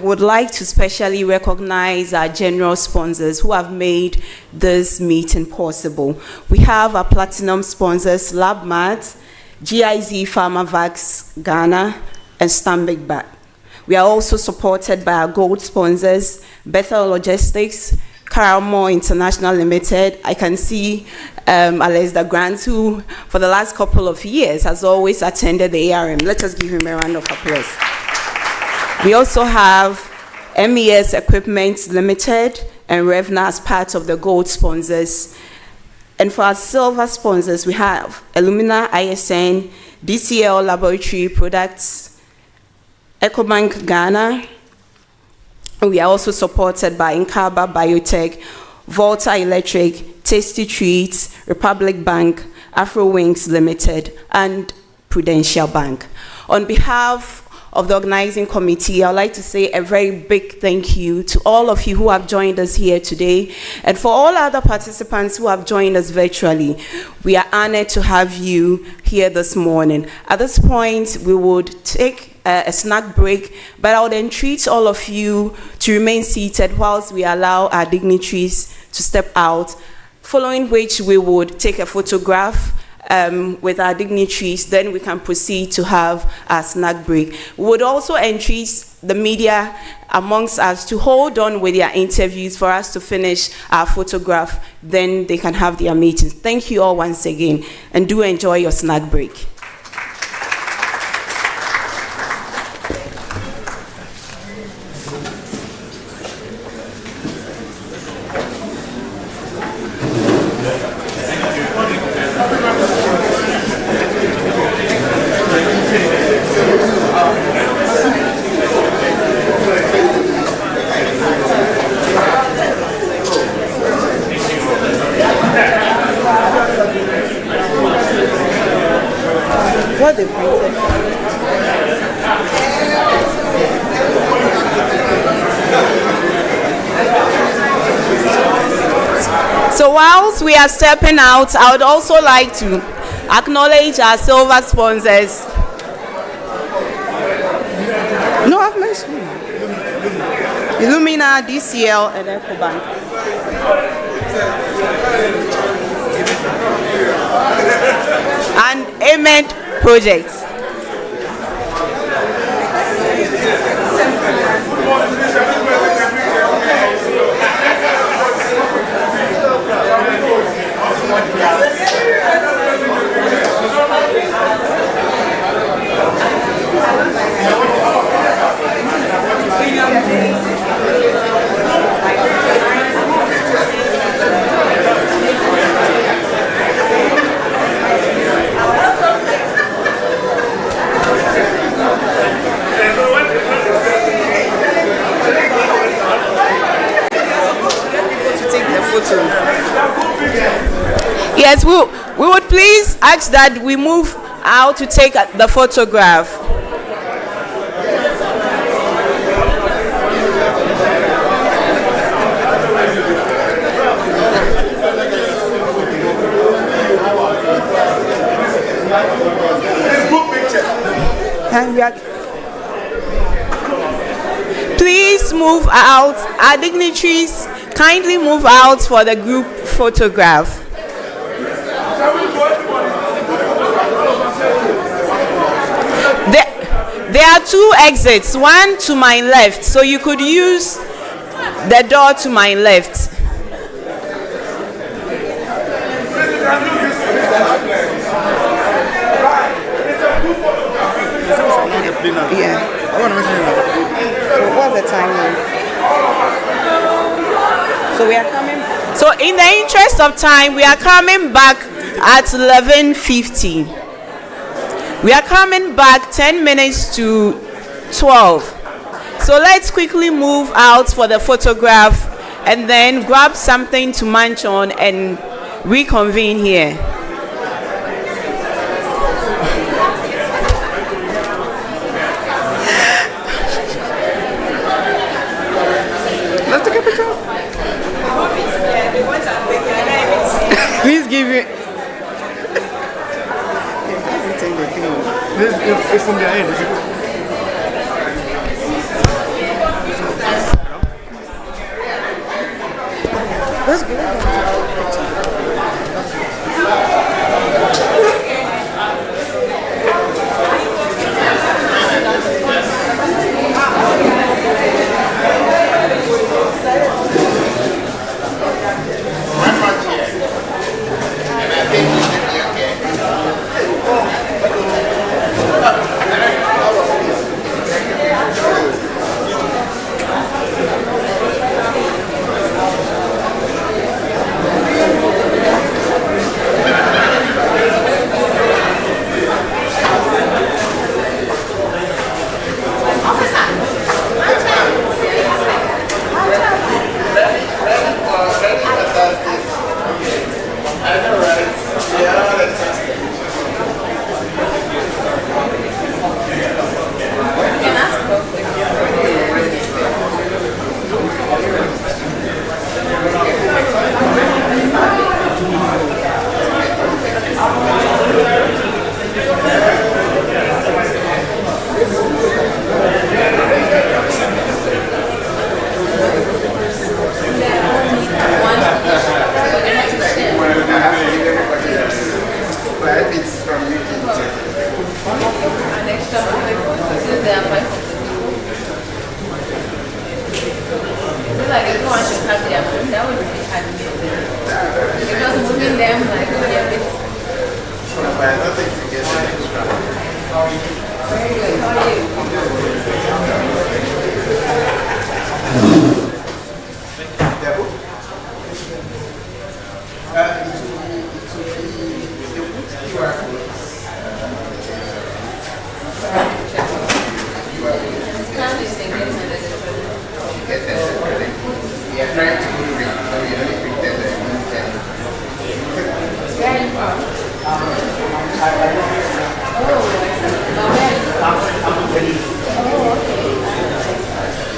S14: would like to specially recognize our general sponsors who have made this meeting possible. We have our platinum sponsors, LabMat, GIZ PharmaVax Ghana, and Stanbic Bank. We are also supported by our gold sponsors, Bethel Logistics, Caramore International Limited. I can see Alesda Grant, who for the last couple of years has always attended the ARM. Let us give him a round of applause. We also have MES Equipment Limited and Revna as part of the gold sponsors. And for our silver sponsors, we have Illumina ISN, DCL Laboratory Products, EcoBank Ghana. We are also supported by Inkaba Biotech, Volta Electric, Tasty Treats, Republic Bank, Afro Wings Limited, and Prudential Bank. On behalf of the organizing committee, I'd like to say a very big thank you to all of you who have joined us here today, and for all other participants who have joined us virtually. We are honored to have you here this morning. At this point, we would take a snack break, but I would entreat all of you to remain seated whilst we allow our dignitaries to step out, following which we would take a photograph with our dignitaries, then we can proceed to have our snack break. We would also entreat the media amongst us to hold on with their interviews for us to finish our photograph, then they can have their meetings. Thank you all once again, and do enjoy your snack break. What they printed. So whilst we are stepping out, I would also like to acknowledge our silver sponsors. No, I've mentioned Illumina, DCL, and EcoBank. And Amen Project. Yes, we would please ask that we move out to take the photograph. Please move out. Our dignitaries, kindly move out for the group photograph. There are two exits, one to my left, so you could use the door to my left. Yeah. So what's the time now? So we are coming. So in the interest of time, we are coming back at 11:50. We are coming back 10 minutes to 12. So let's quickly move out for the photograph and then grab something to munch on and reconvene here. Let's take a picture. Please give it.
S15: It's from their end, is it?
S14: Let's go.
S9: everyone should have their phone. That would be admirable. Because moving them like would be a bit.
S17: I don't think you get an extra.
S9: Very good. How are
S17: We are trying to do it, so we only pretend that we need them.
S9: Where are you from?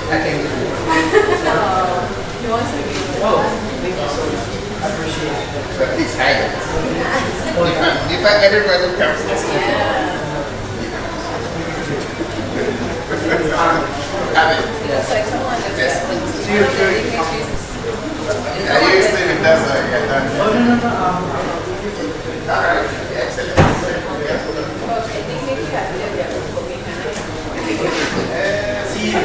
S17: I can do it.
S9: He wants to be.
S17: Thank you so much. I appreciate it. But please hide it. If everybody comes, let's keep it.
S9: Looks like someone that's
S17: See you soon. Are you still with us or you're done? All right. Excellent.
S9: I think maybe you have to get their
S17: See you.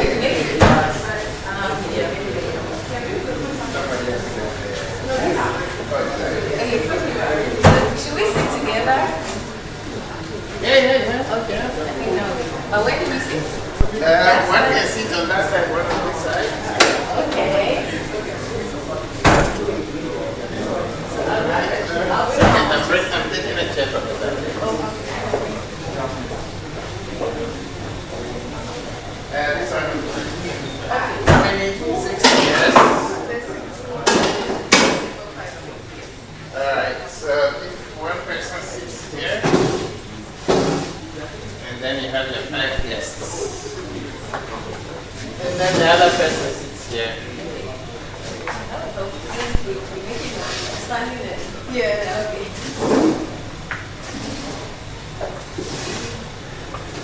S9: Should we sit together?
S17: Yeah.
S9: Okay. I think that would be. But where do we sit?
S17: One can sit on that side, one on this side.
S9: Okay.
S17: I'm taking a chair from the back. This one. How many? 6 years. Alright, so if one person sits here, and then you have your 5 guests. And then the other person sits here.
S9: Yeah, okay.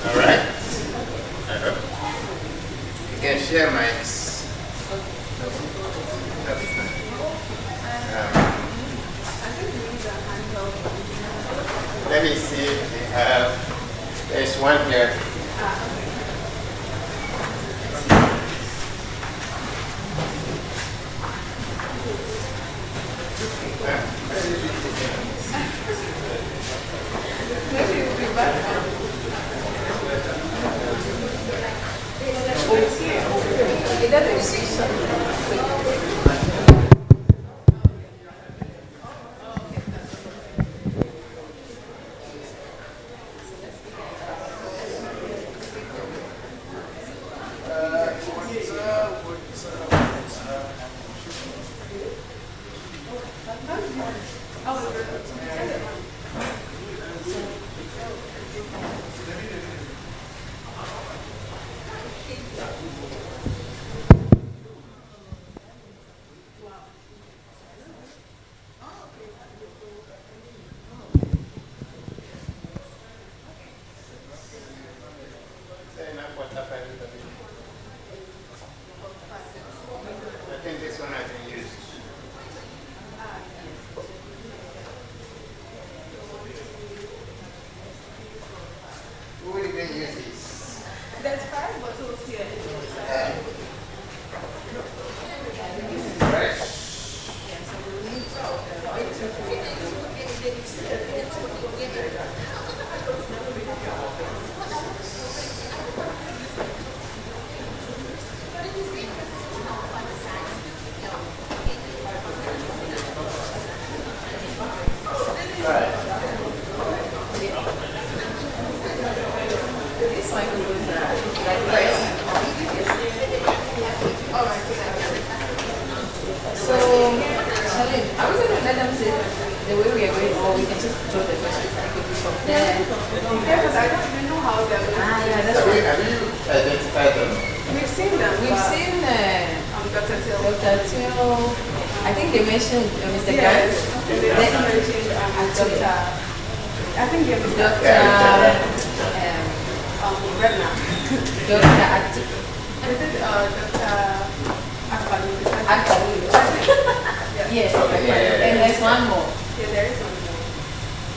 S17: Alright. You can share mics. Let me see if we have. There's one here.
S9: Maybe we'll be back. It doesn't see something.
S17: I think this one has been used. Who will even use this?
S9: There's 5 bottles here.
S17: Fresh.
S9: This microphones are like rice. So, Charlene, I was going to let them say the way we are going, or we can just draw the questions and quickly from there.
S11: Yeah, because I don't even know how they're going to
S9: Yeah, that's right.
S17: Have you identified them?
S11: We've seen them.
S9: We've seen
S11: Dr. Till.
S9: Dr. Till. I think they mentioned Mr.
S11: Yes.
S9: Gant.
S11: And they also mentioned Dr. I think they have
S9: Dr.
S11: Redna.
S9: Dr. Ati.
S11: Is it Dr. Akbalu?
S9: Yes, and there's one more.
S11: Yeah, there is one more.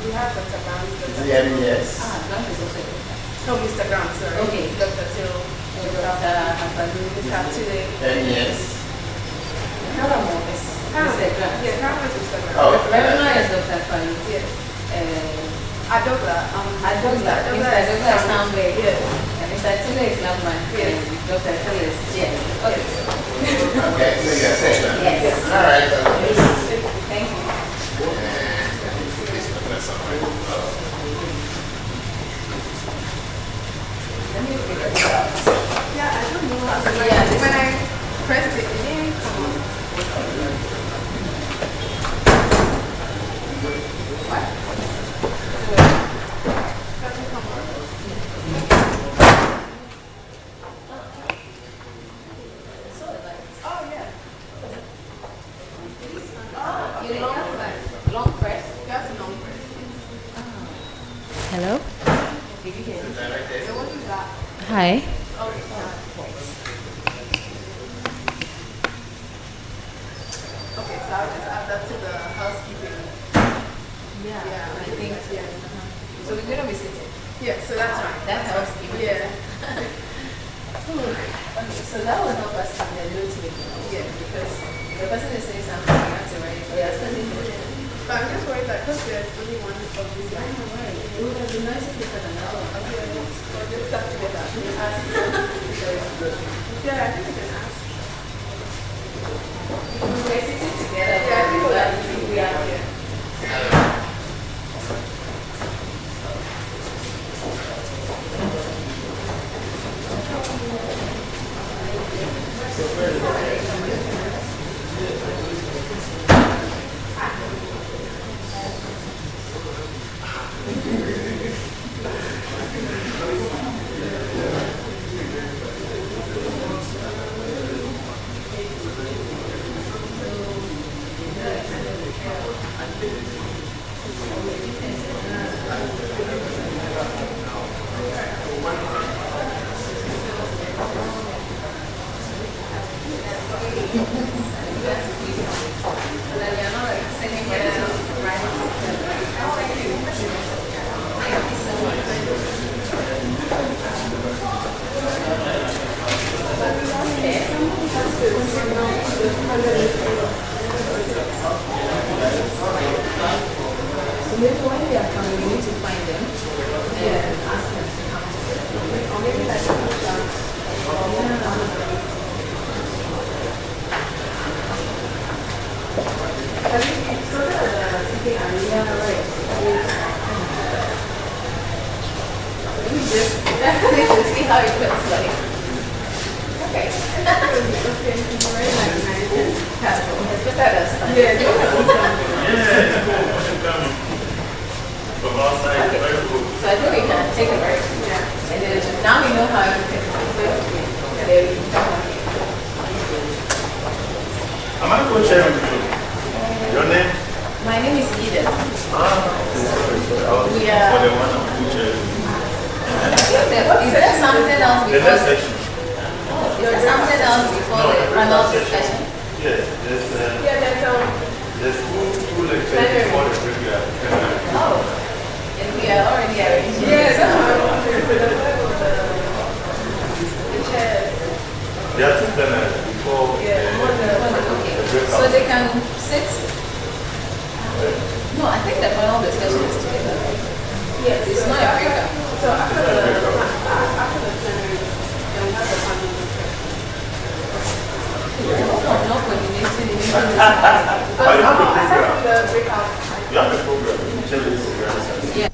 S11: We have Dr. Brown.
S17: Yes.
S9: Grant is also a
S11: No, Mr. Brown, sorry.
S9: Okay.
S11: Dr. Till.
S9: Dr. Akbalu.
S11: Dr. Till.
S17: Yes.
S9: sound big. Yes. And Mr. Tiller is not my friend. Dr. Tiller is, yes. Okay.
S17: Okay, so you're saying that?
S9: Yes.
S17: All right.
S9: Thank you.
S11: Yeah, I don't know how to when I pressed it, it didn't come on.
S9: Long press.
S11: That's long press.
S9: Hello?
S11: Did you hear me? So what is that?
S9: Hi.
S11: Okay, so I'll just add that to the housekeeping.
S9: Yeah, I think so.
S11: Yeah.
S9: So we're going to be sitting.
S11: Yeah, so that's right.
S9: That helps even.
S11: Yeah.
S9: Okay, so that will help us in the note making.
S11: Yeah.
S9: Because the person is saying something, you have to write it. Yeah, something.
S11: But I'm just worried that because there's only one of these.
S9: I know, right? It would have been nice if we could have another one.
S11: Okay, we'll just start together. Yeah, I think we can ask.
S9: We're sitting together.
S11: Yeah, I think
S9: we are here. So maybe when they are coming, we need to find them and ask them to come together. Or maybe like Let me just see how it looks like. Okay. Very nice and casual. Look at us.
S11: Yeah.
S9: So I think we can take a break. Yeah. And then now we know how you can do it. There we go.
S18: Am I co-chairing with you? Your name?
S9: My name is Eden.
S18: We
S9: are.
S18: For the one I'm co-chairing.
S9: Is there something else
S18: The
S9: before
S18: next section.
S9: Is there something else before the panel discussion?
S18: Yes, there's two lectures before the regular.
S9: Oh, and we are already arranging.
S11: Yes.
S18: There are two panels before
S9: Okay, so they can sit. No, I think the panel discussion is together, right?
S11: Yes.
S9: It's not a breakup.
S11: So after the plenary, then we have the panel discussion.
S9: No coordinating.
S11: Because aside from the breakout.
S18: You have a program. Tell the program.
S9: Yeah.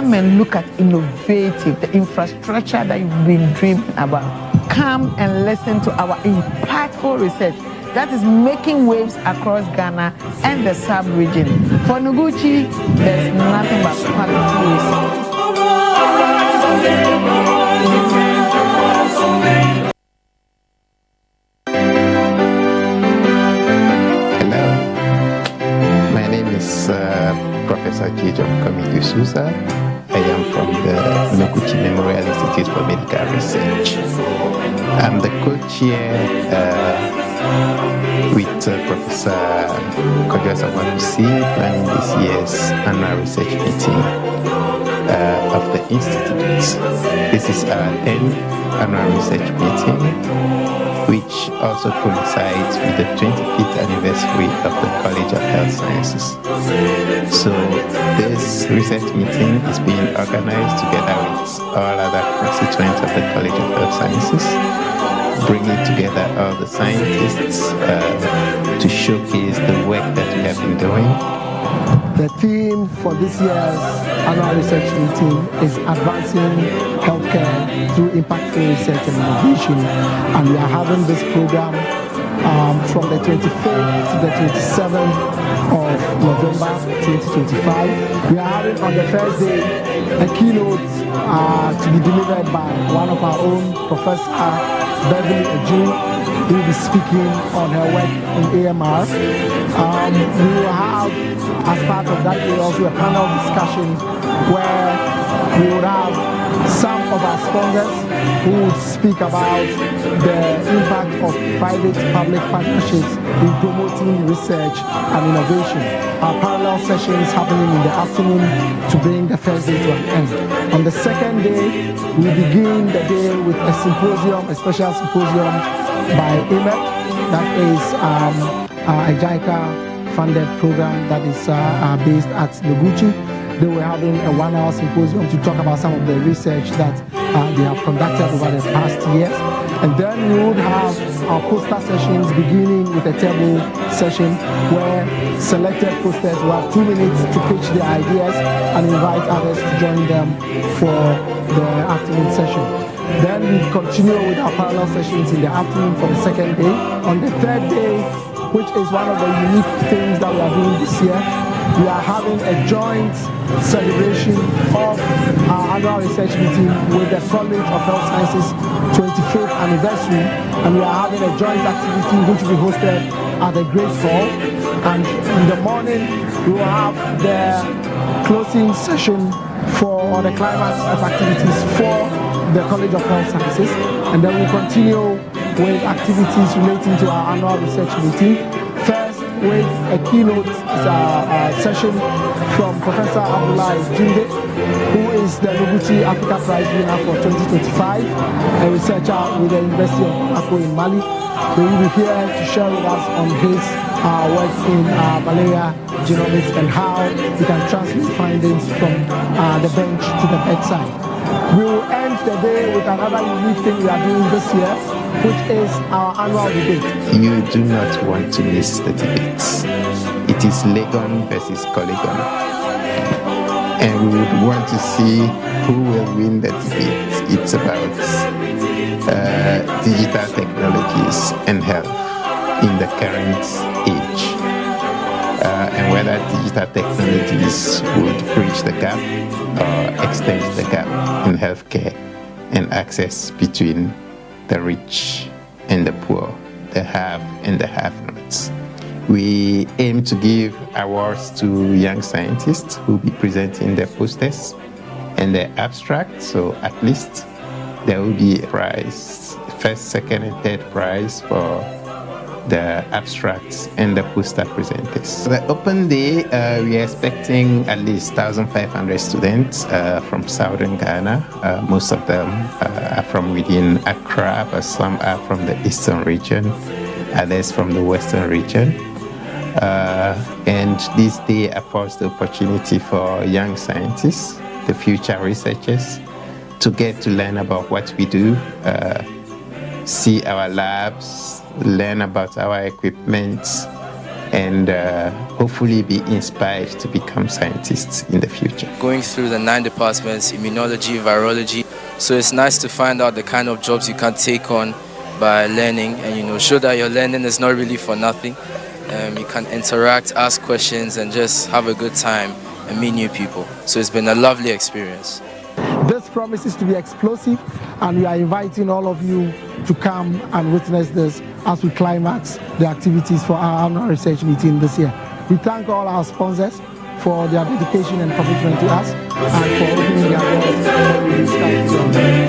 S13: come and look at innovative, the infrastructure that you've been dreaming about. Come and listen to our impactful research that is making waves across Ghana and the sub-region. For Noguchi, there's nothing but quality research.
S7: Hello, my name is Professor Jacob Kamidu Souza. I am from the Noguchi Memorial Institute for Medical Research. I'm the co-chair with Professor Kodjosa Wakusi planning this year's annual research meeting of the Institute. This is our 10th annual research meeting, which also coincides with the 25th anniversary of the College of Health Sciences. So this research meeting is being organized together with all other constituents of the College of Health Sciences, bringing together all the scientists to showcase the work that we have been doing.
S22: The theme for this year's annual research meeting is advancing healthcare through impactful research and innovation, and we are having this program from the 25th to the 27th of November 2025. We are having on the first day a keynote to be delivered by one of our own, Professor Beverly Ejim. He will be speaking on her work in AMR. We will have, as part of that day, also a panel discussion where we would have some of our sponsors who would speak about the impact of private-public partnerships in promoting research and innovation. Our parallel sessions happening in the afternoon to bring the first day to an end. On the second day, we begin the day with a symposium, a special symposium by AMEC, that is a JICA-funded program that is based at Noguchi. They were having a one-hour symposium to talk about some of the research that they have conducted over the past years. And then we would have our poster sessions beginning with a table session where selected posters will have 2 minutes to pitch their ideas and invite others to join them for the afternoon session. Then we continue with our parallel sessions in the afternoon for the second day. On the third day, which is one of the unique things that we are doing this year, we are having a joint celebration of our annual research meeting with the College of Health Sciences 25th anniversary, and we are having a joint activity which we hosted at the Great Hall. And in the morning we will have the closing session for the climax of activities for the College of Health Sciences, and then we'll continue with activities relating to our annual research meeting. First, with a keynote session from Professor Abdullah Jinde, who is the Noguchi Africa Prize winner for 2025, a researcher with the University of Akko in Mali. He will be here to share with us on his work in malaria genomics and how we can transmit findings from the bench to the bedside. We will end the day with another unique thing we are doing this year, which is our annual debate.
S7: You do not want to miss the debates. It is Legon versus Colegon. And we would want to see who will win the debate. It's about digital technologies and health in the current age. And whether digital technologies would bridge the gap or extend the gap in healthcare and access between the rich and the poor, the have and the have-nots. We aim to give awards to young scientists who will be presenting their posters and their abstract, so at least there will be a prize, first, second, and third prize for the abstracts and the poster presenters. The open day, we are expecting at least 1,500 students from southern Ghana. Most of them are from within Accra, but some are from the eastern region, others from the western region. And this day affords the opportunity for young scientists, the future researchers, to get to learn about what we do, see our labs, learn about our equipment,
S17: and hopefully be inspired to become scientists in the future.
S5: Going through the 9 departments, immunology, virology, so it's nice to find out the kind of jobs you can take on by learning, and show that your learning is not really for nothing. You can interact, ask questions, and just have a good time and meet new people. So it's been a lovely experience.
S22: This promises to be explosive, and we are inviting all of you to come and witness this as we climax the activities for our annual research meeting this year. We thank all our sponsors for their dedication and commitment to us, and for opening their doors when we start for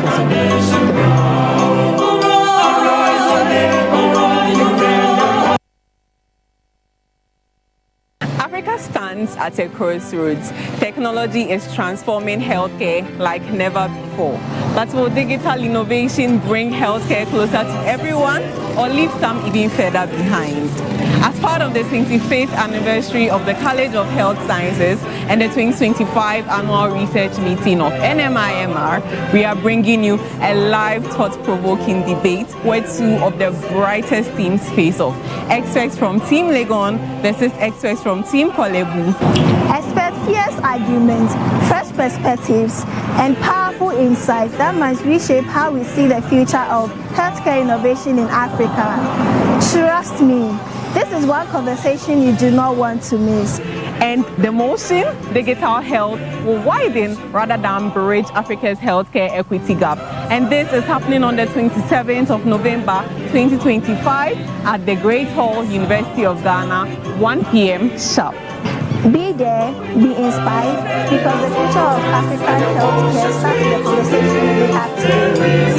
S8: Africa stands at a crossroads. Technology is transforming healthcare like never before. But will digital innovation bring healthcare closer to everyone or leave some even further behind? As part of the 25th anniversary of the College of Health Sciences and the 2025 annual research meeting of NMIMR, we are bringing you a live thought-provoking debate where two of the brightest teams face off. Experts from Team Legon versus experts from Team Kolebu.
S23: Expert fierce arguments, fresh perspectives, and powerful insights that must reshape how we see the future of healthcare innovation in Africa. Trust me, this is one conversation you do not want to miss.
S8: And the motion, digital health, will widen rather than bridge Africa's healthcare equity gap. And this is happening on the 27th of November 2025 at the Great Hall, University of Ghana, 1 p.m. sharp.
S23: Be there, be inspired, because the future of African healthcare starts with the conversation we have today.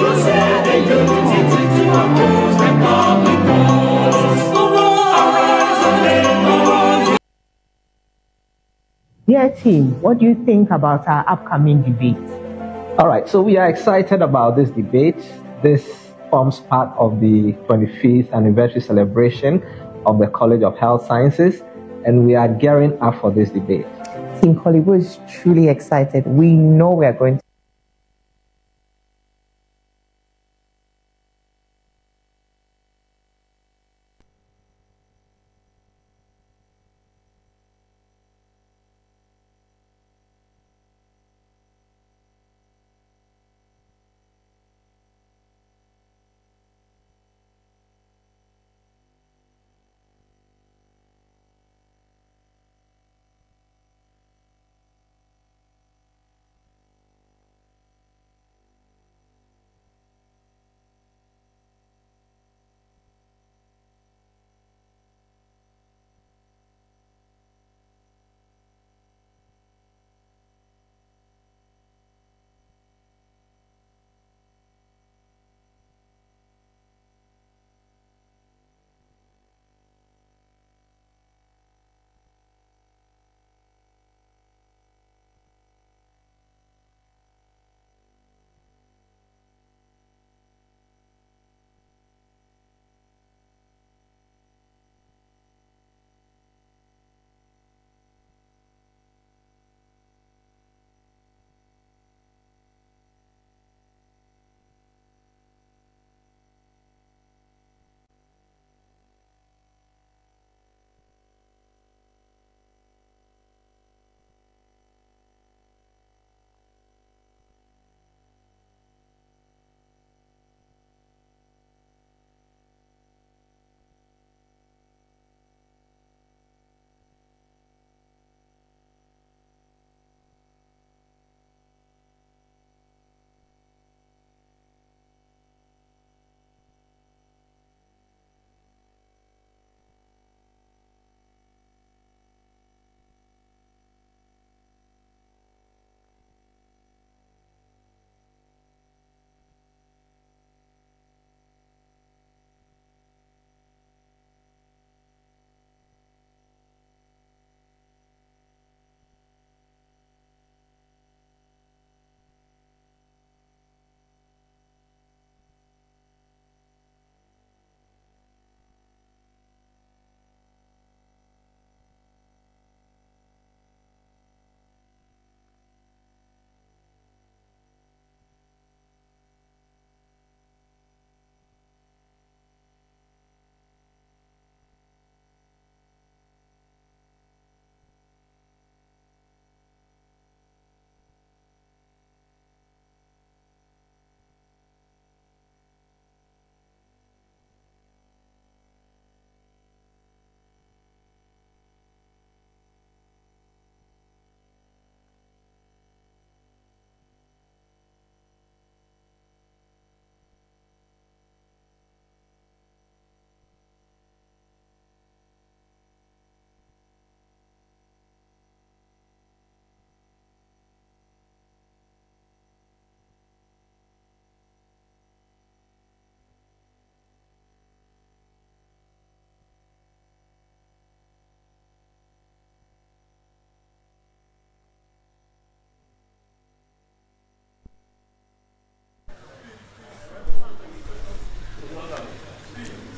S24: Dear team, what do you think about our upcoming debate?
S25: All right, so we are excited about this debate. This forms part of the 25th anniversary celebration of the College of Health Sciences, and we are gearing up for this debate.
S24: Team Kolebu is truly excited. We know we are going to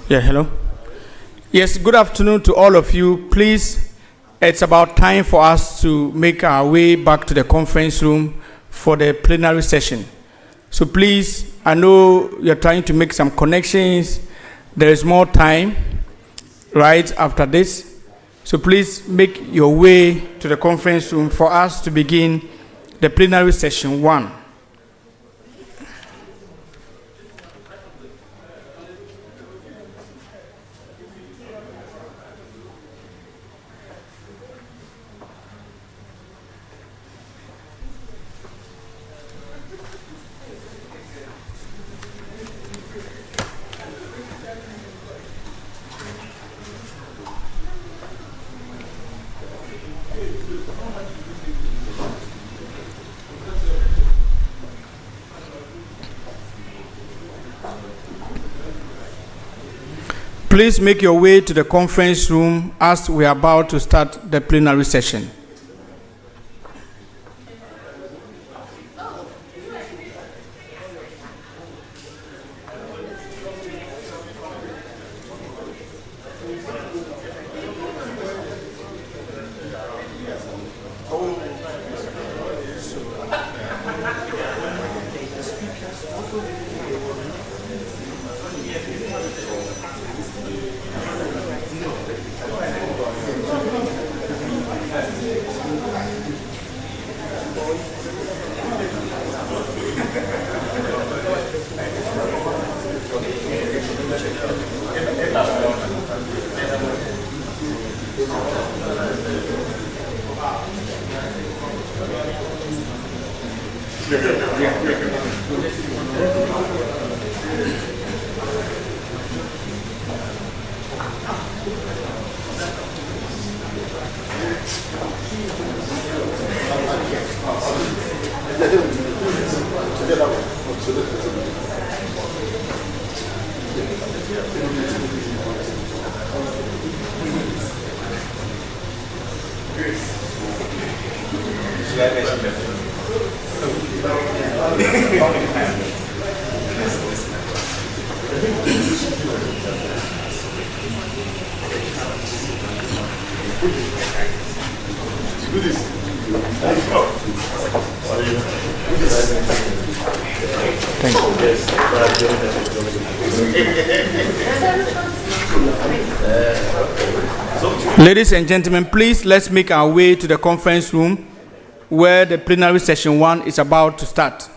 S15: Yeah, hello. Yes, good afternoon to all of you. Please, it's about time for us to make our way back to the conference room for the plenary session. So please, I know you're trying to make some connections. There is more time right after this. So please make your way to the conference room for us to begin the plenary session 1. Please make your way to the conference room as we are about to start the plenary session. Ladies and gentlemen, please let's make our way to the conference room where the plenary session 1 is about to start.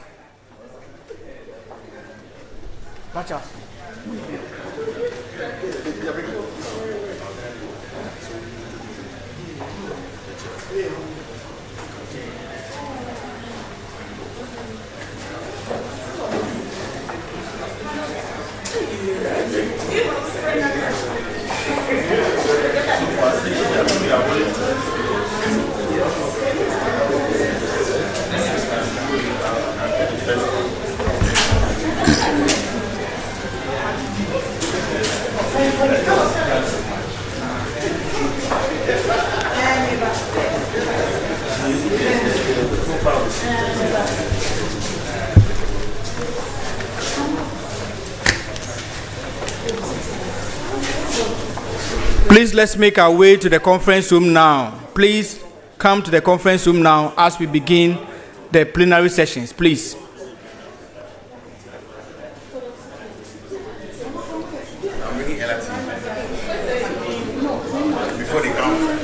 S15: Please let's make our way to the conference room now. Please come to the conference room now as we begin the plenary sessions, please.
S18: Before they come.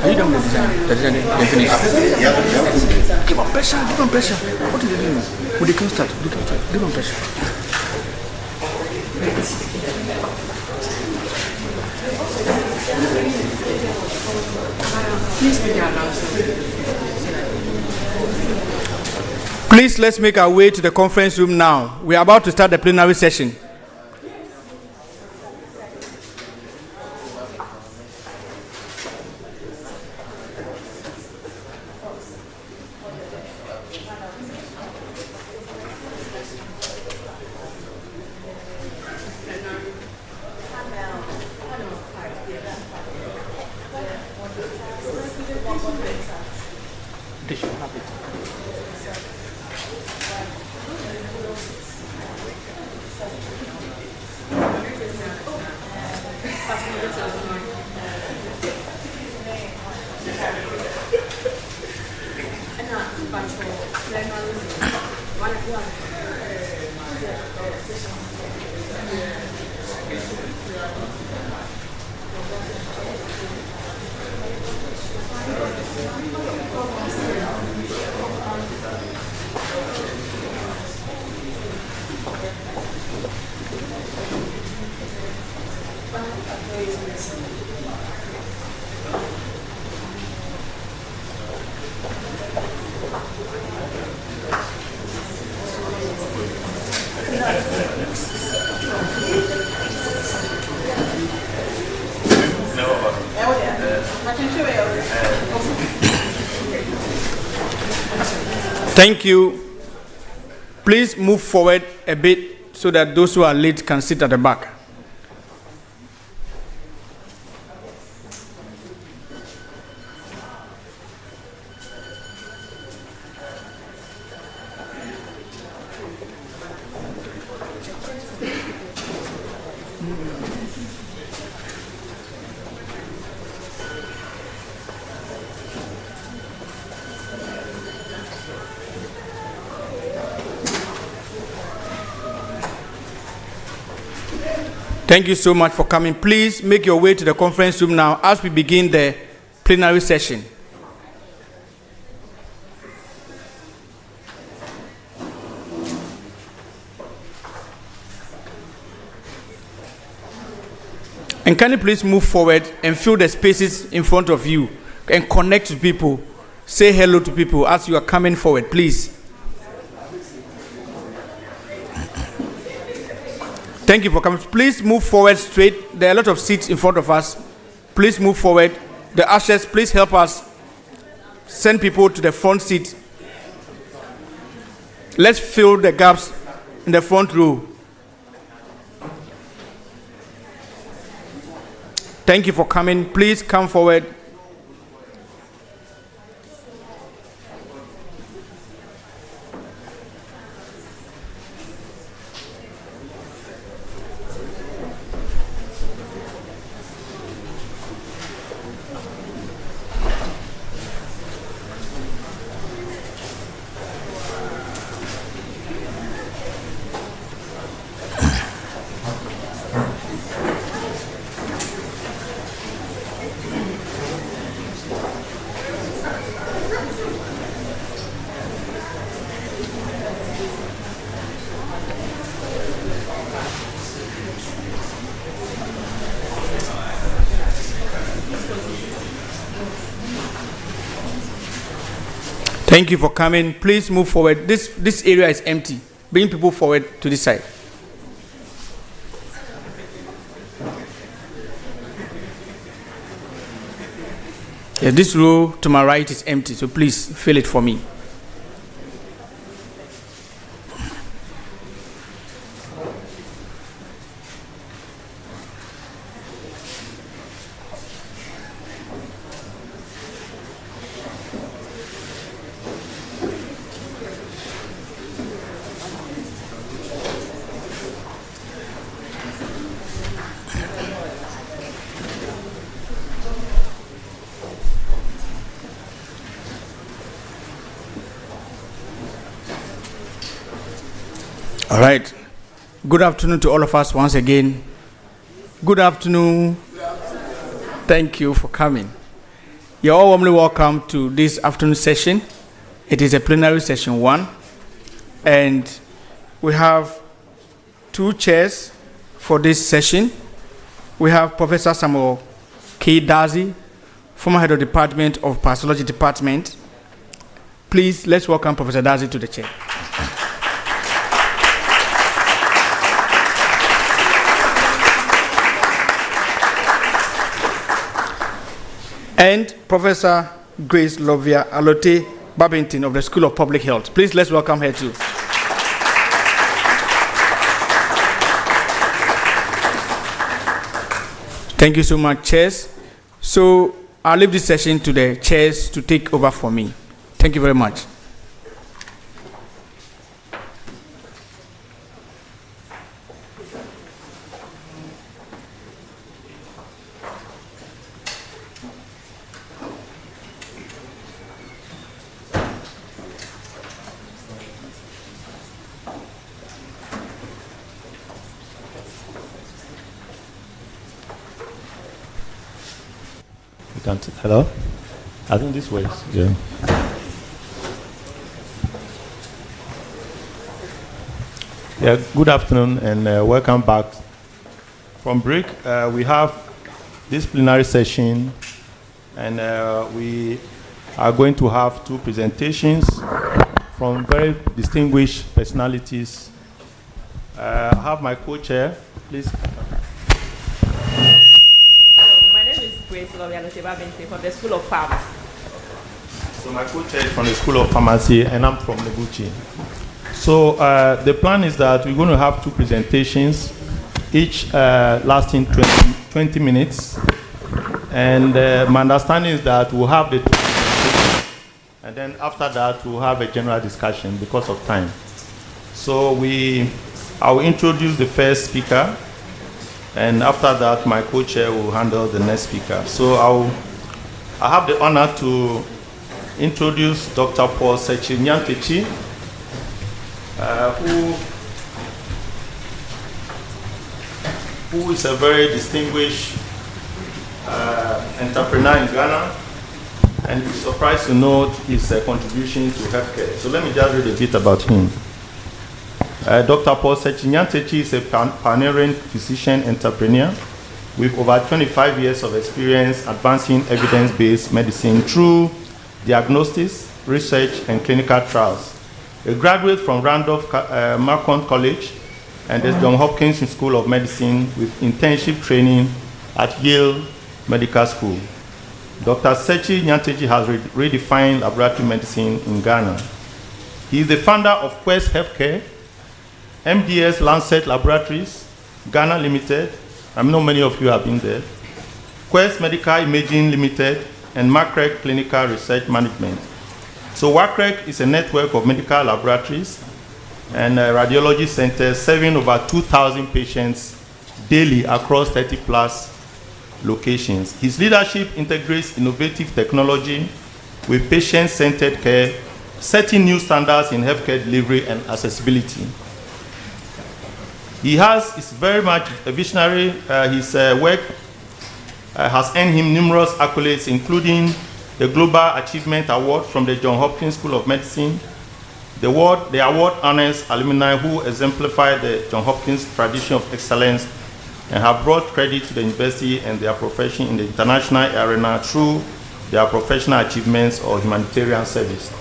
S15: Are you done with the design? The design is finished. Give them pressure, give them pressure. What is the doing? Would they can start? Give them pressure. Please, let's make our way to the conference room now. We are about to start the plenary session. Thank you. Please move forward a bit so that those who are late can sit at the back. Thank you so much for coming. Please make your way to the conference room now as we begin the plenary session. And can you please move forward and fill the spaces in front of you and connect to people, say hello to people as you are coming forward, please. Thank you for coming. Please move forward straight. There are a lot of seats in front of us. Please move forward. The ushers, please help us send people to the front seat. Let's fill the gaps in the front row. Thank you for coming. Please come forward. Thank you for coming. Please move forward. This area is empty. Bring people forward to this side. Yeah, this row to my right is empty, so please fill it for me. All right. Good afternoon to all of us once again. Good afternoon. Thank you for coming. You're all warmly welcome to this afternoon session. It is a plenary session 1. And we have 2 chairs for this session. We have Professor Samuel K. Dazi, former head of Department of Pathology Department. Please, let's welcome Professor Dazi to the chair. And Professor Grace Lovia Alote Babington of the School of Public Health. Please, let's welcome her too. Thank you so much, chairs. So I'll leave this session to the chairs to take over for me. Thank you very much.
S10: Hello? I think this way. Yeah. Yeah, good afternoon and welcome back. From break, we have this plenary session and we are going to have 2 presentations from very distinguished personalities. I have my co-chair, please.
S12: From the School of Pharmacy.
S10: So my co-chair is from the School of Pharmacy and I'm from Noguchi. So the plan is that we're going to have 2 presentations, each lasting 20 minutes. And my understanding is that we'll have the 2 presentations and then after that we'll have a general discussion because of time. So I will introduce the first speaker. And after that, my co-chair will handle the next speaker. So I have the honor to introduce Dr. Paul Sechi-Nyantechi, who is a very distinguished entrepreneur in Ghana. And you're surprised to note his contribution to healthcare. So let me just read a bit about him. Dr. Paul Sechi-Nyantechi is a pioneering physician entrepreneur with over 25 years of experience advancing evidence-based medicine through diagnostics, research, and clinical trials. A graduate from Randolph-Macon College and the Johns Hopkins School of Medicine with internship training at Yale Medical School. Dr. Sechi-Nyantechi has redefined laboratory medicine in Ghana. He is the founder of Quest Healthcare, MDS Lancet Laboratories, Ghana Limited. I know many of you have been there. Quest Medical Imaging Limited, and MACREC Clinical Research Management. So WACREC is a network of medical laboratories and radiology centers serving over 2,000 patients daily across 30+ locations. His leadership integrates innovative technology with patient-centered care, setting new standards in healthcare delivery and accessibility. Is very much a visionary. His work has earned him numerous accolades, including the Global Achievement Award from the Johns Hopkins School of Medicine. The award honors alumni who exemplify the Johns Hopkins tradition of excellence and have brought credit to the university and their profession in the international arena through their professional achievements or humanitarian service.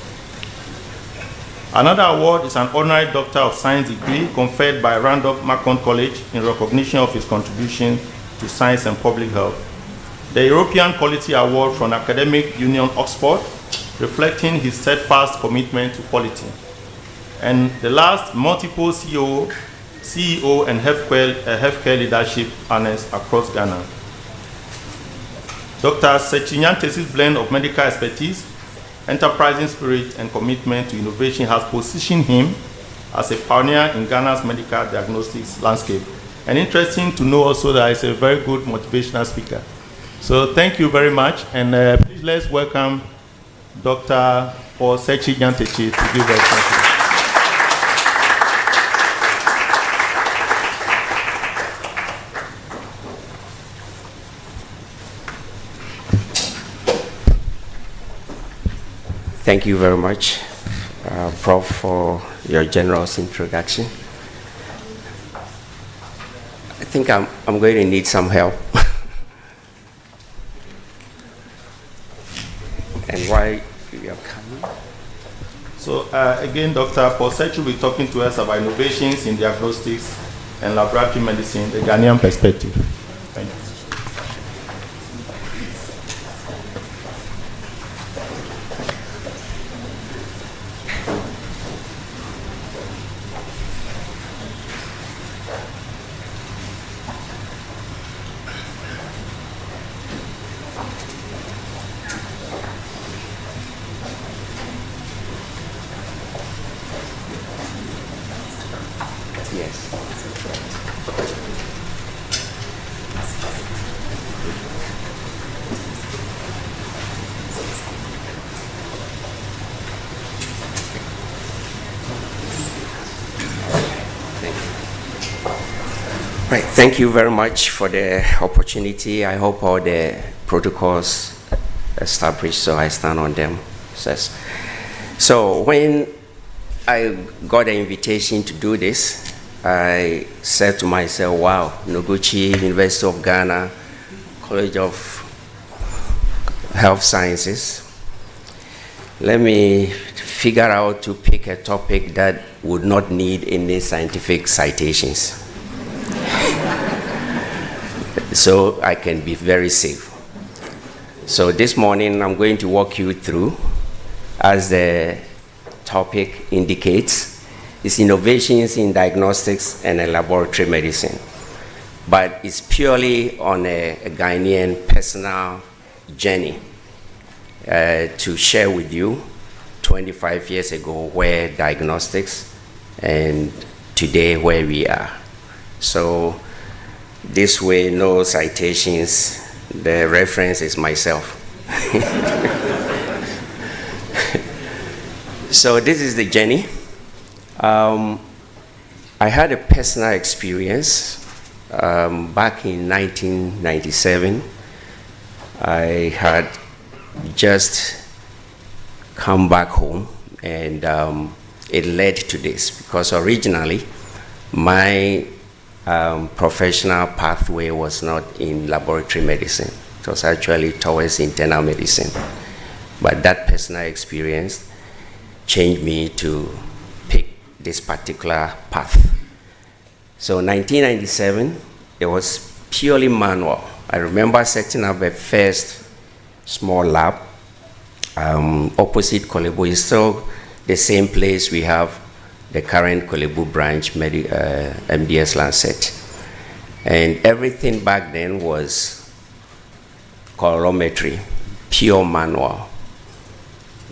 S10: Another award is an honorary Doctor of Science degree conferred by Randolph-Macon College in recognition of his contribution to science and public health. The European Quality Award from Academic Union Oxford, reflecting his steadfast commitment to quality. And the last, multiple CEO and healthcare leadership honors across Ghana. Dr. Sechi-Nyantechi's blend of medical expertise, enterprising spirit, and commitment to innovation has positioned him as a pioneer in Ghana's medical diagnostics landscape. And interesting to know also that he's a very good motivational speaker. So thank you very much, and please let's welcome Dr. Paul Sechi-Nyantechi to give us something.
S1: Thank you very much, Prof, for your generous introduction. I think I'm going to need some help. And why you are coming?
S10: So again, Dr. Posech will be talking to us about innovations in diagnostics and laboratory medicine, the Ghanaian perspective. Thank you.
S1: Yes. Right, thank you very much for the opportunity. I hope all the protocols established, so I stand on them. So when I got the invitation to do this, I said to myself, wow, Noguchi, University of Ghana, College of Health Sciences. Let me figure out to pick a topic that would not need any scientific citations. So I can be very safe. So this morning I'm going to walk you through, as the topic indicates, is innovations in diagnostics and laboratory medicine. But it's purely on a Ghanaian personal journey to share with you 25 years ago where diagnostics and today where we are. So this way, no citations, the reference is myself. So this is the journey. I had a personal experience back in 1997. I had just come back home, and it led to this because originally my professional pathway was not in laboratory medicine. It was actually towards internal medicine. But that personal experience changed me to pick this particular path. So 1997, it was purely manual. I remember setting up a first small lab opposite Kolebu. It's still the same place we have the current Kolebu branch, MDS Lancet. And everything back then was colorimetry, pure manual.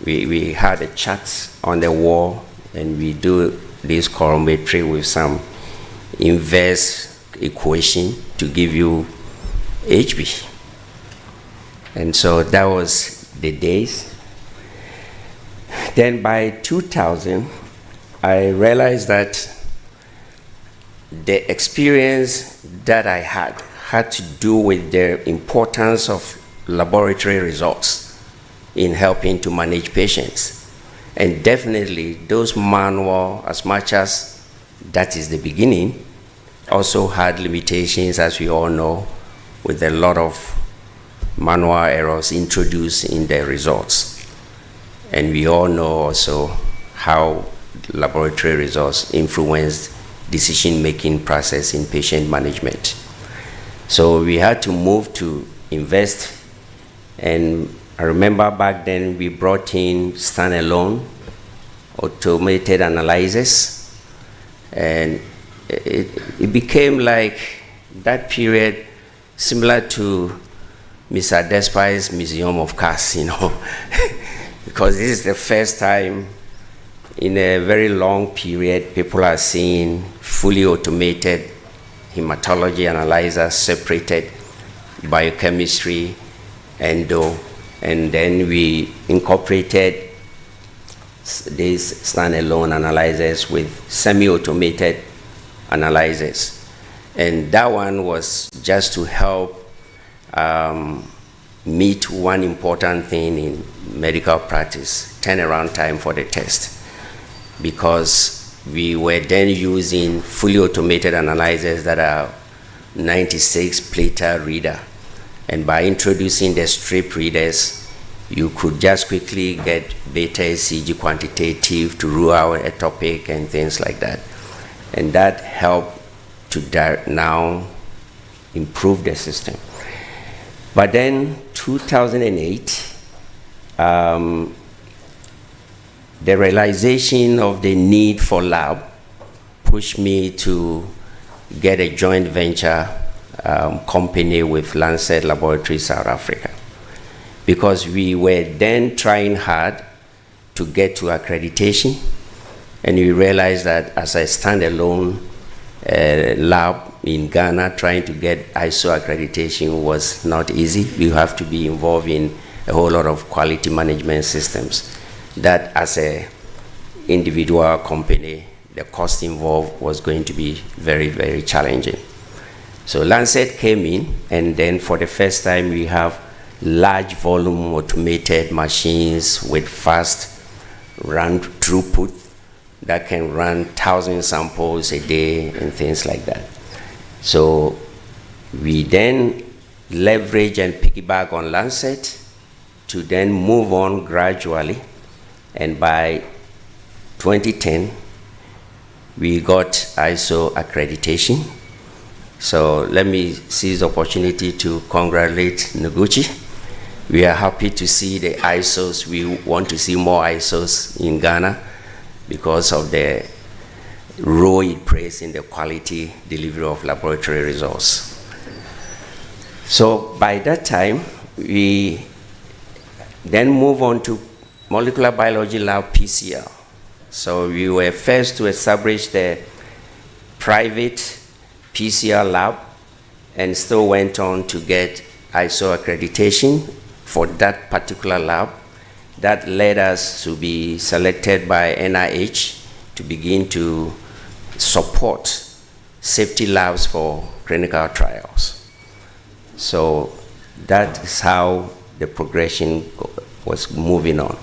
S1: We had a chart on the wall, and we do this colorimetry with some inverse equation to give you HB. And so that was the days. Then by 2000, I realized that the experience that I had to do with the importance of laboratory results in helping to manage patients. And definitely those manual, as much as that is the beginning, also had limitations, as we all know, with a lot of manual errors introduced in the results. And we all know also how laboratory results influence decision-making process in patient management. So we had to move to invest, and I remember back then we brought in standalone automated analyzers, and it became like that period similar to Mr. Despai's Museum of Cars, you know, because this is the first time in a very long period people are seeing fully automated hematology analyzers, separated biochemistry, endo, and then we incorporated these standalone analyzers with semi-automated analyzers. And that one was just to help meet one important thing in medical practice, turnaround time for the test, because we were then using fully automated analyzers that are 96 platter reader. And by introducing the strip readers, you could just quickly get beta ECG quantitative to rule out a topic and things like that. And that helped to now improve the system. But then 2008, the realization of the need for lab pushed me to get a joint venture company with Lancet Laboratories South Africa, because we were then trying hard to get to accreditation, and we realized that as a standalone lab in Ghana, trying to get ISO accreditation was not easy. You have to be involved in a whole lot of quality management systems that as a individual company, the cost involved was going to be very, very challenging. So Lancet came in, and then for the first time we have large volume automated machines with fast run throughput that can run 1,000 samples a day and things like that. So we then leverage and piggyback on Lancet to then move on gradually, and by 2010 we got ISO accreditation. So let me seize the opportunity to congratulate Noguchi. We are happy to see the ISOs. We want to see more ISOs in Ghana because of the role it plays in the quality delivery of laboratory results. So by that time, we then move on to molecular biology lab PCR. So we were first to establish the private PCR lab, and still went on to get ISO accreditation for that particular lab. That led us to be selected by NIH to begin to support safety labs for clinical trials. So that is how the progression was moving on.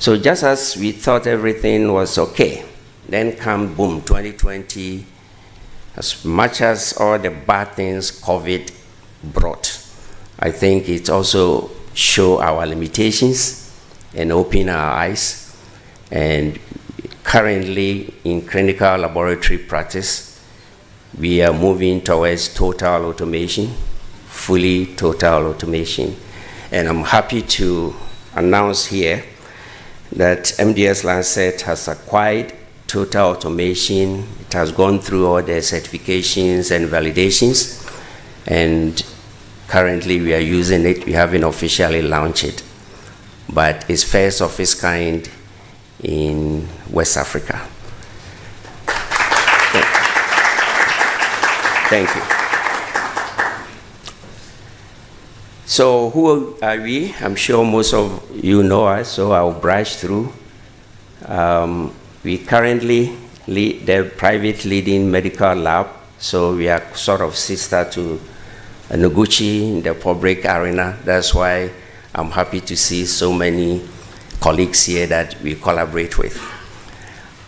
S1: So just as we thought everything was okay, then come boom, 2020. As much as all the bad things COVID brought, I think it also showed our limitations and opened our eyes. And currently in clinical laboratory practice, we are moving towards total automation, fully total automation. And I'm happy to announce here that MDS Lancet has acquired total automation. It has gone through all the certifications and validations, and currently we are using it. We haven't officially launched it, but it's first of its kind in West Africa. Thank you. So who are we? I'm sure most of you know us, so I'll brush through. We currently lead the private leading medical lab, so we are sort of sister to Noguchi in the public arena. That's why I'm happy to see so many colleagues here that we collaborate with.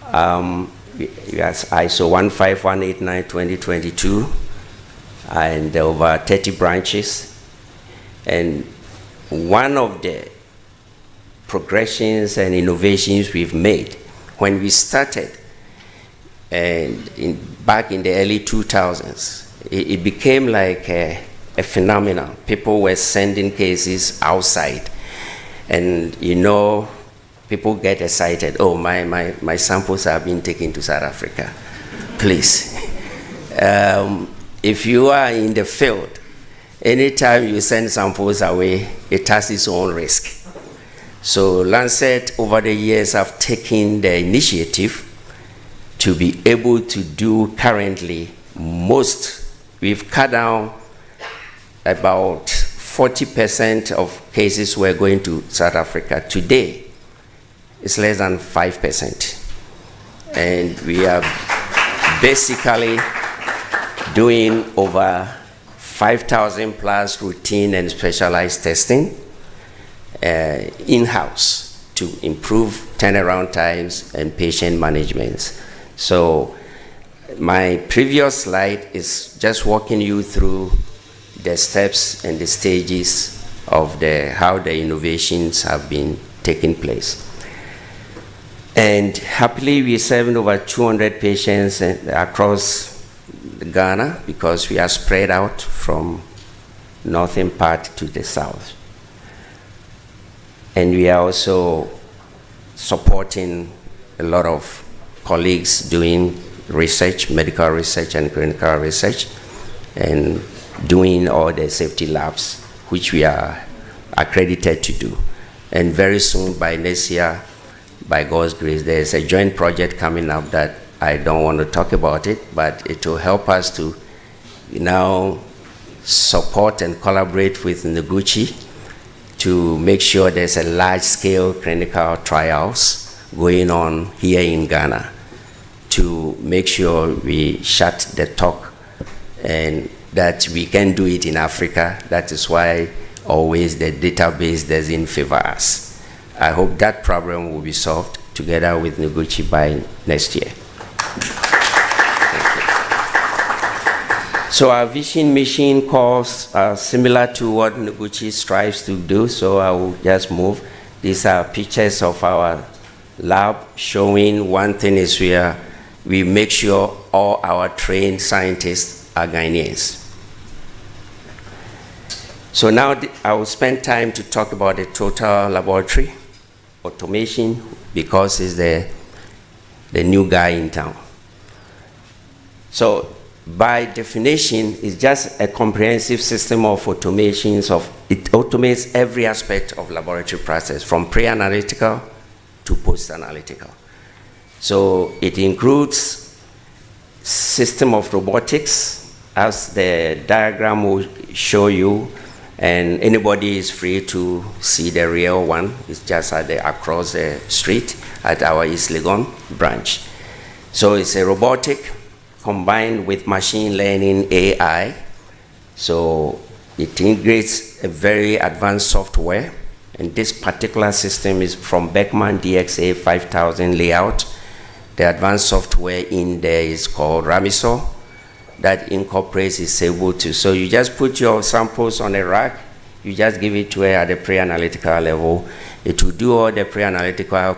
S1: We have ISO 15189-2022, and over 30 branches. And one of the progressions and innovations we've made when we started, and back in the early 2000s, it became like a phenomenon. People were sending cases outside, and you know, people get excited. Oh, my samples are being taken to South Africa. Please, if you are in the field, anytime you send samples away, it has its own risk. So Lancet over the years have taken the initiative to be able to do currently we've cut down about 40% of cases we're going to South Africa. Today, it's less than 5%. And we are basically doing over 5,000 plus routine and specialized testing in-house to improve turnaround times and patient management. So my previous slide is just walking you through the steps and the stages of how the innovations have been taking place. And happily, we served over 200 patients across Ghana because we are spread out from northern part to the south. And we are also supporting a lot of colleagues doing research, medical research and clinical research, and doing all the safety labs, which we are accredited to do. And very soon, by next year, by God's grace, there's a joint project coming up that I don't want to talk about it, but it will help us to now support and collaborate with Noguchi to make sure there's a large-scale clinical trials going on here in Ghana to make sure we shut the talk and that we can do it in Africa. That is why always the database doesn't favor us. I hope that problem will be solved together with Noguchi by next year. So our vision mission calls are similar to what Noguchi strives to do, so I will just move. These are pictures of our lab showing one thing is we make sure all our trained scientists are Ghanaians. So now I will spend time to talk about the total laboratory automation because it's the new guy in town. So by definition, it's just a comprehensive system of automations it automates every aspect of laboratory process from pre-analytical to post-analytical. So it includes system of robotics, as the diagram will show you, and anybody is free to see the real one. It's just across the street at our East Legon branch. So it's a robotic combined with machine learning AI. So it integrates a very advanced software, and this particular system is from Beckman DXA 5000 layout. The advanced software in there is called Ramisol that incorporates, is able to, so you just put your samples on a rack, you just give it to her at the pre-analytical level. It will do all the pre-analytical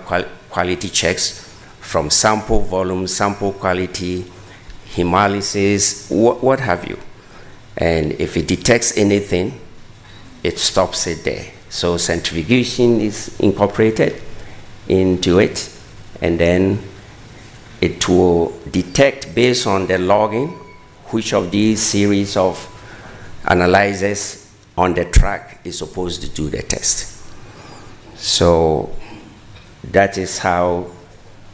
S1: quality checks from sample volume, sample quality, hemolysis, what have you. And if it detects anything, it stops it there. So centrifugation is incorporated into it, and then it will detect based on the logging which of these series of analyzers on the track is supposed to do the test. So that is how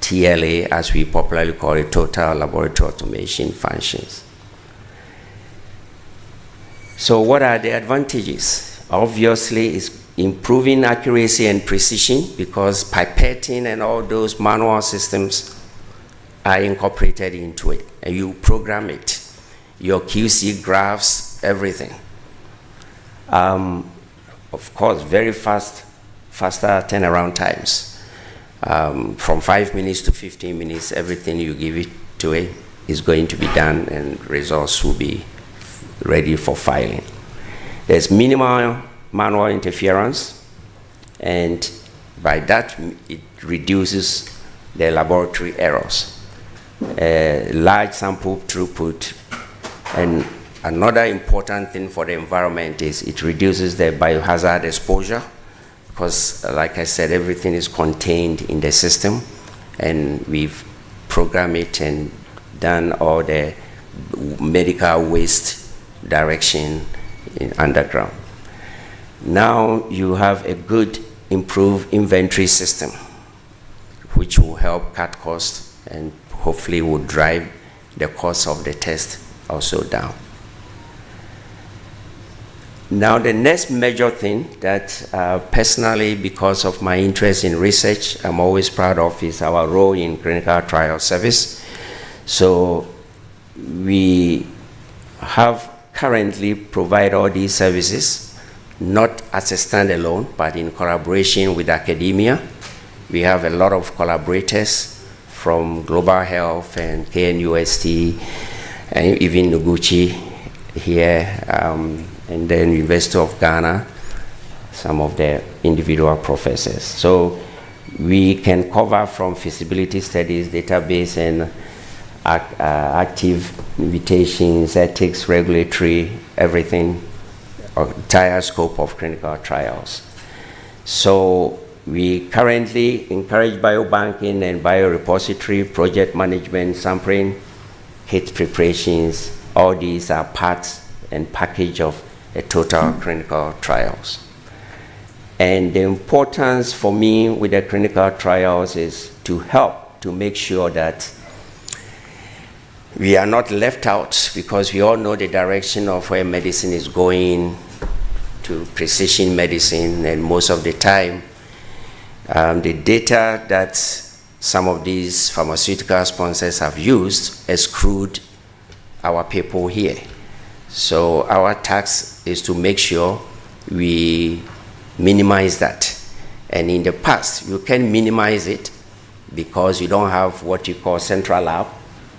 S1: TLA, as we popularly call it, total laboratory automation, functions. So what are the advantages? Obviously, it's improving accuracy and precision because pipetting and all those manual systems are incorporated into it, and you program it. Your QC graphs, everything. Of course, very faster turnaround times. From 5 minutes to 15 minutes, everything you give it to it is going to be done, and results will be ready for filing. There's minimal manual interference, and by that, it reduces the laboratory errors. Large sample throughput. And another important thing for the environment is it reduces the biohazard exposure because, like I said, everything is contained in the system, and we've programmed it and done all the medical waste direction underground. Now you have a good improved inventory system, which will help cut costs and hopefully will drive the cost of the test also down. Now the next major thing that personally, because of my interest in research, I'm always proud of is our role in clinical trial service. So we have currently provide all these services, not as a standalone, but in collaboration with academia. We have a lot of collaborators from Global Health and KNUST, and even Noguchi here, and then University of Ghana, some of the individual professors. So we can cover from feasibility studies, database, and active invitations, ethics, regulatory, everything, entire scope of clinical trials. So we currently encourage biobanking and biorepository, project management, sampling, kit preparations. All these are parts and package of a total clinical trials. And the importance for me with the clinical trials is to help to make sure that we are not left out, because we all know the direction of where medicine is going, to precision medicine, and most of the time the data that some of these pharmaceutical sponsors have used exclude our people here. So our task is to make sure we minimize that. And in the past, you can minimize it because you don't have what you call central lab,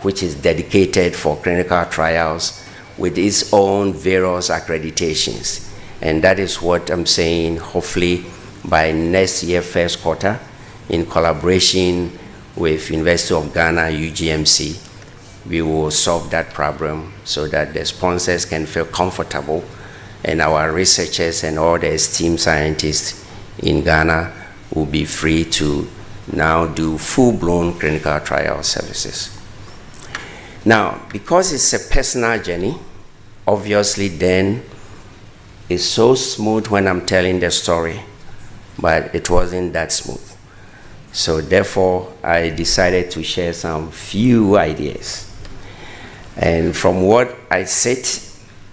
S1: which is dedicated for clinical trials with its own various accreditations. And that is what I'm saying, hopefully by next year, first quarter, in collaboration with University of Ghana, UGMC, we will solve that problem so that the sponsors can feel comfortable, and our researchers and all the esteemed scientists in Ghana will be free to now do full-blown clinical trial services. Now, because it's a personal journey, obviously then it's so smooth when I'm telling the story, but it wasn't that smooth. So therefore, I decided to share some few ideas. And from what I said,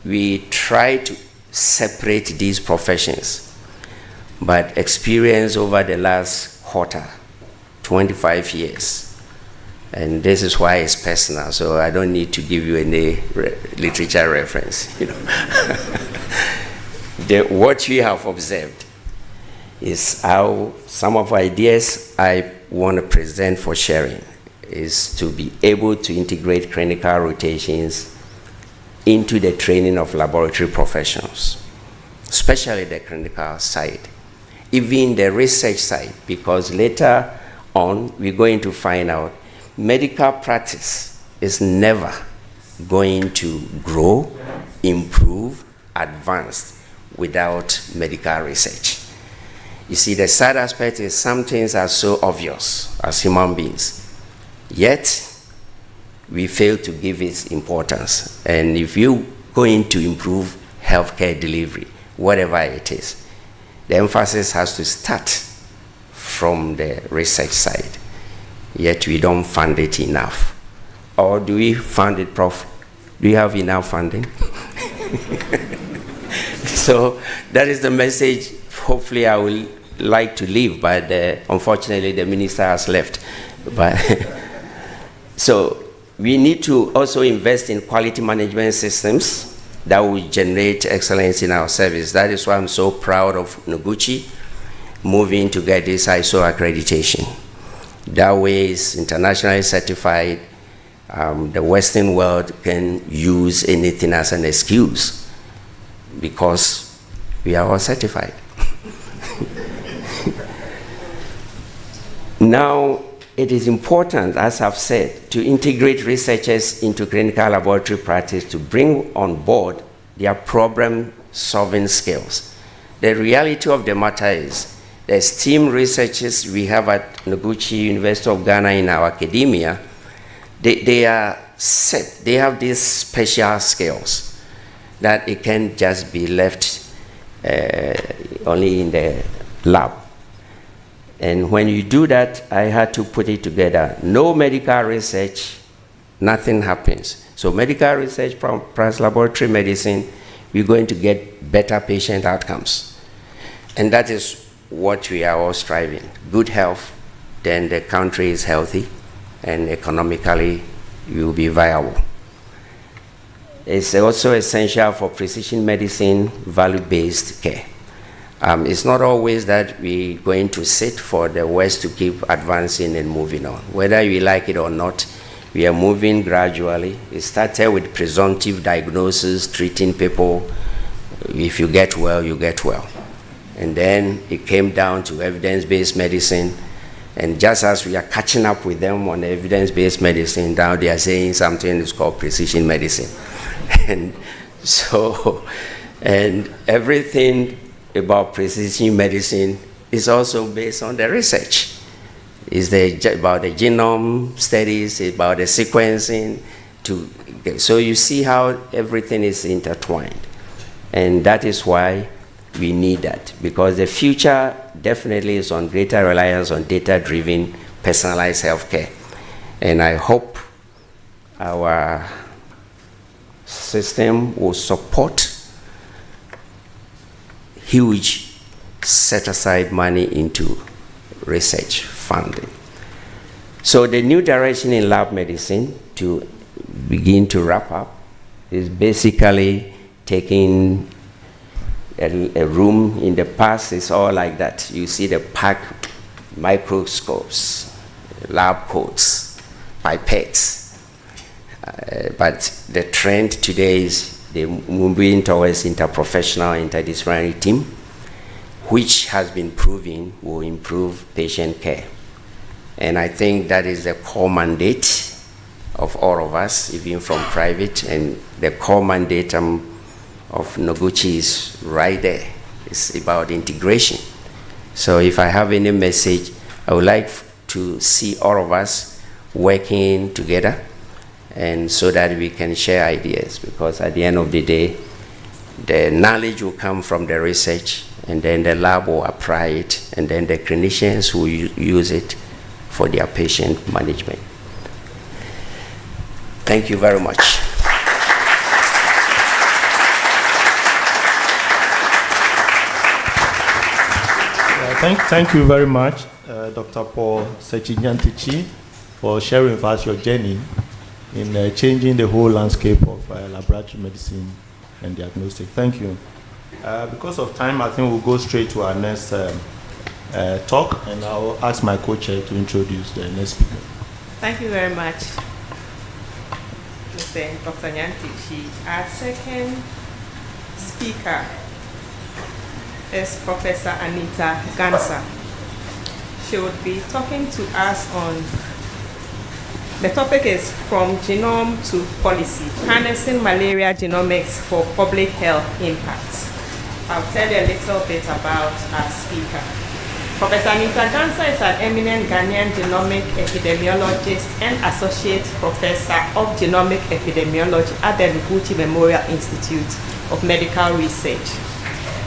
S1: we try to separate these professions, but experience over the last quarter, 25 years, and this is why it's personal, so I don't need to give you any literature reference. You know, what we have observed is how some of the ideas I want to present for sharing is to be able to integrate clinical rotations into the training of laboratory professionals, especially the clinical side, even the research side, because later on we're going to find out medical practice is never going to grow, improve, advance without medical research. You see, the sad aspect is some things are so obvious as human beings, yet we fail to give it importance. And if you're going to improve healthcare delivery, whatever it is, the emphasis has to start from the research side. Yet we don't fund it enough. Or do we fund it, Prof? Do you have enough funding? So that is the message hopefully I will like to leave, but unfortunately the minister has left. But so we need to also invest in quality management systems that will generate excellence in our service. That is why I'm so proud of Noguchi moving to get this ISO accreditation. That way it's internationally certified. The Western world can use anything as an excuse because we are all certified. Now, it is important, as I've said, to integrate researchers into clinical laboratory practice to bring on board their problem-solving skills. The reality of the matter is the esteemed researchers we have at Noguchi, University of Ghana in our academia, they are set. They have these special skills that it can't just be left only in the lab. And when you do that, I had to put it together. No medical research, nothing happens. So medical research plus laboratory medicine, we're going to get better patient outcomes. And that is what we are all striving. Good health, then the country is healthy, and economically you will be viable. It's also essential for precision medicine, value-based care. It's not always that we're going to sit for the West to keep advancing and moving on. Whether you like it or not, we are moving gradually. It started with presumptive diagnosis, treating people. If you get well, you get well. And then it came down to evidence-based medicine. And just as we are catching up with them on evidence-based medicine, now they are saying something is called precision medicine. And so, and everything about precision medicine is also based on the research. It's about the genome studies, about the sequencing. So you see how everything is intertwined. And that is why we need that, because the future definitely is on greater reliance on data-driven, personalized healthcare. And I hope our system will support huge set-aside money into research funding. So the new direction in lab medicine, to begin to wrap up, is basically taking a room. In the past, it's all like that. You see the packed microscopes, lab coats, pipettes. But the trend today is they're moving towards interprofessional, interdisciplinary team, which has been proven will improve patient care. And I think that is the core mandate of all of us, even from private, and the core mandate of Noguchi is right there. It's about integration. So if I have any message, I would like to see all of us working together, and so that we can share ideas, because at the end of the day, the knowledge will come from the research, and then the lab will apply it, and then the clinicians will use it for their patient management. Thank you very much.
S10: Thank you very much, Dr. Paul Sechinyantichi, for sharing with us your journey in changing the whole landscape of laboratory medicine and diagnostic. Thank you. Because of time, I think we'll go straight to our next talk, and I'll ask my co-chair to introduce the next speaker.
S12: Thank you very much, Mr. Dr. Nyantichi. Our second speaker is Professor Anita Gansa. She would be talking to us on, the topic is From Genome to Policy, Harnessing Malaria Genomics for Public Health Impact. I'll tell you a little bit about our speaker. Professor Anita Gansa is an eminent Ghanaian genomic epidemiologist and associate professor of genomic epidemiology at the Noguchi Memorial Institute of Medical Research.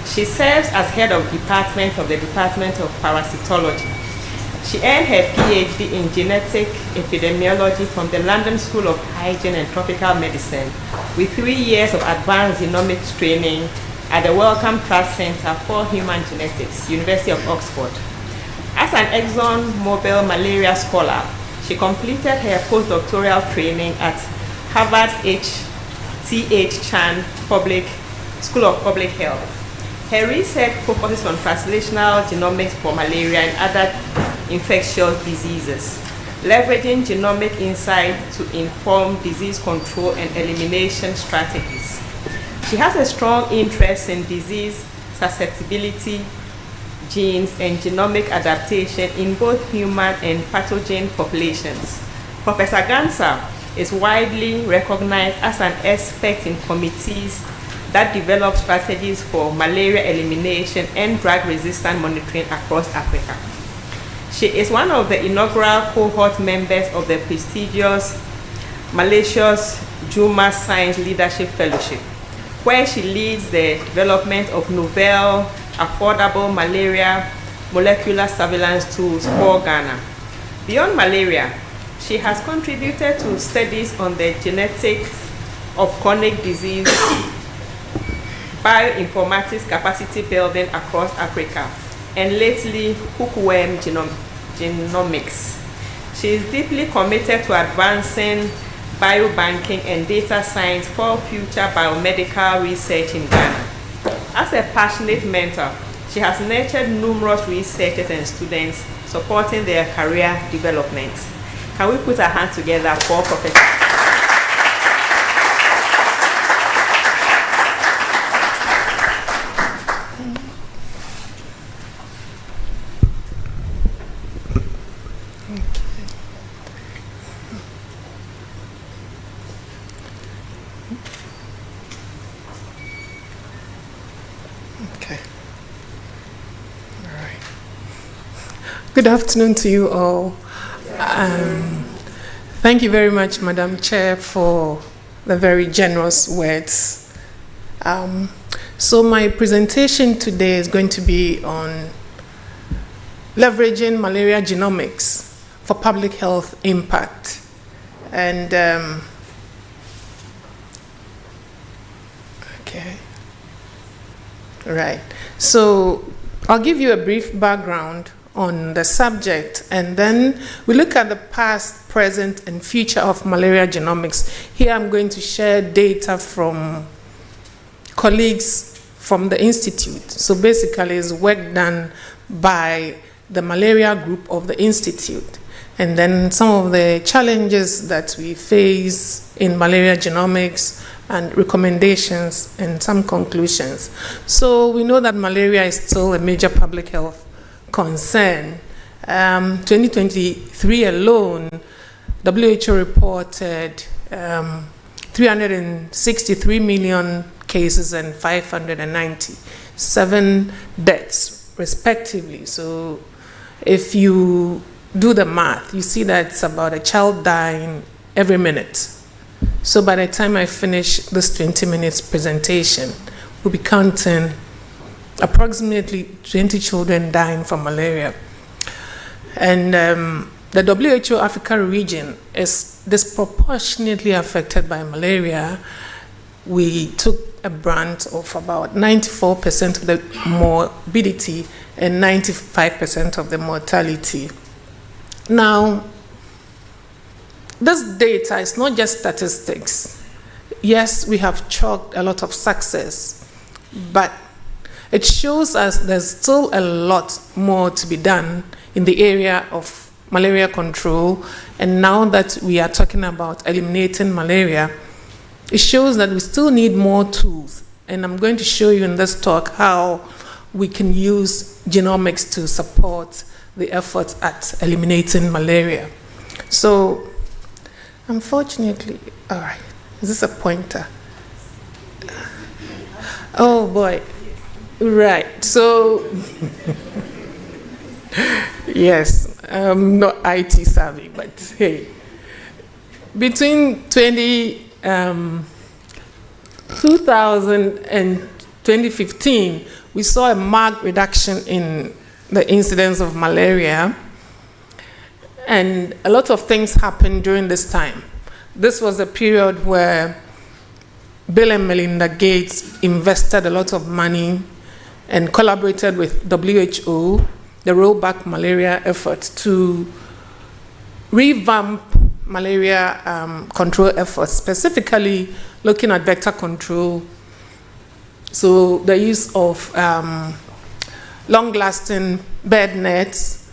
S12: She serves as head of department of the Department of Parasitology. She earned her PhD in genetic epidemiology from the London School of Hygiene and Tropical Medicine, with 3 years of advanced genomics training at the Wellcome Trust Center for Human Genetics, University of Oxford. As an ExxonMobil malaria scholar, she completed her postdoctoral training at Harvard H.T.H. Chan School of Public Health. Her research focuses on translational genomics for malaria and other infectious diseases, leveraging genomic insight to inform disease control and elimination strategies. She has a strong interest in disease susceptibility, genes, and genomic adaptation in both human and pathogen populations. Professor Gansa is widely recognized as an expert in committees that develop strategies for malaria elimination and drug-resistant monitoring across Africa. She is one of the inaugural cohort members of the prestigious Malaysia's Juma Science Leadership Fellowship, where she leads the development of novel, affordable malaria molecular surveillance tools for Ghana. Beyond malaria, she has contributed to studies on the genetics of chronic disease, bioinformatics capacity building across Africa, and lately hookworm genomics. She is deeply committed to advancing biobanking, and data science for future biomedical research in Ghana. As a passionate mentor, she has nurtured numerous researchers and students supporting their career development. Can we put our hands together for Professor?
S2: Good afternoon to you all. Thank you very much, Madam Chair, for the very generous words. So my presentation today is going to be on leveraging malaria genomics for public health impact. And okay, right. So I'll give you a brief background on the subject, and then we look at the past, present, and future of malaria genomics. Here I'm going to share data from colleagues from the Institute. So basically it's work done by the malaria group of the Institute. And then some of the challenges that we face in malaria genomics and recommendations and some conclusions. So we know that malaria is still a major public health concern. 2023 alone, WHO reported 363 million cases and 597 deaths, respectively. So if you do the math, you see that it's about a child dying every minute. So by the time I finish this 20 minutes presentation, we'll be counting approximately 20 children dying from malaria. And the WHO Africa region is disproportionately affected by malaria. We took a brunt of about 94% of the morbidity and 95% of the mortality. Now, this data is not just statistics. Yes, we have chalked a lot of success, but it shows us there's still a lot more to be done in the area of malaria control. And now that we are talking about eliminating malaria, it shows that we still need more tools. And I'm going to show you in this talk how we can use genomics to support the efforts at eliminating malaria. So, unfortunately, all right, is this a pointer? Oh boy. Right, so, yes, I'm not IT savvy, but hey, between 2000 and 2015, we saw a marked reduction in the incidence of malaria, and a lot of things happened during this time. This was a period where Bill and Melinda Gates invested a lot of money and collaborated with WHO, the rollback malaria efforts, to revamp malaria control efforts, specifically looking at vector control. So the use of long-lasting bed nets,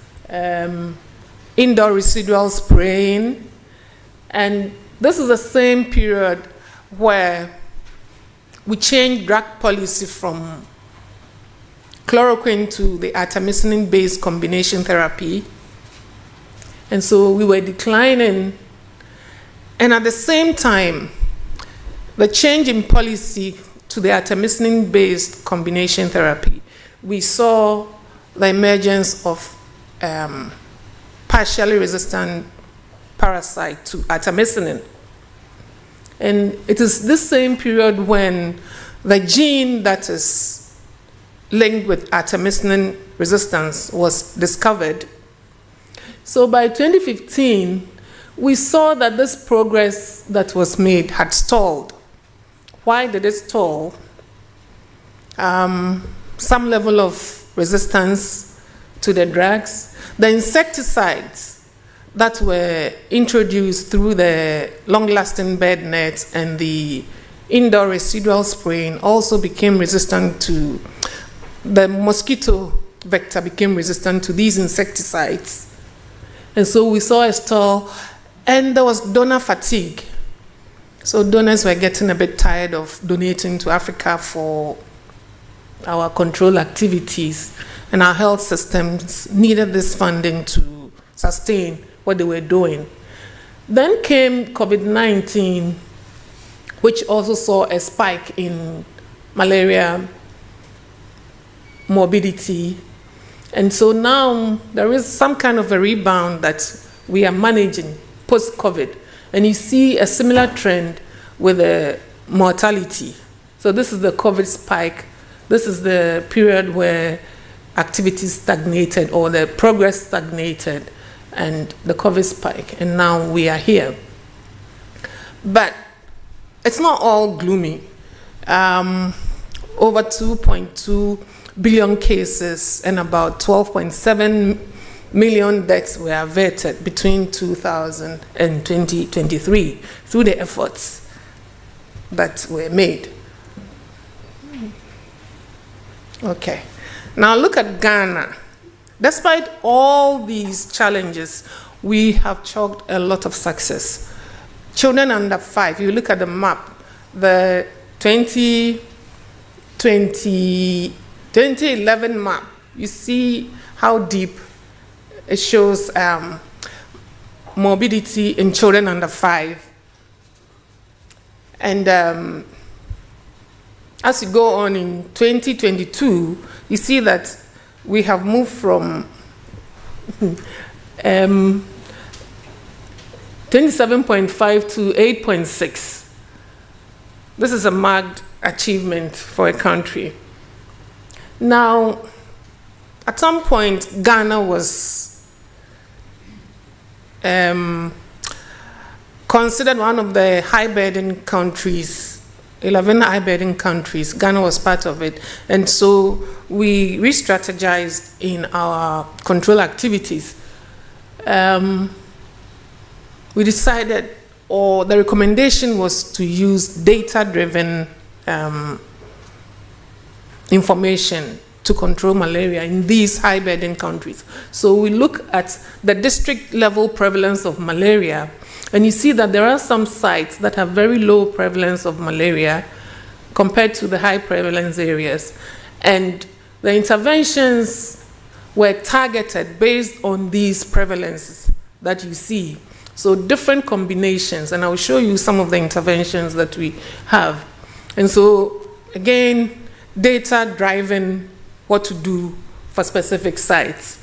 S2: indoor residual spraying, and this is the same period where we changed drug policy from chloroquine to the artemisinin-based combination therapy. And so we were declining. And at the same time, the change in policy to the artemisinin-based combination therapy, we saw the emergence of partially resistant parasite to artemisinin. And it is this same period when the gene that is linked with artemisinin resistance was discovered. So by 2015, we saw that this progress that was made had stalled. Why did it stall? Some level of resistance to the drugs. The insecticides that were introduced through the long-lasting bed nets and the indoor residual spraying also became resistant to, the mosquito vector became resistant to these insecticides. And so we saw a stall, and there was donor fatigue. So donors were getting a bit tired of donating to Africa for our control activities, and our health systems needed this funding to sustain what they were doing. Then came COVID-19, which also saw a spike in malaria morbidity. And so now there is some kind of a rebound that we are managing post-COVID. And you see a similar trend with the mortality. So this is the COVID spike. This is the period where activities stagnated or the progress stagnated and the COVID spike. And now we are here. But it's not all gloomy. Over 2.2 billion cases and about 12.7 million deaths were averted between 2000 and 2023 through the efforts that were made. Okay, now look at Ghana. Despite all these challenges, we have chalked a lot of success. Children under 5, you look at the map, the 2011 map, you see how deep it shows morbidity in children under 5. And as you go on in 2022, you see that we have moved from 27.5 to 8.6. This is a marked achievement for a country. Now, at some point, Ghana was considered one of the high-burden countries, 11 high-burden countries. Ghana was part of it. And so we re-strategized in our control activities. We decided, or the recommendation was to use data-driven information to control malaria in these high-burden countries. So we look at the district-level prevalence of malaria, and you see that there are some sites that have very low prevalence of malaria compared to the high prevalence areas. And the interventions were targeted based on these prevalences that you see. So different combinations, and I will show you some of the interventions that we have. And so, again, data driving what to do for specific sites.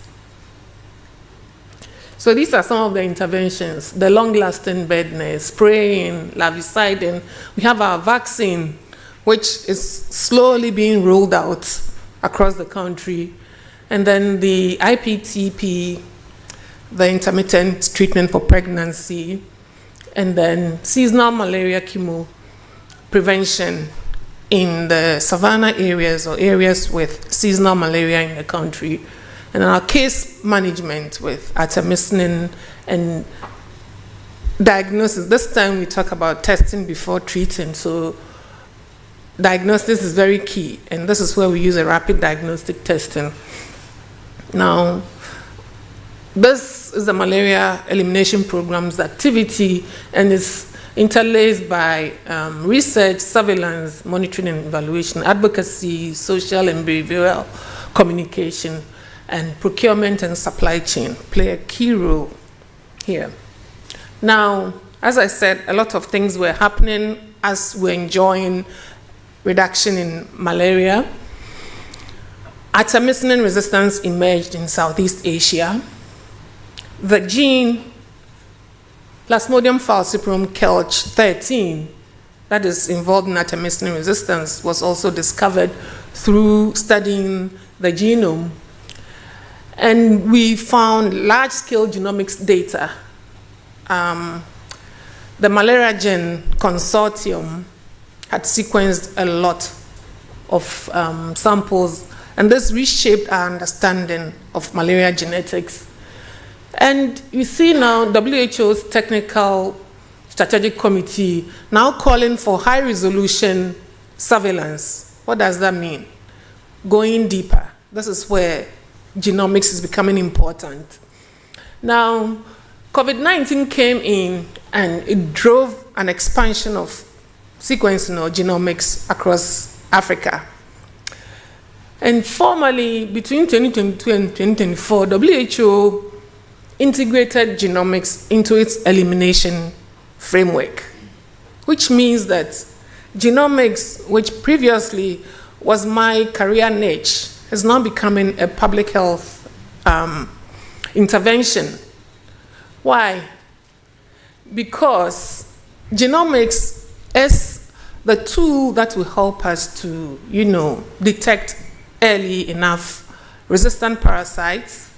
S2: So these are some of the interventions: the long-lasting bed nets, spraying, larvicidin. We have our vaccine, which is slowly being rolled out across the country. And then the IPTP, the intermittent treatment for pregnancy, and then seasonal malaria chemo prevention in the savannah areas or areas with seasonal malaria in the country, and our case management with artemisinin and diagnosis. This time we talk about testing before treating. So diagnosis is very key, and this is where we use a rapid diagnostic testing. Now, this is the malaria elimination program's activity, and is interlaced by research, surveillance, monitoring and evaluation, advocacy, social and behavioral communication, and procurement and supply chain play a key role here. Now, as I said, a lot of things were happening as we're enjoying reduction in malaria. Artemisinin resistance emerged in Southeast Asia. The gene Plasmodium falciparum kelch 13, that is involved in artemisinin resistance, was also discovered through studying the genome. And we found large-scale genomics data. The Malaria Gen Consortium had sequenced a lot of samples, and this reshaped our understanding of malaria genetics. And you see now WHO's technical strategic committee now calling for high resolution surveillance. What does that mean? Going deeper. This is where genomics is becoming important. Now, COVID-19 came in and it drove an expansion of sequencing or genomics across Africa. And formally, between 2022 and 2024, WHO integrated genomics into its elimination framework, which means that genomics, which previously was my career niche, is now becoming a public health intervention. Why? Because genomics is the tool that will help us to, detect early enough resistant parasites,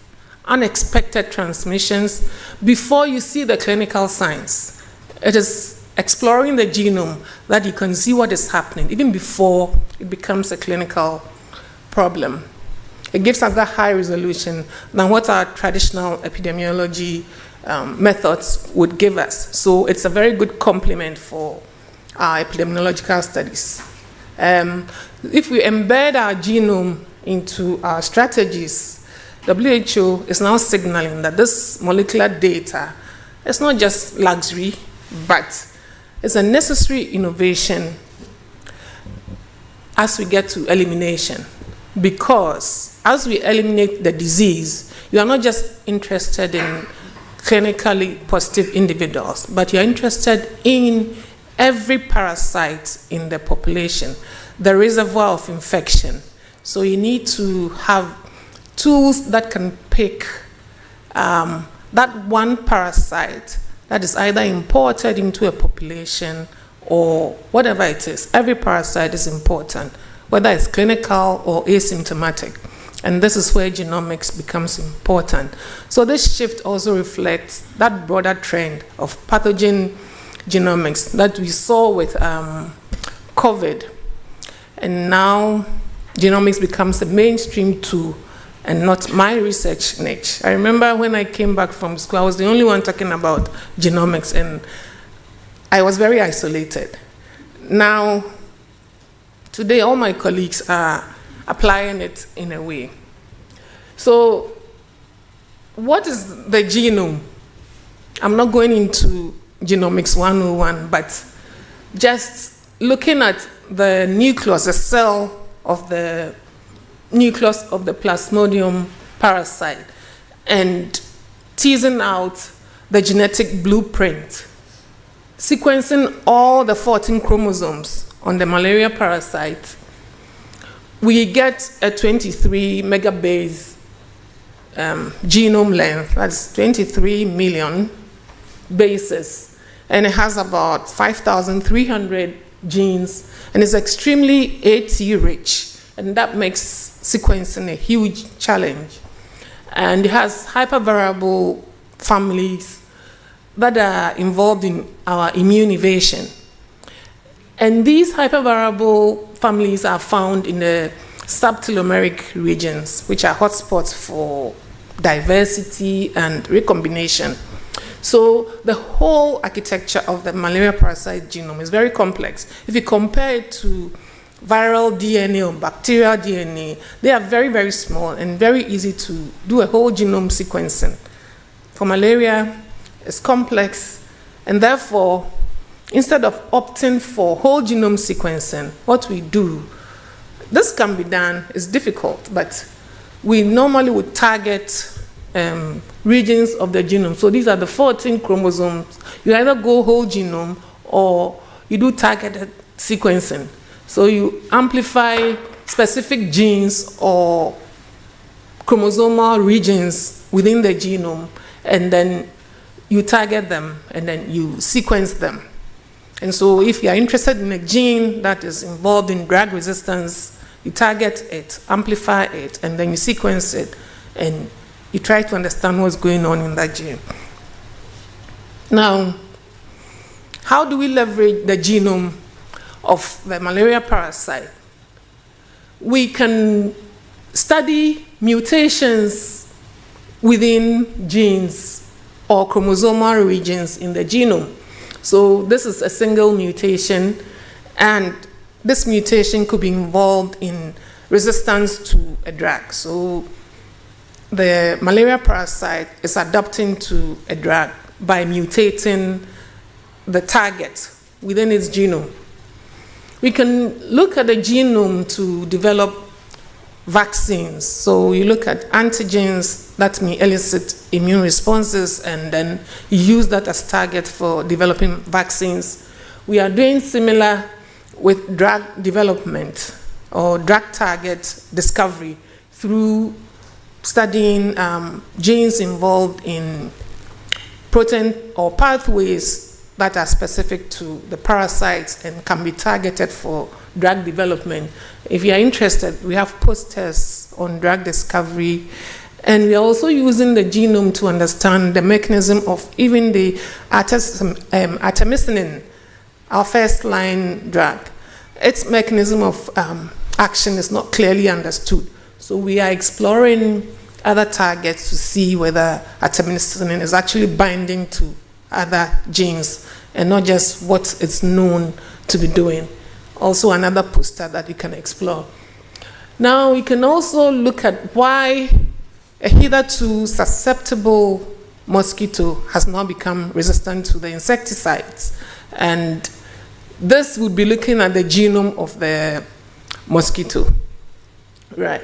S2: unexpected transmissions, before you see the clinical signs. It is exploring the genome that you can see what is happening, even before it becomes a clinical problem. It gives us that high resolution than what our traditional epidemiology methods would give us. So it's a very good complement for our epidemiological studies. If we embed our genome into our strategies, WHO is now signaling that this molecular data is not just luxury, but it's a necessary innovation as we get to elimination. Because as we eliminate the disease, you are not just interested in clinically positive individuals, but you're interested in every parasite in the population, the reservoir of infection. So you need to have tools that can pick that one parasite that is either imported into a population or whatever it is. Every parasite is important, whether it's clinical or asymptomatic. And this is where genomics becomes important. So this shift also reflects that broader trend of pathogen genomics that we saw with COVID. And now genomics becomes a mainstream tool and not my research niche. I remember when I came back from school, I was the only one talking about genomics, and I was very isolated. Now, today, all my colleagues are applying it in a way. So, what is the genome? I'm not going into genomics 101, but just looking at the nucleus, the cell of the nucleus of the Plasmodium parasite, and teasing out the genetic blueprint, sequencing all the 14 chromosomes on the malaria parasite, we get a 23 megabase genome length. That's 23 million bases, and it has about 5,300 genes, and it's extremely AT rich, and that makes sequencing a huge challenge. And it has hypervariable families that are involved in our immune evasion. And these hypervariable families are found in the subtelomeric regions, which are hotspots for diversity and recombination. So the whole architecture of the malaria parasite genome is very complex. If you compare it to viral DNA or bacterial DNA, they are very, very small and very easy to do a whole genome sequencing. For malaria, it's complex, and therefore, instead of opting for whole genome sequencing, what we do, this can be done, it's difficult, but we normally would target regions of the genome. So these are the 14 chromosomes. You either go whole genome or you do targeted sequencing. So you amplify specific genes or chromosomal regions within the genome, and then you target them, and then you sequence them. And so if you're interested in a gene that is involved in drug resistance, you target it, amplify it, and then you sequence it, and you try to understand what's going on in that gene. Now, how do we leverage the genome of the malaria parasite? We can study mutations within genes or chromosomal regions in the genome. So this is a single mutation, and this mutation could be involved in resistance to a drug. So the malaria parasite is adapting to a drug by mutating the target within its genome. We can look at the genome to develop vaccines. So you look at antigens that may elicit immune responses, and then you use that as target for developing vaccines. We are doing similar with drug development or drug target discovery through studying genes involved in protein or pathways that are specific to the parasites and can be targeted for drug development. If you are interested, we have posters on drug discovery, and we are also using the genome to understand the mechanism of even the artemisinin, our first line drug. Its mechanism of action is not clearly understood. So we are exploring other targets to see whether artemisinin is actually binding to other genes and not just what it's known to be doing. Also another poster that you can explore. Now we can also look at why a hitherto susceptible mosquito has now become resistant to the insecticides. And this would be looking at the genome of the mosquito. Right.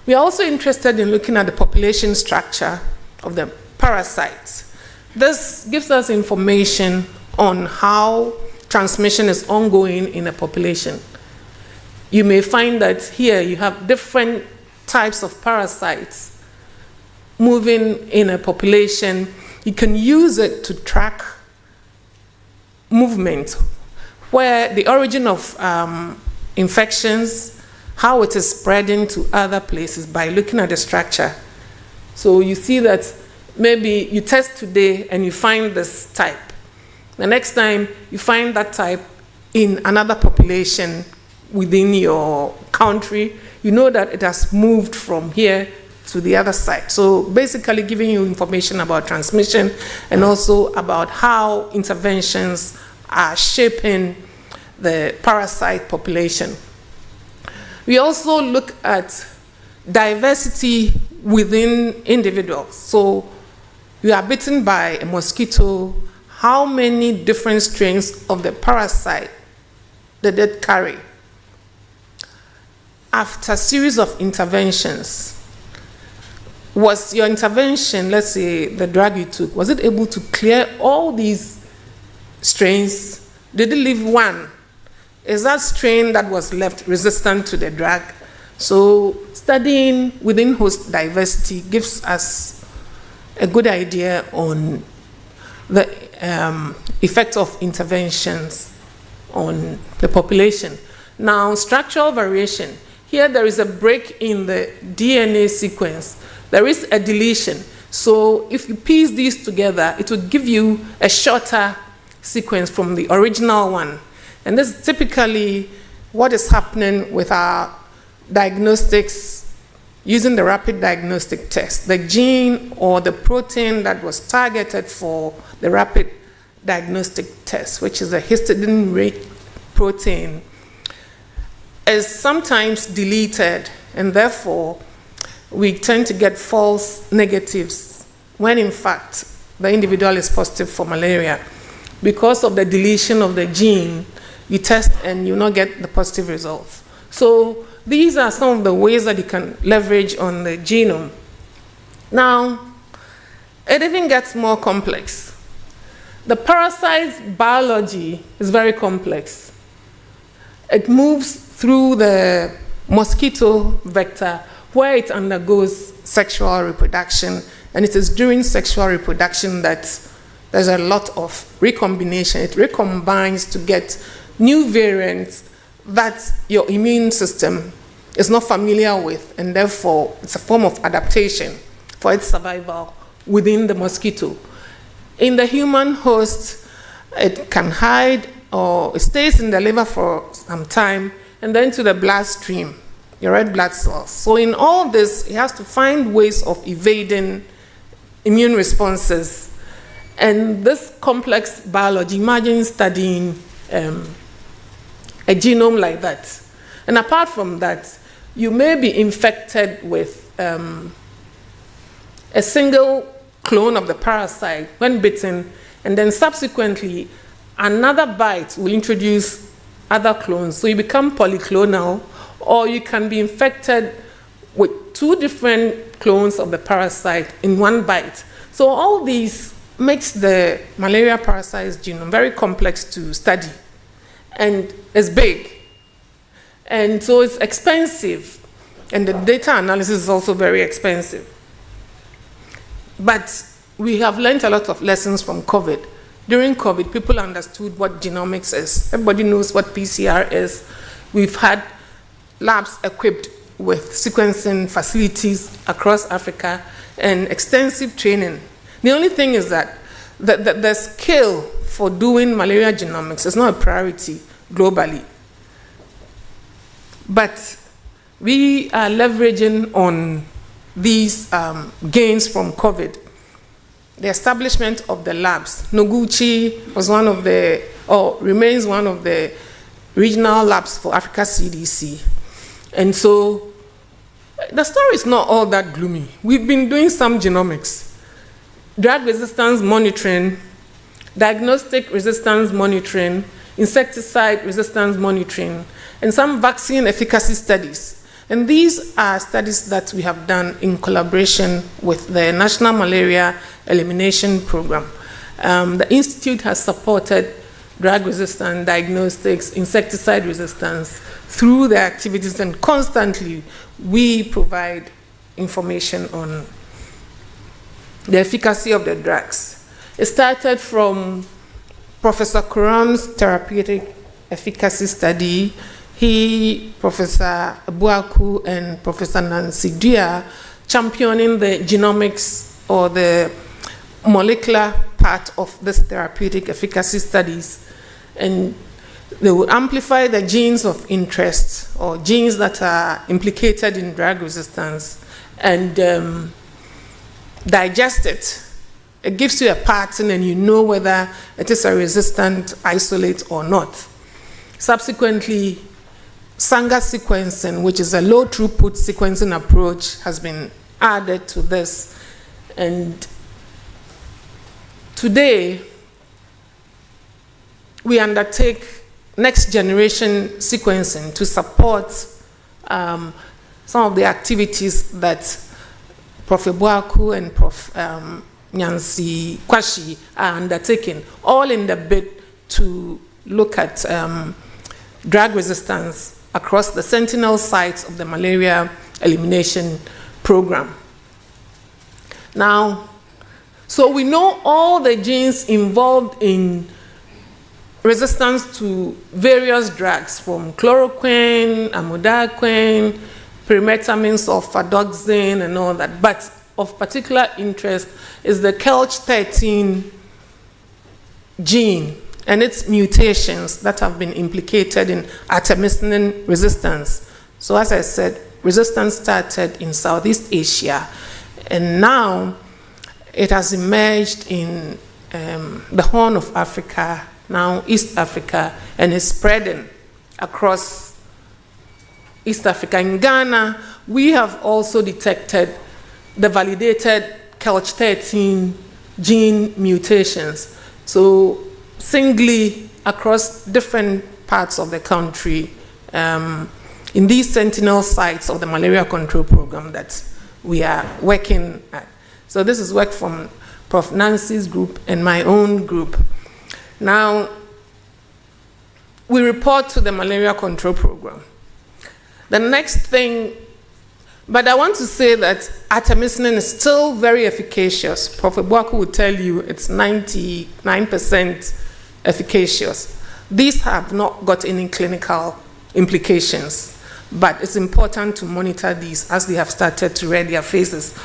S2: We are also interested in looking at the population structure of the parasites. This gives us information on how transmission is ongoing in a population. You may find that here you have different types of parasites moving in a population. You can use it to track movement, where the origin of infections, how it is spreading to other places by looking at the structure. So you see that maybe you test today and you find this type. The next time you find that type in another population within your country, you know that it has moved from here to the other side. So basically giving you information about transmission and also about how interventions are shaping the parasite population. We also look at diversity within individuals. So you are bitten by a mosquito, how many different strains of the parasite did it carry? After a series of interventions, was your intervention, let's say the drug you took, was it able to clear all these strains? Did it leave one? Is that strain that was left resistant to the drug? So studying within host diversity gives us a good idea on the effect of interventions on the population. Now, structural variation. Here there is a break in the DNA sequence. There is a deletion. So if you piece these together, it will give you a shorter sequence from the original one. And this is typically what is happening with our diagnostics using the rapid diagnostic test. The gene or the protein that was targeted for the rapid diagnostic test, which is a histidine rate protein, is sometimes deleted, and therefore we tend to get false negatives when in fact the individual is positive for malaria. Because of the deletion of the gene, you test and you not get the positive results. So these are some of the ways that you can leverage on the genome. Now, it even gets more complex. The parasite's biology is very complex. It moves through the mosquito vector where it undergoes sexual reproduction, and it is during sexual reproduction that there's a lot of recombination. It recombines to get new variants that your immune system is not familiar with, and therefore it's a form of adaptation for its survival within the mosquito. In the human host, it can hide or it stays in the liver for some time and then to the bloodstream, your red blood cells. So in all this, it has to find ways of evading immune responses. And this complex biology, imagine studying a genome like that. And apart from that, you may be infected with a single clone of the parasite when bitten, and then subsequently another bite will introduce other clones. So you become polyclonal, or you can be infected with 2 different clones of the parasite in one bite. So all these makes the malaria parasite's genome very complex to study, and it's big. And so it's expensive, and the data analysis is also very expensive. But we have learned a lot of lessons from COVID. During COVID, people understood what genomics is. Everybody knows what PCR is. We've had labs equipped with sequencing facilities across Africa and extensive training. The only thing is that the skill for doing malaria genomics is not a priority globally. But we are leveraging on these gains from COVID. The establishment of the labs. Noguchi was one of the, or remains one of the regional labs for Africa CDC. And so the story is not all that gloomy. We've been doing some genomics, drug resistance monitoring, diagnostic resistance monitoring, insecticide resistance monitoring, and some vaccine efficacy studies. And these are studies that we have done in collaboration with the National Malaria Elimination Program. The Institute has supported drug resistance diagnostics, insecticide resistance through their activities, and constantly we provide information on the efficacy of the drugs. It started from Professor Kuram's therapeutic efficacy study. He, Professor Buaku, and Professor Nancy Dua championing the genomics or the molecular part of this therapeutic efficacy studies. And they will amplify the genes of interest or genes that are implicated in drug resistance and digest it. It gives you a pattern and you know whether it is a resistant isolate or not. Subsequently, Sanger sequencing, which is a low throughput sequencing approach, has been added to this. And today, we undertake next generation sequencing to support some of the activities that Prof. Buaku and Prof. Nyansi Kwashi are undertaking, all in the bid to look at drug resistance across the sentinel sites of the malaria elimination program. Now, so we know all the genes involved in resistance to various drugs, from chloroquine, amiodarquine, pyrimethamine, sulfadoxine, and all that. But of particular interest is the CALCH13 gene and its mutations that have been implicated in artemisinin resistance. So as I said, resistance started in Southeast Asia, and now it has emerged in the Horn of Africa, now East Africa, and is spreading across East Africa. In Ghana, we have also detected the validated CALCH13 gene mutations. So singly across different parts of the country in these sentinel sites of the malaria control program that we are working at. So this is work from Prof. Nancy's group and my own group. Now, we report to the malaria control program. The next thing, but I want to say that artemisinin is still very efficacious. Prof. Buaku will tell you it's 99% efficacious. These have not got any clinical implications, but it's important to monitor these as they have started to rear their faces.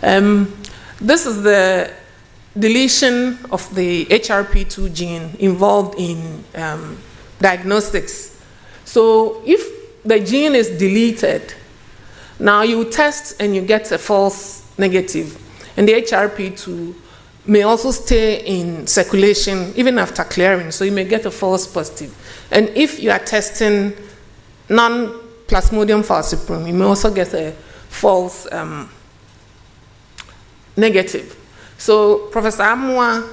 S2: This is the deletion of the HRP2 gene involved in diagnostics. So if the gene is deleted, now you test and you get a false negative. And the HRP2 may also stay in circulation even after clearing, so you may get a false positive. And if you are testing non-Plasmodium falciparum, you may also get a false negative. So Professor Amwa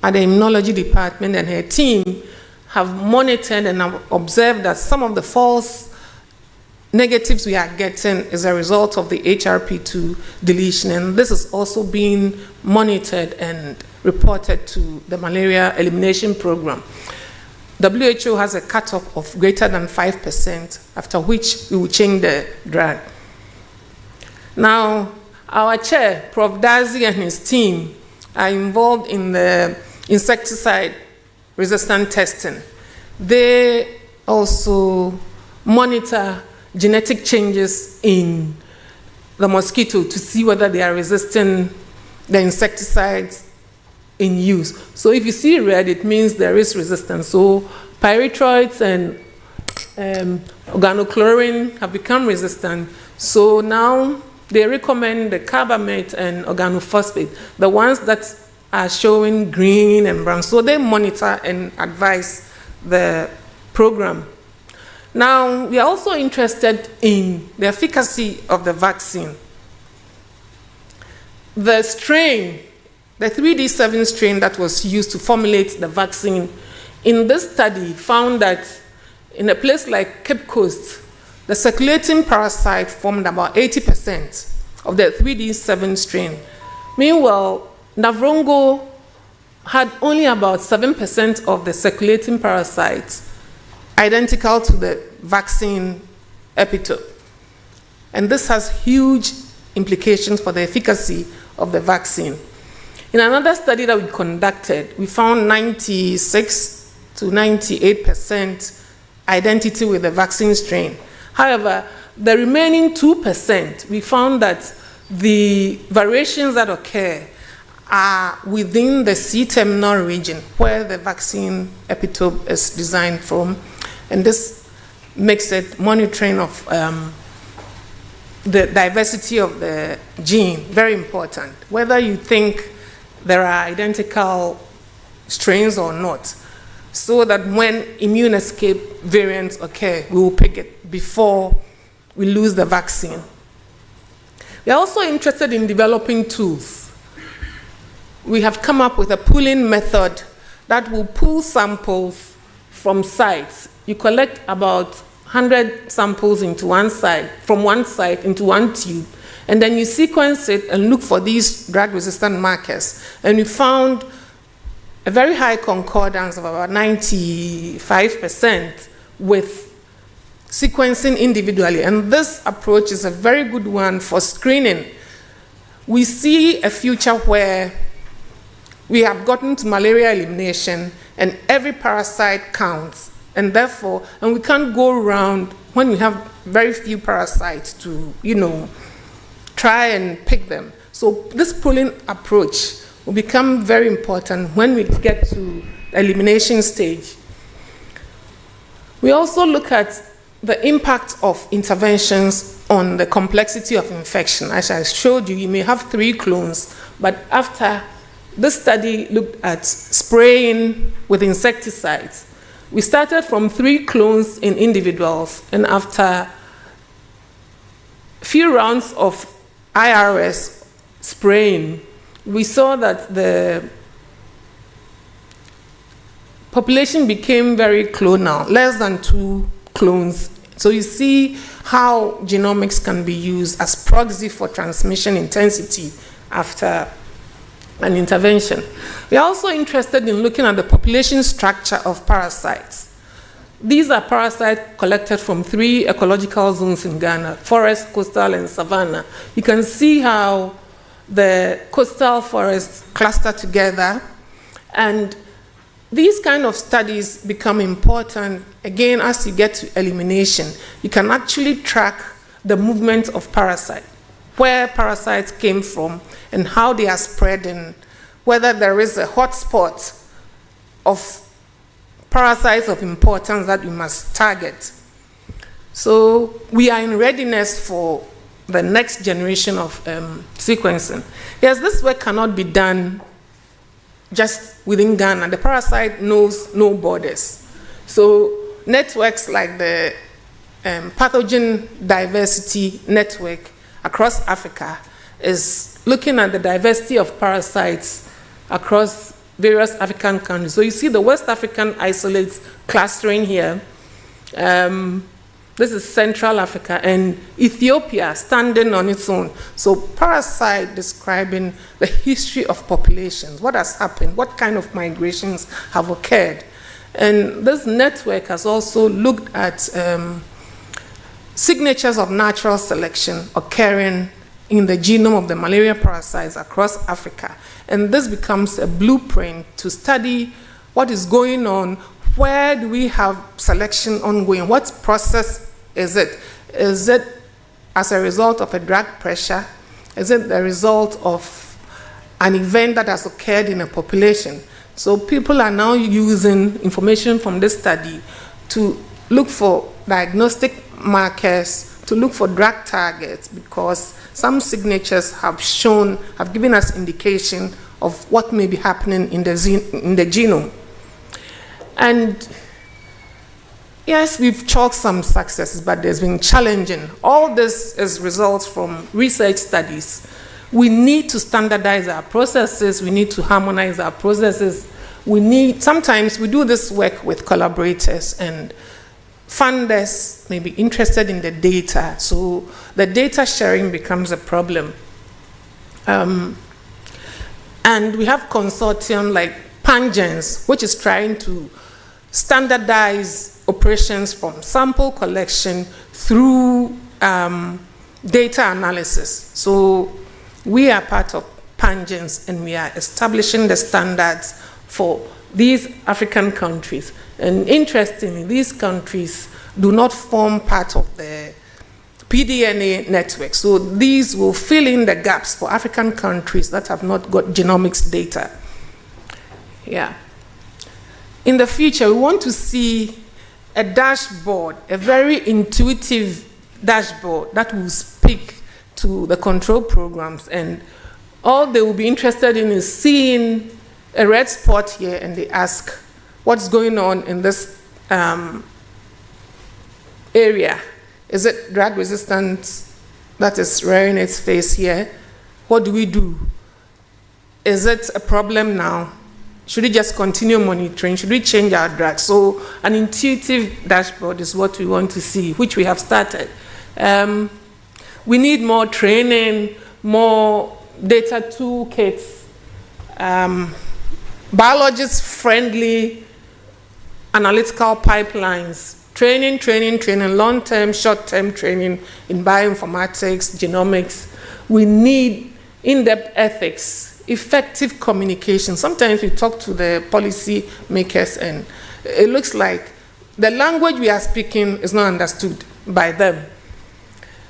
S2: at the immunology department and her team have monitored and have observed that some of the false negatives we are getting is a result of the HRP2 deletion, and this is also being monitored and reported to the malaria elimination program. WHO has a cutoff of greater than 5%, after which we will change the drug. Now, our chair, Prof. Dazi, and his team are involved in the insecticide resistant testing. They also monitor genetic changes in the mosquito to see whether they are resisting the insecticides in use. So if you see red, it means there is resistance. So pyrethroids and organochlorine have become resistant. So now they recommend the carbamate and organophosphate, the ones that are showing green and brown. So they monitor and advise the program. Now, we are also interested in the efficacy of the vaccine. The strain, the 3D7 strain that was used to formulate the vaccine, in this study found that in a place like Cape Coast, the circulating parasite formed about 80% of the 3D7 strain. Meanwhile, Navrongo had only about 7% of the circulating parasites, identical to the vaccine epitope. And this has huge implications for the efficacy of the vaccine. In another study that we conducted, we found 96 to 98% identity with the vaccine strain. However, the remaining 2%, we found that the variations that occur are within the C-terminal region where the vaccine epitope is designed from. And this makes it monitoring of the diversity of the gene very important, whether you think there are identical strains or not, so that when immune escape variants occur, we will pick it before we lose the vaccine. We are also interested in developing tools. We have come up with a pooling method that will pool samples from sites. You collect about 100 samples into one site, from one site into one tube, and then you sequence it and look for these drug-resistant markers. And we found a very high concordance of about 95% with sequencing individually. And this approach is a very good one for screening. We see a future where we have gotten to malaria elimination and every parasite counts. And therefore, and we can't go around when we have very few parasites to, try and pick them. So this pooling approach will become very important when we get to the elimination stage. We also look at the impact of interventions on the complexity of infection. As I showed you, you may have 3 clones, but after this study looked at spraying with insecticides, we started from 3 clones in individuals, and after a few rounds of IRS spraying, we saw that the population became very clonal, less than 2 clones. So you see how genomics can be used as proxy for transmission intensity after an intervention. We are also interested in looking at the population structure of parasites. These are parasites collected from 3 ecological zones in Ghana: forest, coastal, and savanna. You can see how the coastal forests cluster together, and these kind of studies become important again as you get to elimination. You can actually track the movement of parasites, where parasites came from and how they are spreading, whether there is a hotspot of parasites of importance that we must target. So we are in readiness for the next generation of sequencing. Yes, this work cannot be done just within Ghana. The parasite knows no borders. So networks like the Pathogen Diversity Network across Africa is looking at the diversity of parasites across various African countries. So you see the West African isolates clustering here. This is Central Africa, and Ethiopia standing on its own. So parasite describing the history of populations, what has happened, what kind of migrations have occurred. And this network has also looked at signatures of natural selection occurring in the genome of the malaria parasites across Africa. And this becomes a blueprint to study what is going on. Where do we have selection ongoing? What process is it? Is it as a result of a drug pressure? Is it the result of an event that has occurred in a population? So people are now using information from this study to look for diagnostic markers, to look for drug targets, because some signatures have given us indication of what may be happening in the genome. And yes, we've chalked some successes, but there's been challenging. All this is results from research studies. We need to standardize our processes. We need to harmonize our processes. Sometimes we do this work with collaborators, and funders may be interested in the data. So the data sharing becomes a problem. And we have consortium like Pangens, which is trying to standardize operations from sample collection through data analysis. So we are part of Pangens, and we are establishing the standards for these African countries. And interestingly, these countries do not form part of the pDNA network. So these will fill in the gaps for African countries that have not got genomics data. Yeah. In the future, we want to see a dashboard, a very intuitive dashboard that will speak to the control programs, and all they will be interested in is seeing a red spot here, and they ask, what's going on in this area? Is it drug resistance that is rearing its face here? What do we do? Is it a problem now? Should we just continue monitoring? Should we change our drugs? So an intuitive dashboard is what we want to see, which we have started. We need more training, more data toolkits, biologist-friendly analytical pipelines, training, long-term, short-term training in bioinformatics, genomics. We need in-depth ethics, effective communication. Sometimes we talk to the policy makers, and it looks like the language we are speaking is not understood by them.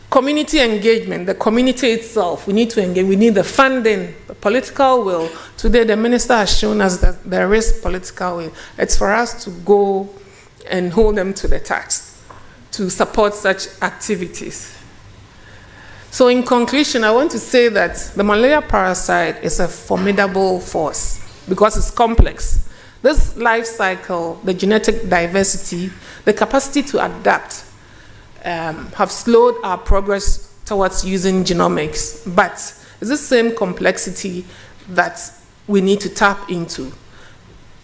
S2: Community engagement, the community itself, we need to engage. We need the funding, the political will. Today, the minister has shown us that there is political will. It's for us to go and hold them to the task to support such activities. So in conclusion, I want to say that the malaria parasite is a formidable force because it's complex. This life cycle, the genetic diversity, the capacity to adapt have slowed our progress towards using genomics, but it's the same complexity that we need to tap into.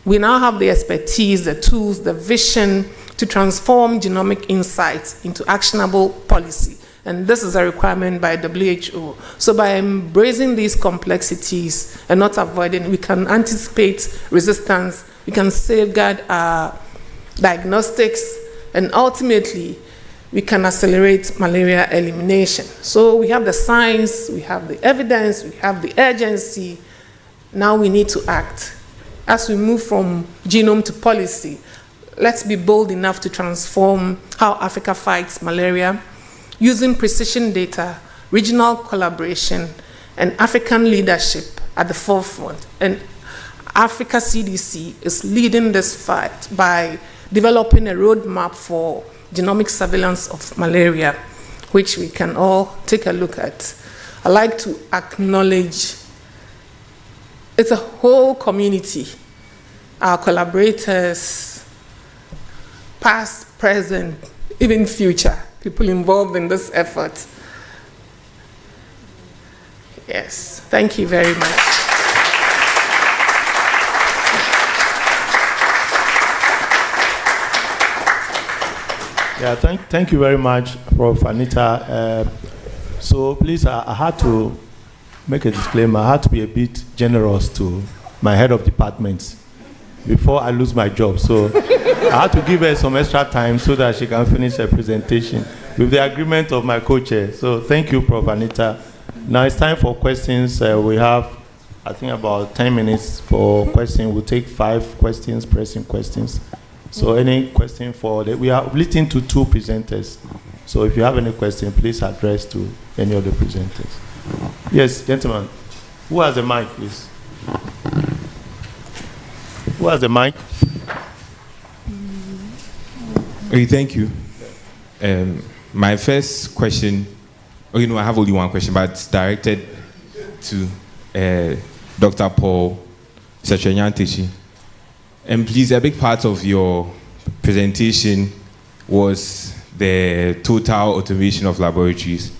S2: We now have the expertise, the tools, the vision to transform genomic insights into actionable policy. And this is a requirement by WHO. So by embracing these complexities and not avoiding, we can anticipate resistance, we can safeguard our diagnostics, and ultimately, we can accelerate malaria elimination. So we have the science, we have the evidence, we have the urgency. Now we need to act. As we move from genome to policy, let's be bold enough to transform how Africa fights malaria, using precision data, regional collaboration, and African leadership at the forefront. And Africa CDC is leading this fight by developing a roadmap for genomic surveillance of malaria, which we can all take a look at. I'd like to acknowledge it's a whole community, our collaborators, past, present, even future, people involved in this effort. Yes, thank you very much.
S10: Yeah, thank you very much, Prof. Anita. So please, I had to make a disclaimer. I had to be a bit generous to my head of departments before I lose my job. So I had to give her some extra time so that she can finish her presentation with the agreement of my co-chair. So thank you, Prof. Anita. Now it's time for questions. We have, I think, about 10 minutes for questions. We'll take 5 questions, pressing questions. So any question we are split into 2 presenters. So if you have any question, please address to any of the presenters. Yes, gentlemen. Who has the mic, please? Who has the mic?
S4: Okay, thank you. My first question, I have only one question, but it's directed to Dr. Paul Sachenyantechi. And please, a big part of your presentation was the total automation of laboratories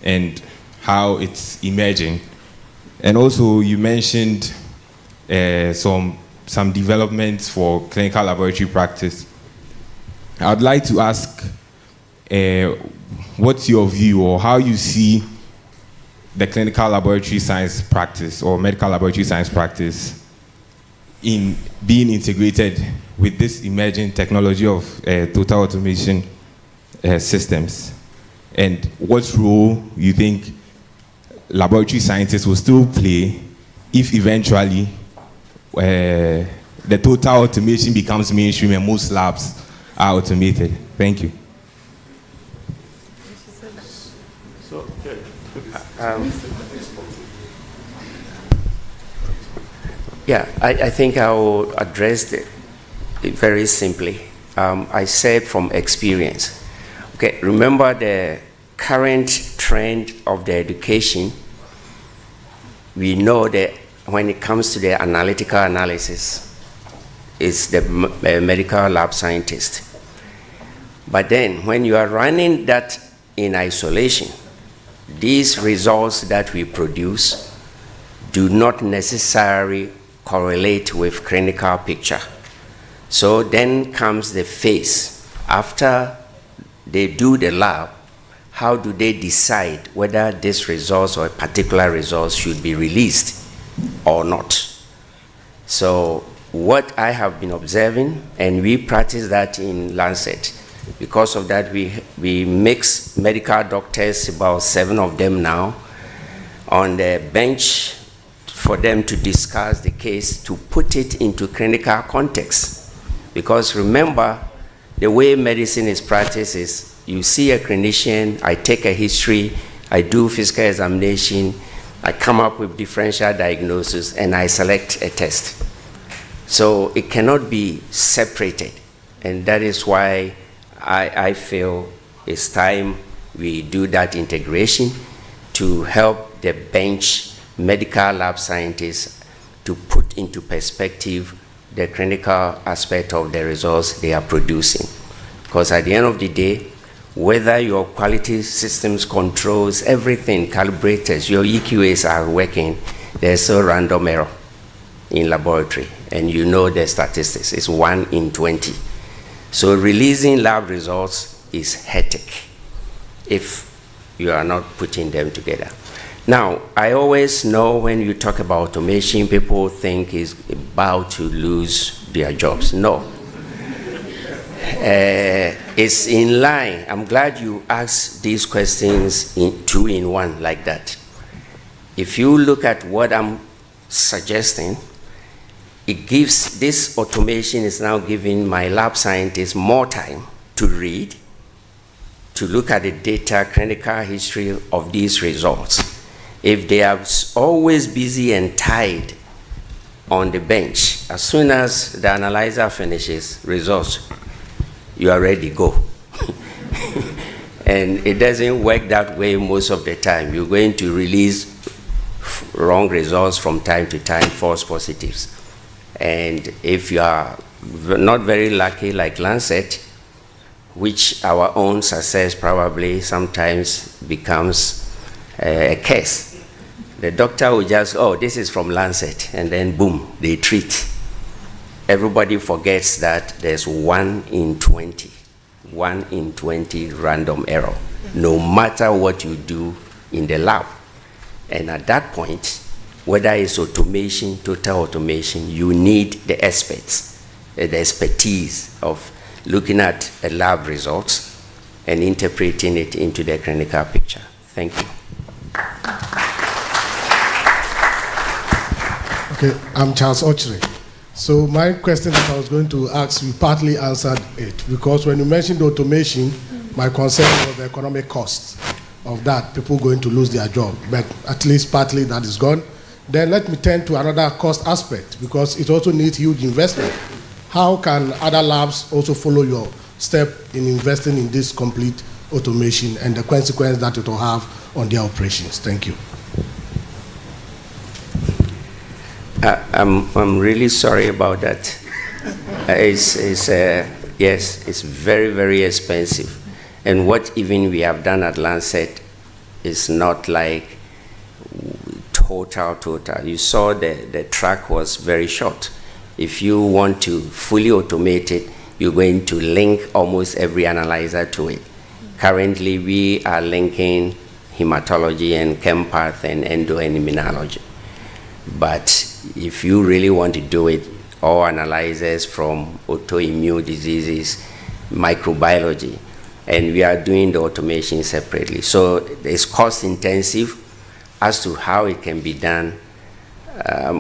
S4: and how it's emerging. And also, you mentioned some developments for clinical laboratory practice. I'd like to ask, what's your view or how you see the clinical laboratory science practice or medical laboratory science practice in being integrated with this emerging technology of total automation systems? And what role you think laboratory scientists will still play if eventually the total automation becomes mainstream and most labs are automated? Thank you.
S1: Yeah, I think I will address it very simply. I said from experience. Okay, remember the current trend of the education. We know that when it comes to the analytical analysis, it's the medical lab scientist. But then when you are running that in isolation, these results that we produce do not necessarily correlate with clinical picture. So then comes the phase. After they do the lab, how do they decide whether this results or a particular results should be released or not? So what I have been observing, and we practice that in Lancet, because of that we mix medical doctors, about 7 of them now, on the bench for them to discuss the case, to put it into clinical context. Because remember, the way medicine is practiced is you see a clinician, I take a history, I do physical examination, I come up with differential diagnosis, and I select a test. So it cannot be separated. And that is why I feel it's time we do that integration to help the bench medical lab scientists to put into perspective the clinical aspect of the results they are producing. Because at the end of the day, whether your quality systems controls, everything, calibrators, your EQAs are working, there's a random error in laboratory. And you know the statistics, it's 1 in 20. So releasing lab results is hectic if you are not putting them together. Now, I always know when you talk about automation, people think it's about to lose their jobs. No. It's in line. I'm glad you asked these questions in 2 in 1 like that. If you look at what I'm suggesting, it gives, this automation is now giving my lab scientists more time to read, to look at the data, clinical history of these results. If they are always busy and tied on the bench, as soon as the analyzer finishes results, you are ready to go. And it doesn't work that way most of the time. You're going to release wrong results from time to time, false positives. And if you are not very lucky like Lancet, which our own success probably sometimes becomes a curse. The doctor will just, oh, this is from Lancet, and then boom, they treat. Everybody forgets that there's 1 in 20 random error, no matter what you do in the lab. And at that point, whether it's automation, total automation, you need the experts, the expertise of looking at the lab results and interpreting it into the clinical picture. Thank you.
S3: Okay, I'm Charles Ochre. So my question that I was going to ask, you partly answered it, because when you mentioned automation, my concern was the economic cost of that, people going to lose their job, but at least partly that is gone. Then let me turn to another cost aspect, because it also needs huge investment. How can other labs also follow your step in investing in this complete automation and the consequence that it will have on their operations? Thank you.
S1: I'm really sorry about that. Yes, it's very, very expensive. And what even we have done at Lancet is not like total. You saw the track was very short. If you want to fully automate it, you're going to link almost every analyzer to it. Currently, we are linking hematology and chempath and endo and immunology. But if you really want to do it, all analyzers from autoimmune diseases, microbiology, and we are doing the automation separately. So it's cost intensive. As to how it can be done,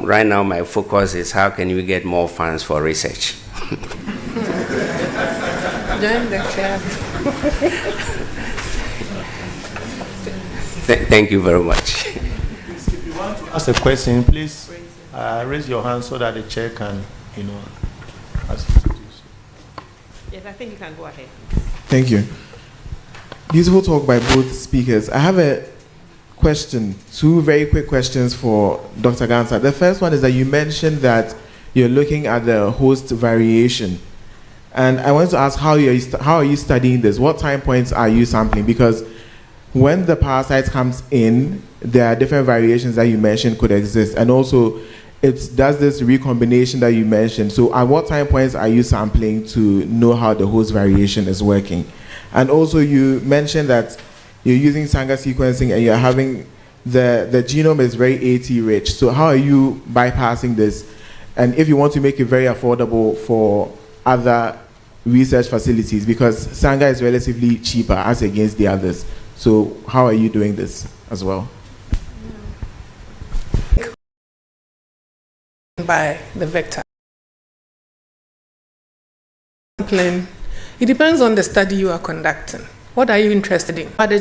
S1: right now my focus is how can we get more funds for research.
S2: Join the club.
S1: Thank you very much.
S10: If you want to ask a question, please raise your hand so that the chair can, ask you to do so.
S12: Yes, I think you can go ahead.
S4: Thank you. Beautiful talk by both speakers. I have a question, 2 very quick questions for Dr. Gansa. The first one is that you mentioned that you're looking at the host variation. And I want to ask how are you studying this? What time points are you sampling? Because when the parasite comes in, there are different variations that you mentioned could exist. And also, it does this recombination that you mentioned. So at what time points are you sampling to know how the host variation is working? And also, you mentioned that you're using Sanger sequencing and you're having the genome is very AT rich. So how are you bypassing this? And if you want to make it very affordable for other research facilities, because Sanger is relatively cheaper as against the others. So how are you doing this as well?
S2: By the vector. It depends on the study you are conducting. What are you interested in? But it's